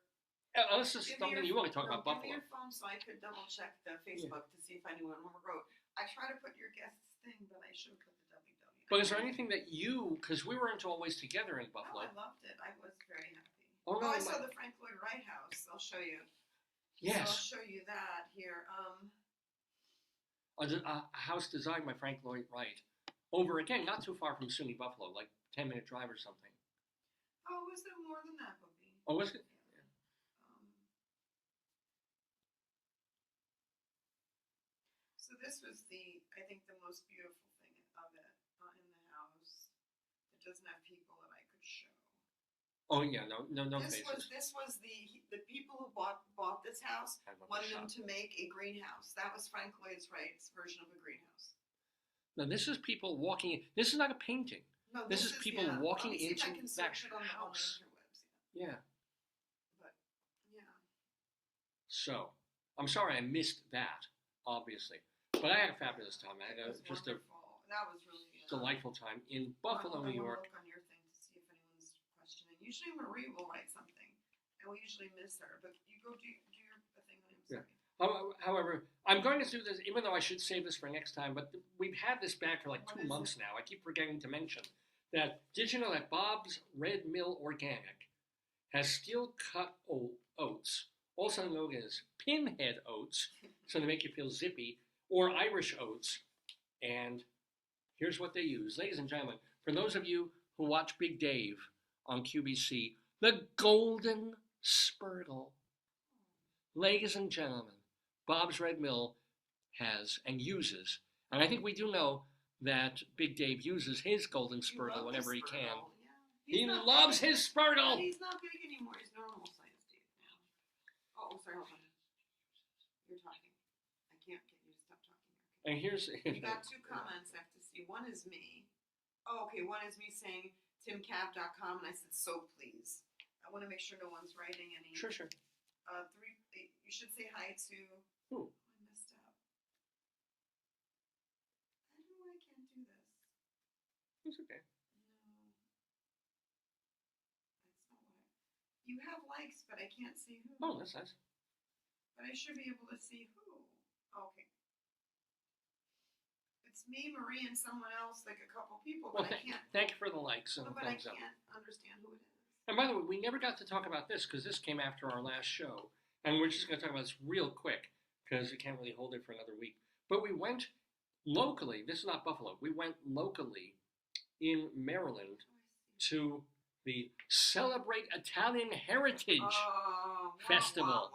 This is something you want to talk about. Buffalo. Give me your phone so I could double check the Facebook to see if anyone wrote. I try to put your guest's thing, but I should have put the WW. But is there anything that because we weren't always together in Buffalo? Oh, I loved it. I was very happy. I saw the Frank Lloyd Wright house. I'll show you. Yes. So I'll show you that here. A house designed by Frank Lloyd Wright. Over again, not too far from SUNY Buffalo, like 10-minute drive or something. Oh, was there more than that, Bobby? Oh, was it? Yeah. So this was I think the most beautiful thing of it in the house. It doesn't have people that I could show. Oh yeah, no faces. This was the people who bought this house wanted them to make a greenhouse. That was Frank Lloyd Wright's version of a greenhouse. Now this is people walking. This is not a painting. No, this is people walking into that house. Yeah. But yeah. So I'm sorry I missed that, obviously, but I had a fabulous time. I had just a delightful time in Buffalo, New York. Look on your thing to see if anyone's questioning. Usually Marie will write something, and we usually miss her. But you go do your thing on him. Yeah. However, I'm going to do this, even though I should save this for next time, but we've had this back for like 2 months now. I keep forgetting to mention that, did you know that Bob's Red Mill Organic has steel-cut oats, also known as pinhead oats, so they make you feel zippy, or Irish oats, and here's what they use. Ladies and gentlemen, for those of you who watch Big Dave on QBC, the Golden Spurtle. Ladies and gentlemen, Bob's Red Mill has and uses, and I think we do know that Big Dave uses his Golden Spurtle whenever he can. Yeah. He loves his Spurtle! He's not big anymore. He's normal size Dave now. Oh, sorry, hold on. You're talking. I can't get you to stop talking. And here's... You got 2 comments I have to see. One is me. Oh, okay, one is me saying timcav.com, and I said, so please. I want to make sure no one's writing any... Sure. 3, you should say hi to... Who? I messed up. I don't know why I can't do this. It's okay. No. That's not what You have likes, but I can't see who. Oh, that's nice. But I should be able to see who. Okay. It's me, Marie, and someone else, like a couple people, but I can't... Thank you for the likes and but I thumbs up. can't understand who it is. And by the way, we never got to talk about this because this came after our last show. And we're just going to talk about this real quick because we can't really hold it for another week. But we went locally. This is not Buffalo. We went locally in Maryland to the Celebrate Italian Heritage Festival,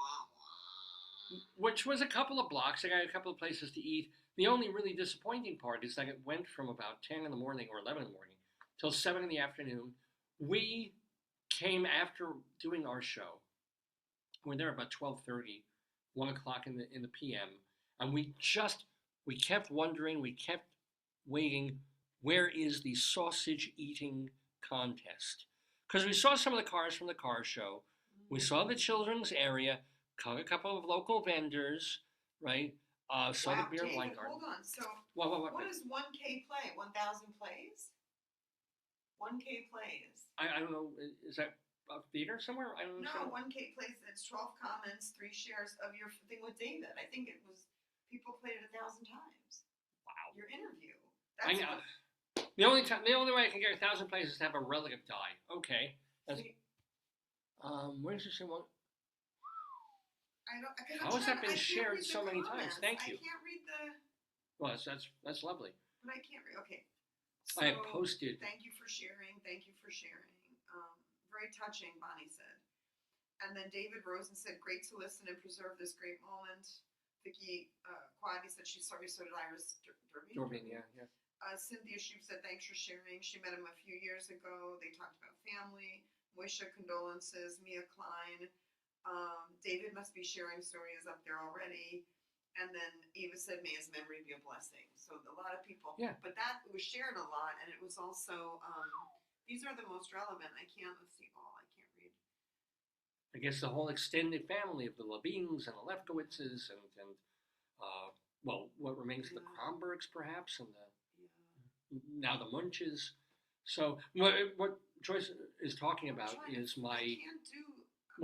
which was a couple of blocks. I got a couple of places to eat. The only really disappointing part is that it went from about 10 in the morning or 11 in the morning till 7 in the afternoon. We came after doing our show. We were there about 12:30, 1 o'clock in the PM, and we kept wondering, we kept waiting, where is the sausage eating contest? Because we saw some of the cars from the car show, we saw the children's area, a couple of local vendors, right? Saw the beer and wine garden. Hold on, so what is 1K play? 1,000 plays? 1K plays. I don't know, is that a theater somewhere? I don't know. No, 1K plays, it's 12 comments, 3 shares of your thing with David. I think it was, people played it 1,000 times. Wow. Your interview. I know. The only way I can get 1,000 plays is to have a relative die. Okay. Where's this one? How has that been shared so many times? Thank you. I can't read the... Well, that's lovely. But I can't read... Okay. So, I have posted... Thank you for sharing. Thank you for sharing. Very touching, Bonnie said. And then David Rosen said, great to listen and preserve this great moment. Vicky Quaddy said she's sorry, so did Iris Durbin, yeah. Cynthia Shoup said thanks for sharing. She met him a few years ago. They talked about family. Moisha, condolences. Mia Klein. David must be sharing stories up there already. And then Eva said, may his memory be a blessing. So a lot of people. Yeah. But that was shared a lot, and it was also, these are the most relevant. Let's see all. I can't read. I guess the whole extended family of the Levines and the Lefkowitzes and what remains of the Kronbergs, perhaps, and now the Munches. So what Joyce is talking about is what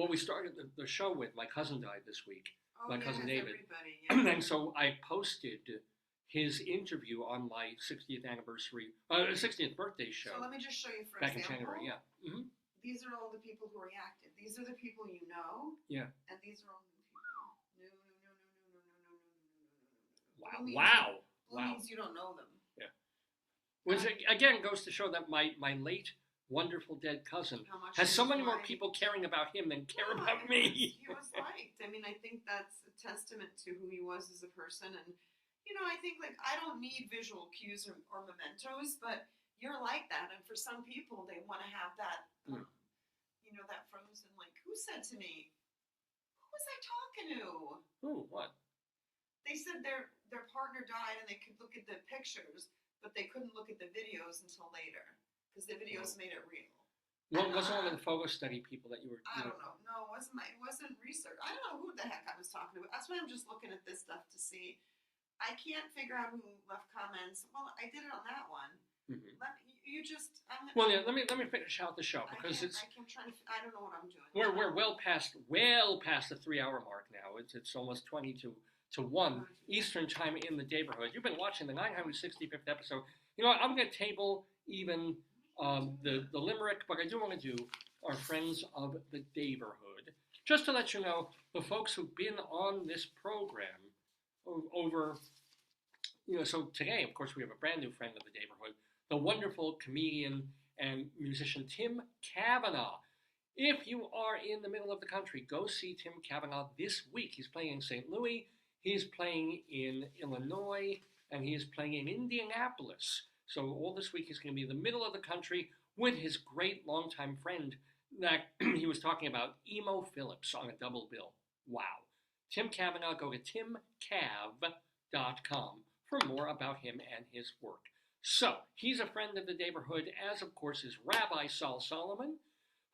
we started the show with. My cousin died this week. My cousin David. And so I posted his interview on my 60th birthday show. So let me just show you for back example. In January, yeah. Mm-hmm. These are all the people who reacted. These are the people you know. Yeah. And these are all new people. Wow. Means you don't know them. Yeah. Which again goes to show that my late wonderful dead cousin has so many more people caring about him than care about me. He was liked. I mean, I think that's a testament to who he was as a person. And, I think, I don't need visual cues or mementos, but you're like that. And for some people, they want to have that, that frozen, who said to me, who was I talking to? Who? What? They said their partner died and they could look at the pictures, but they couldn't look at the videos until later. Because the videos made it real. Well, wasn't one of the photo study people that you were? I don't know. No, it wasn't research. I don't know who the heck I was talking to. That's why I'm just looking at this stuff to see. I can't figure out who left comments. Well, I did it on that one. Mm-hmm. Let me finish out the show because I don't know what I'm doing. We're well past the 3-hour mark now. It's almost 20 to 1 Eastern time in the Daverhood. You've been watching the 965th episode. I'm going to table even the Limerick, but I do want to do our friends of the Daverhood. Just to let you know, the folks who've been on this program over, so today, of course, we have a brand new friend of the Daverhood, the wonderful comedian and musician Tim Cavanagh. If you are in the middle of the country, go see Tim Cavanagh this week. He's playing in St. Louis, he's playing in Illinois, and he is playing in Indianapolis. So all this week he's going to be in the middle of the country with his great longtime friend that he was talking about, Emo Phillips, on a double bill. Wow. Tim Cavanagh, go to timcav.com for more about him and his work. So, he's a friend of the Daverhood, as of course is Rabbi Saul Solomon,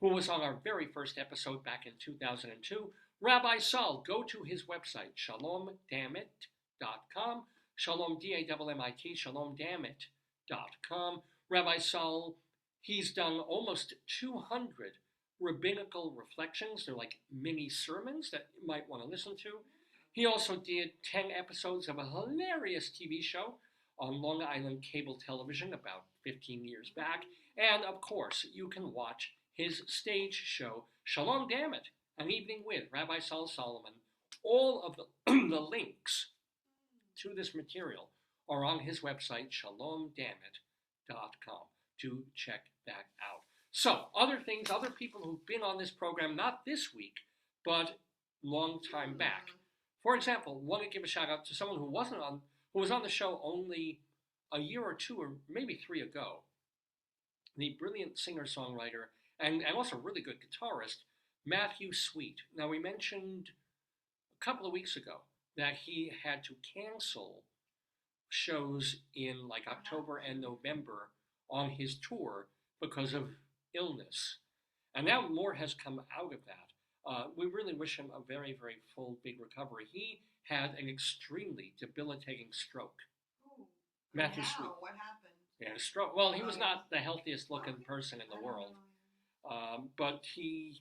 who was on our very first episode back in 2002. Rabbi Saul, go to his website, shalomdammit.com, shalom, D-A-M-M-I-T, shalomdammit.com. Rabbi Saul, he's done almost 200 rabbinical reflections. They're like mini sermons that you might want to listen to. He also did 10 episodes of a hilarious TV show on Long Island cable television about 15 years back. And of course, you can watch his stage show, Shalom Dammit, An Evening with Rabbi Saul Solomon. All of the links to this material are on his website, shalomdammit.com. Do check that out. So, other people who've been on this program, not this week, but long time back. For example, want to give a shout out to someone who was on the show only a year or two or maybe 3 ago. The brilliant singer-songwriter and also really good guitarist, Matthew Sweet. Now, we mentioned a couple of weeks ago that he had to cancel shows in October and November on his tour because of illness. And now more has come out of that. We really wish him a very, very full, big recovery. He had an extremely debilitating stroke. Ooh. Matthew Sweet. What happened? He had a stroke. Well, he was not the healthiest looking person in the world. But he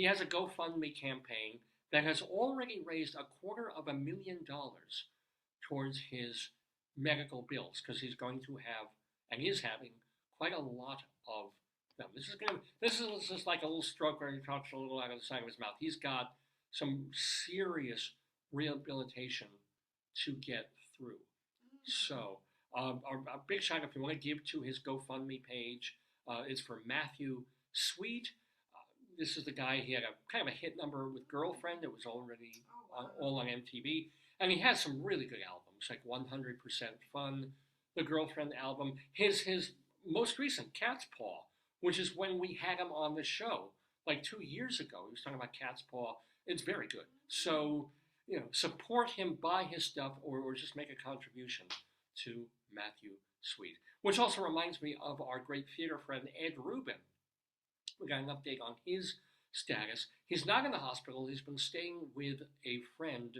has a GoFundMe campaign that has already raised $250,000 towards his medical bills, because he's going to have, and is having, quite a lot of them. This is just like a little stroke where he talks a little out of the side of his mouth. He's got some serious rehabilitation to get through. So, a big shout out if you want to give to his GoFundMe page. It's for Matthew Sweet. This is the guy, he had a kind of a hit number with Girlfriend. It was already all on MTV. And he has some really good albums, like 100% Fun, the Girlfriend album. His most recent, Cat's Paw, which is when we had him on the show, like 2 years ago. He was talking about Cat's Paw. It's very good. So, support him, buy his stuff, or just make a contribution to Matthew Sweet. Which also reminds me of our great theater friend, Ed Rubin. We got an update on his status. He's not in the hospital. He's been staying with a friend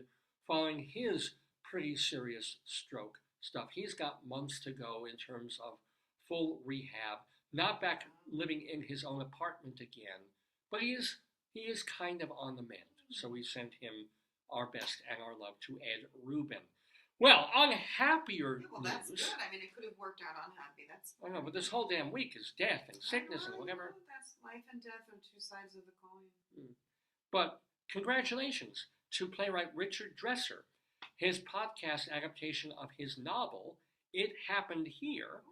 following his pretty serious stroke stuff. He's got months to go in terms of full rehab. Not back living in his own apartment again, but he is kind of on the mend. So we sent him our best and our love to Ed Rubin. Well, on happier well, that's news. good. I mean, it could have worked out unhappy. That's. I know, but this whole damn week is death and sickness and whatever. That's life and death are two sides of the coin. But congratulations to playwright Richard Dresser. His podcast adaptation of his novel, It Happened Here,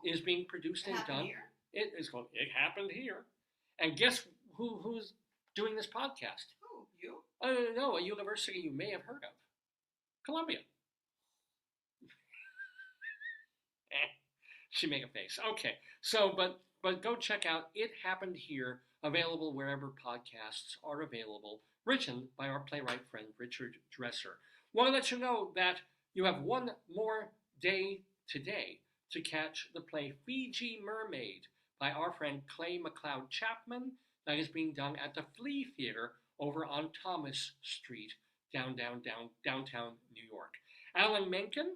is being produced and done. Here? It is called It Happened Here. And guess who's doing this podcast? Who? You? No, a university you may have heard of. Columbia. She make a face. Okay. So, but go check out It Happened Here, available wherever podcasts are available, written by our playwright friend Richard Dresser. Want to let you know that you have one more day today to catch the play Fiji Mermaid by our friend Clay McLeod Chapman. That is being done at the Flea Theater over on Thomas Street, downtown New York. Alan Menken,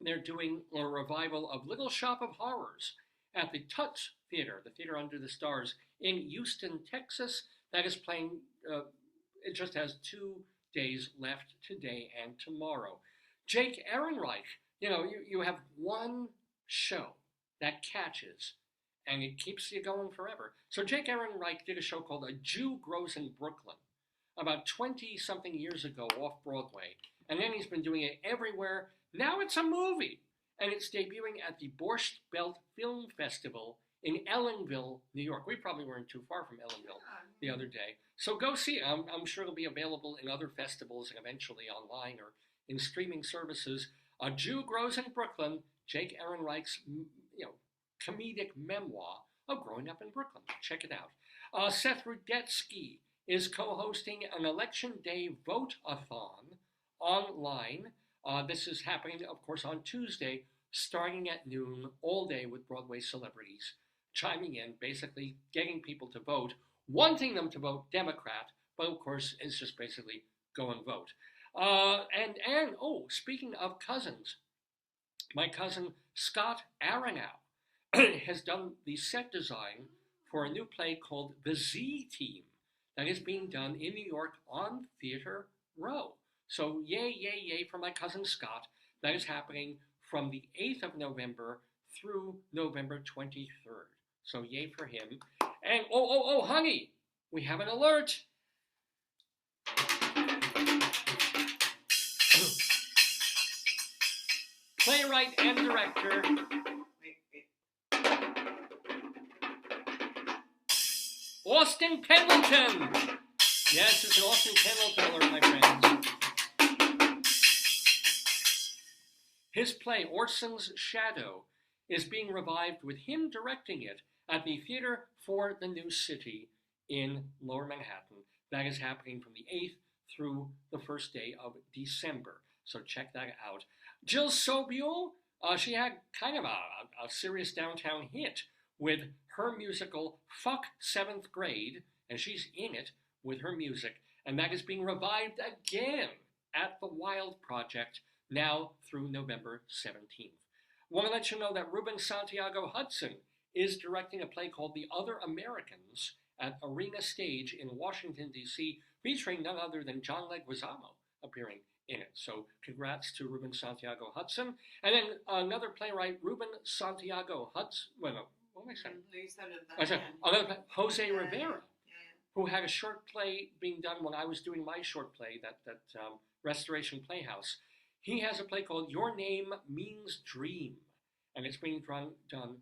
they're doing a revival of Little Shop of Horrors at the Tuts Theater, the Theater Under the Stars in Houston, Texas. That is playing, it just has 2 days left, today and tomorrow. Jake Ehrenreich, you have one show that catches and it keeps you going forever. So Jake Ehrenreich did a show called A Jew Grows in Brooklyn about 20-something years ago off Broadway. And then he's been doing it everywhere. Now it's a movie. And it's debuting at the Borscht Belt Film Festival in Ellenville, New York. We probably weren't too far from Ellenville the other day. So go see it. I'm sure it'll be available in other festivals and eventually online or in streaming services. A Jew Grows in Brooklyn, Jake Ehrenreich's comedic memoir of growing up in Brooklyn. Check it out. Seth Rudetsky is co-hosting an Election Day Vote-a-thon online. This is happening, of course, on Tuesday, starting at noon, all day with Broadway celebrities chiming in, basically getting people to vote, wanting them to vote Democrat, but of course, it's just basically go and vote. Speaking of cousins, my cousin Scott Cavanagh has done the set design for a new play called The Z Team that is being done in New York on Theater Row. So yay for my cousin Scott. That is happening from the 8th of November through November 23rd. So yay for him. And honey, we have an alert. Playwright and director Austin Pendleton. Yes, it's an Austin Pendleton alert, my friends. His play, Orson's Shadow, is being revived with him directing it at the Theater for the New City in Lower Manhattan. That is happening from the 8th through the first day of December. So check that out. Jill Sobule, she had kind of a serious downtown hit with her musical Fuck 7th Grade, and she's in it with her music, and that is being revived again at the Wild Project now through November 17th. Want to let you know that Ruben Santiago Hudson is directing a play called The Other Americans at Arena Stage in Washington, D.C., featuring none other than John Leguizamo appearing in it. So congrats to Ruben Santiago Hudson. And then another playwright, Ruben Santiago Hudson, what am I saying? You said it another play, Jose Rivera, who had a short play being done when I was doing my short play, that Restoration Playhouse. He has a play called Your Name Means Dream, and it's being done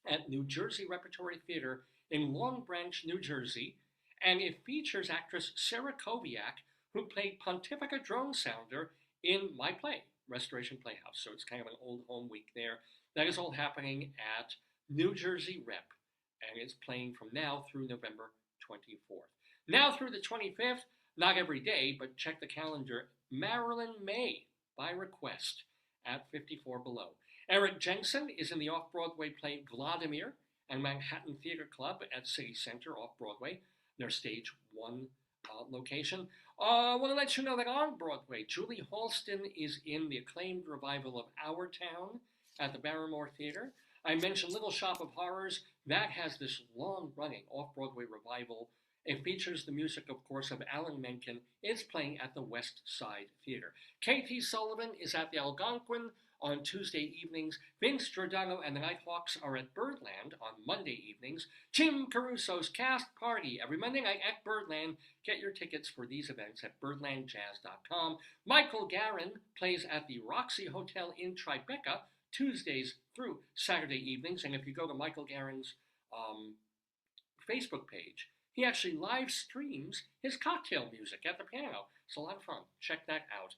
at New Jersey Repertory Theater in Long Branch, New Jersey, and it features actress Sarah Koviak, who played Pontifica Drone Sounder in my play, Restoration Playhouse. So it's kind of an old home week there. That is all happening at New Jersey Rep, and it's playing from now through November 24th. Now through the 25th, not every day, but check the calendar, Marilyn May, by request, at 54 Below. Eric Jensen is in the off-Broadway play Vladimir and Manhattan Theater Club at City Center off-Broadway, their stage 1 location. I want to let you know that on Broadway, Julie Halston is in the acclaimed revival of Our Town at the Barrymore Theater. I mentioned Little Shop of Horrors. That has this long-running off-Broadway revival. It features the music, of course, of Alan Menken. It's playing at the West Side Theater. K.T. Sullivan is at the Algonquin on Tuesday evenings. Vince Giordano and the Nighthawks are at Birdland on Monday evenings. Jim Caruso's Cast Party every Monday night at Birdland. Get your tickets for these events at birdlandjazz.com. Michael Garin plays at the Roxy Hotel in Tribeca Tuesdays through Saturday evenings. And if you go to Michael Garin's Facebook page, he actually live streams his cocktail music at the piano. It's a lot of fun. Check that out.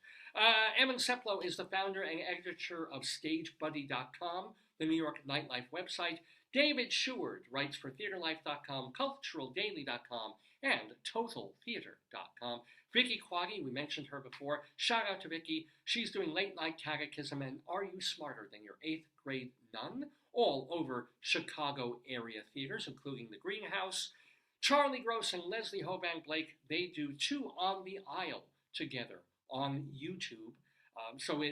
Evan Seplow is the founder and editor of StageBuddy.com, the New York nightlife website. David Sheward writes for TheaterLife.com, CulturalDaily.com, and TotalTheater.com. Vicky Quaggy, we mentioned her before. Shout out to Vicky. She's doing Late Night Catechism and Are You Smarter Than Your 8th Grade Nun? All over Chicago area theaters, including the Greenhouse. Charlie Gross and Leslie Hobank Blake, they do Two on the Aisle together on YouTube.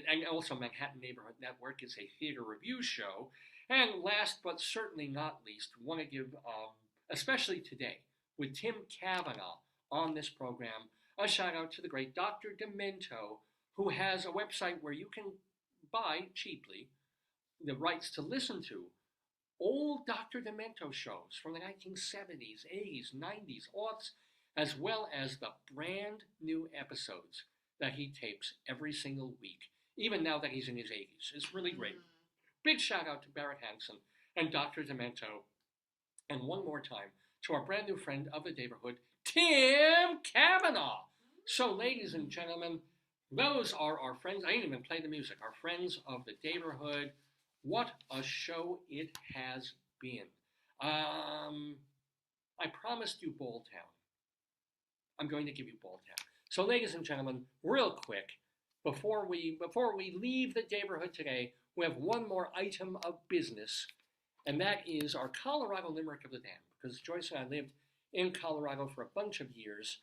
And also Manhattan Neighborhood Network is a theater review show. And last but certainly not least, want to give, especially today, with Tim Cavanagh on this program, a shout out to the great Dr. Demento, who has a website where you can buy cheaply the rights to listen to old Dr. Demento shows from the 1970s, 80s, 90s, aughts, as well as the brand new episodes that he tapes every single week, even now that he's in his 80s. It's really great. Big shout out to Barrett Hansen and Dr. Demento. And one more time to our brand new friend of the Daverhood, Tim Cavanagh. So, ladies and gentlemen, those are our friends. I didn't even play the music. Our friends of the Daverhood. What a show it has been. I promised you Balltown. I'm going to give you Balltown. So, ladies and gentlemen, real quick, before we leave the Daverhood today, we have one more item of business, and that is our Colorado Limerick of the Dam. Because Joyce and I lived in Colorado for a bunch of years,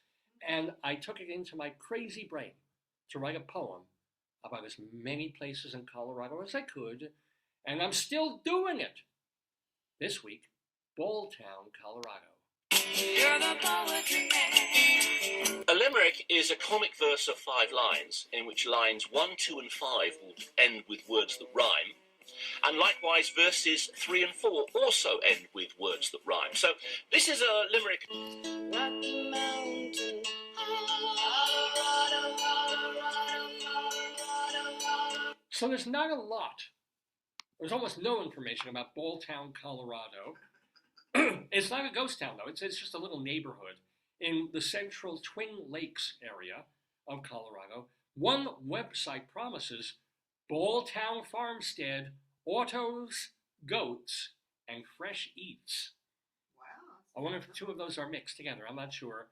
and I took it into my crazy brain to write a poem about as many places in Colorado as I could, and I'm still doing it. This week, Balltown, Colorado. You're the poetry man. A limerick is a comic verse of 5 lines, in which lines 1, 2, and 5 will end with words that rhyme. And likewise, verses 3 and 4 also end with words that rhyme. So this is a limerick. Rocky Mountain, Colorado, Colorado, Colorado. So there's not a lot. There's almost no information about Balltown, Colorado. It's not a ghost town, though. It's just a little neighborhood in the central Twin Lakes area of Colorado. One website promises Balltown Farmstead, autos, goats, and fresh eats. Wow. I wonder if 2 of those are mixed together. I'm not sure.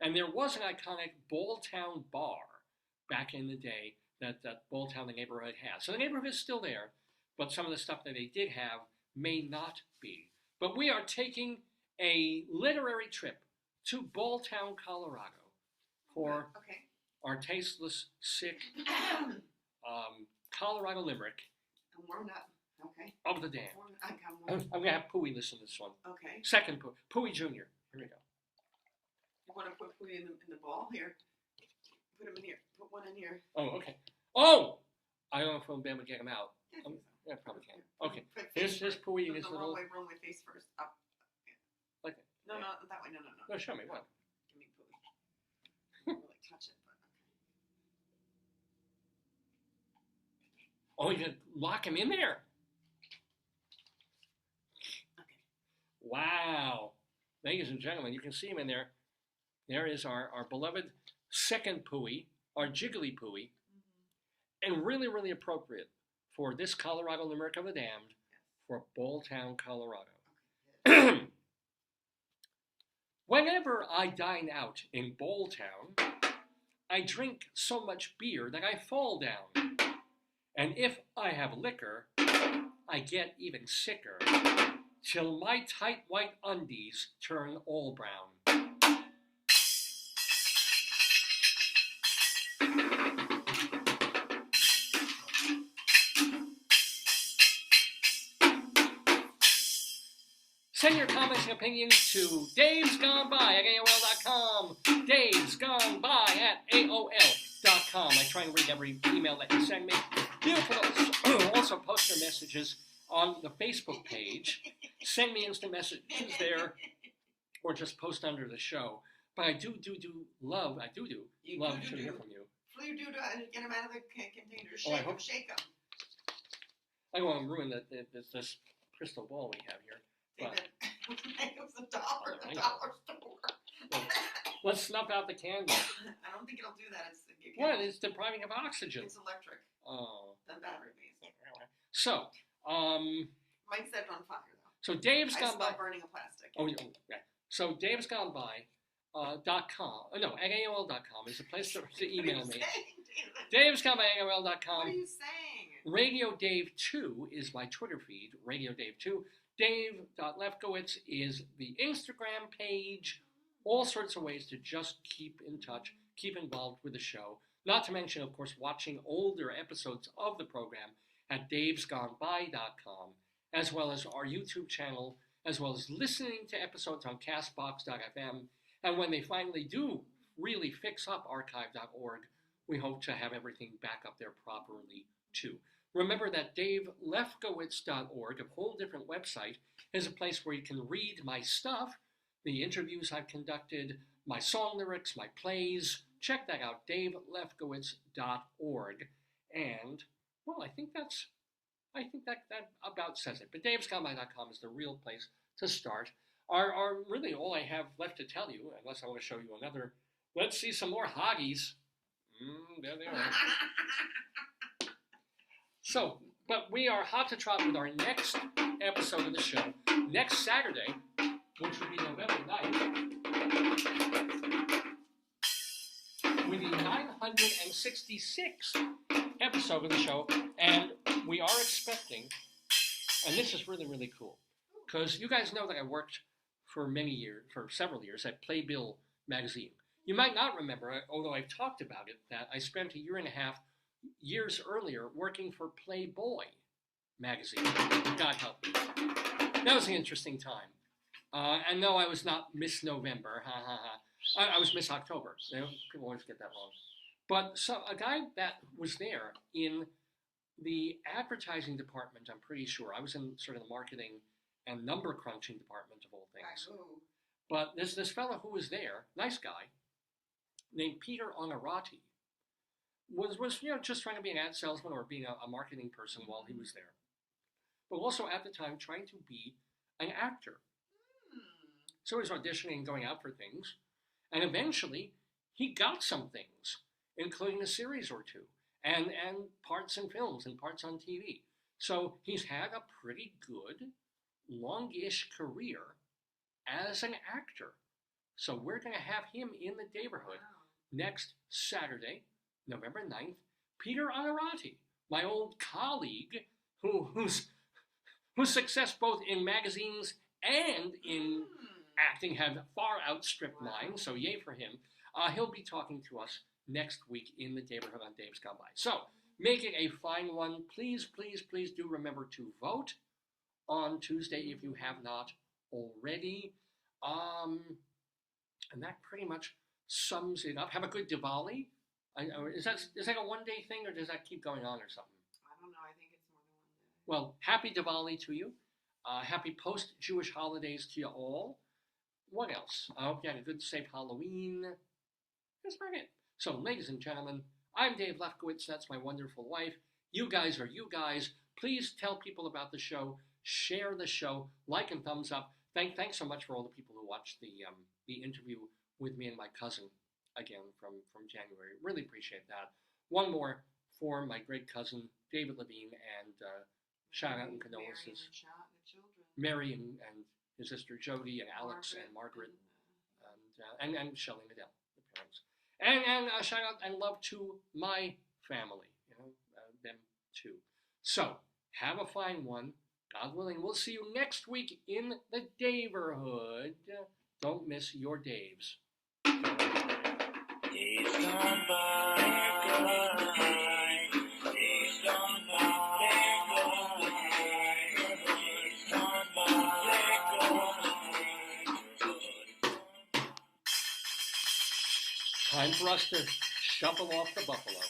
And there was an iconic Balltown bar back in the day that Balltown, the neighborhood, has. So the neighborhood is still there, but some of the stuff that they did have may not be. But we are taking a literary trip to Balltown, Colorado for our tasteless, sick Colorado Limerick. And we're not, okay. Of the Dam. I'm going to have Pooey listen to this one. Okay. Second Pooey. Pooey Jr. Here we go. You want to put Pooey in the ball? Here. Put him in here. Put one in here. Oh, okay. Oh! I don't know if we'll be able to get him out. Yeah, probably can. Okay. Here's Pooey in his little... Wrong way, face first. Up. Yeah. Like that? No, yeah. No, that way. No. No, show me. What? Give me Pooey. I don't really touch it, but okay. Oh, you're going to lock him in there? Okay. Wow. ladies and gentlemen, you can see him in there. There is our beloved second Pooey, our Jiggly Pooey, and really, really appropriate for this Colorado Limerick of the Damned for Balltown, Colorado. Whenever I dine out in Balltown, I drink so much beer that I fall down. And if I have liquor, I get even sicker, till my tight white undies turn all brown. Send your comments and opinions to davesgoneby@aol.com, davesgoneby@aol.com. I try and read every email that you send me. You can also post your messages on the Facebook page. Send me instant messages there, or just post under the show. But I do love to hear from you. Please do get them out of the container. Shake them. I don't want to ruin this crystal ball we have here. David, it was $1 at the dollar store. Well, let's snuff out the candle. I don't think it'll do that. It's depriving of oxygen. It's electric. Oh. The battery based. So, might set it on fire though. So Dave's gone by. Burning a plastic. Oh, yeah. So Dave's gone by. .com. No, at AOL.com is the place to email me. Dave's gone by AOL.com. What are you saying? Radio Dave 2 is my Twitter feed. Radio Dave 2. Dave.Lefkowitz is the Instagram page. All sorts of ways to just keep in touch, keep involved with the show. Not to mention, of course, watching older episodes of the program at davesgoneby.com, as well as our YouTube channel, as well as listening to episodes on castbox.fm. And when they finally do really fix up archive.org, we hope to have everything back up there properly, too. Remember that davelefkowitz.org, a whole different website, is a place where you can read my stuff, the interviews I've conducted, my song lyrics, my plays. Check that out, davelefkowitz.org. And, well, I think that about says it. But davesgoneby.com is the real place to start. Are really all I have left to tell you, unless I want to show you another. Let's see some more hoggies. There they are. So, but we are hot to trot with our next episode of the show next Saturday, which will be November 9th, with the 966th episode of the show, and we are expecting, and this is really, really cool, because you guys know that I worked for several years at Playbill magazine. You might not remember, although I've talked about it, that I spent 1.5 years earlier working for Playboy magazine. God help me. That was an interesting time. And no, I was not Miss November. I was Miss October. People always get that wrong. But a guy that was there in the advertising department, I'm pretty sure. I was in sort of the marketing and number crunching department of all things. But there's this fellow who was there, nice guy, named Peter Onorati, was just trying to be an ad salesman or being a marketing person while he was there. But also at the time trying to be an actor. So he was auditioning and going out for things. And eventually he got some things, including a series or two, and parts in films and parts on TV. So he's had a pretty good, longish career as an actor. So we're going to have him in the Daverhood next Saturday, November 9th. Peter Onorati, my old colleague, whose success both in magazines and in acting have far outstripped mine, so yay for him. He'll be talking to us next week in the Daverhood on Dave's Gone By. So, make it a fine one. Please, please, please do remember to vote on Tuesday if you have not already. And that pretty much sums it up. Have a good Diwali. Is that a one-day thing, or does that keep going on or something? I don't know. I think it's more than 1 day. Well, happy Diwali to you. Happy post-Jewish holidays to you all. What else? I hope you had a good, safe Halloween. That's about it. So, ladies and gentlemen, I'm Dave Lefkowitz. That's my wonderful wife. You guys are you guys. Please tell people about the show. Share the show. Like and thumbs up. thanks so much for all the people who watched the interview with me and my cousin again from January. Really appreciate that. One more for my great cousin David Levine, and shout out and condolences. Mary and his sister Jody and Alex and Margaret and Shelley Medell, the parents. And shout out and love to my family, them too. So have a fine one. God willing, we'll see you next week in the Daverhood. Don't miss your Daves. Days gone by, days gone by, days gone by. Time for us to shuffle off the buffalo.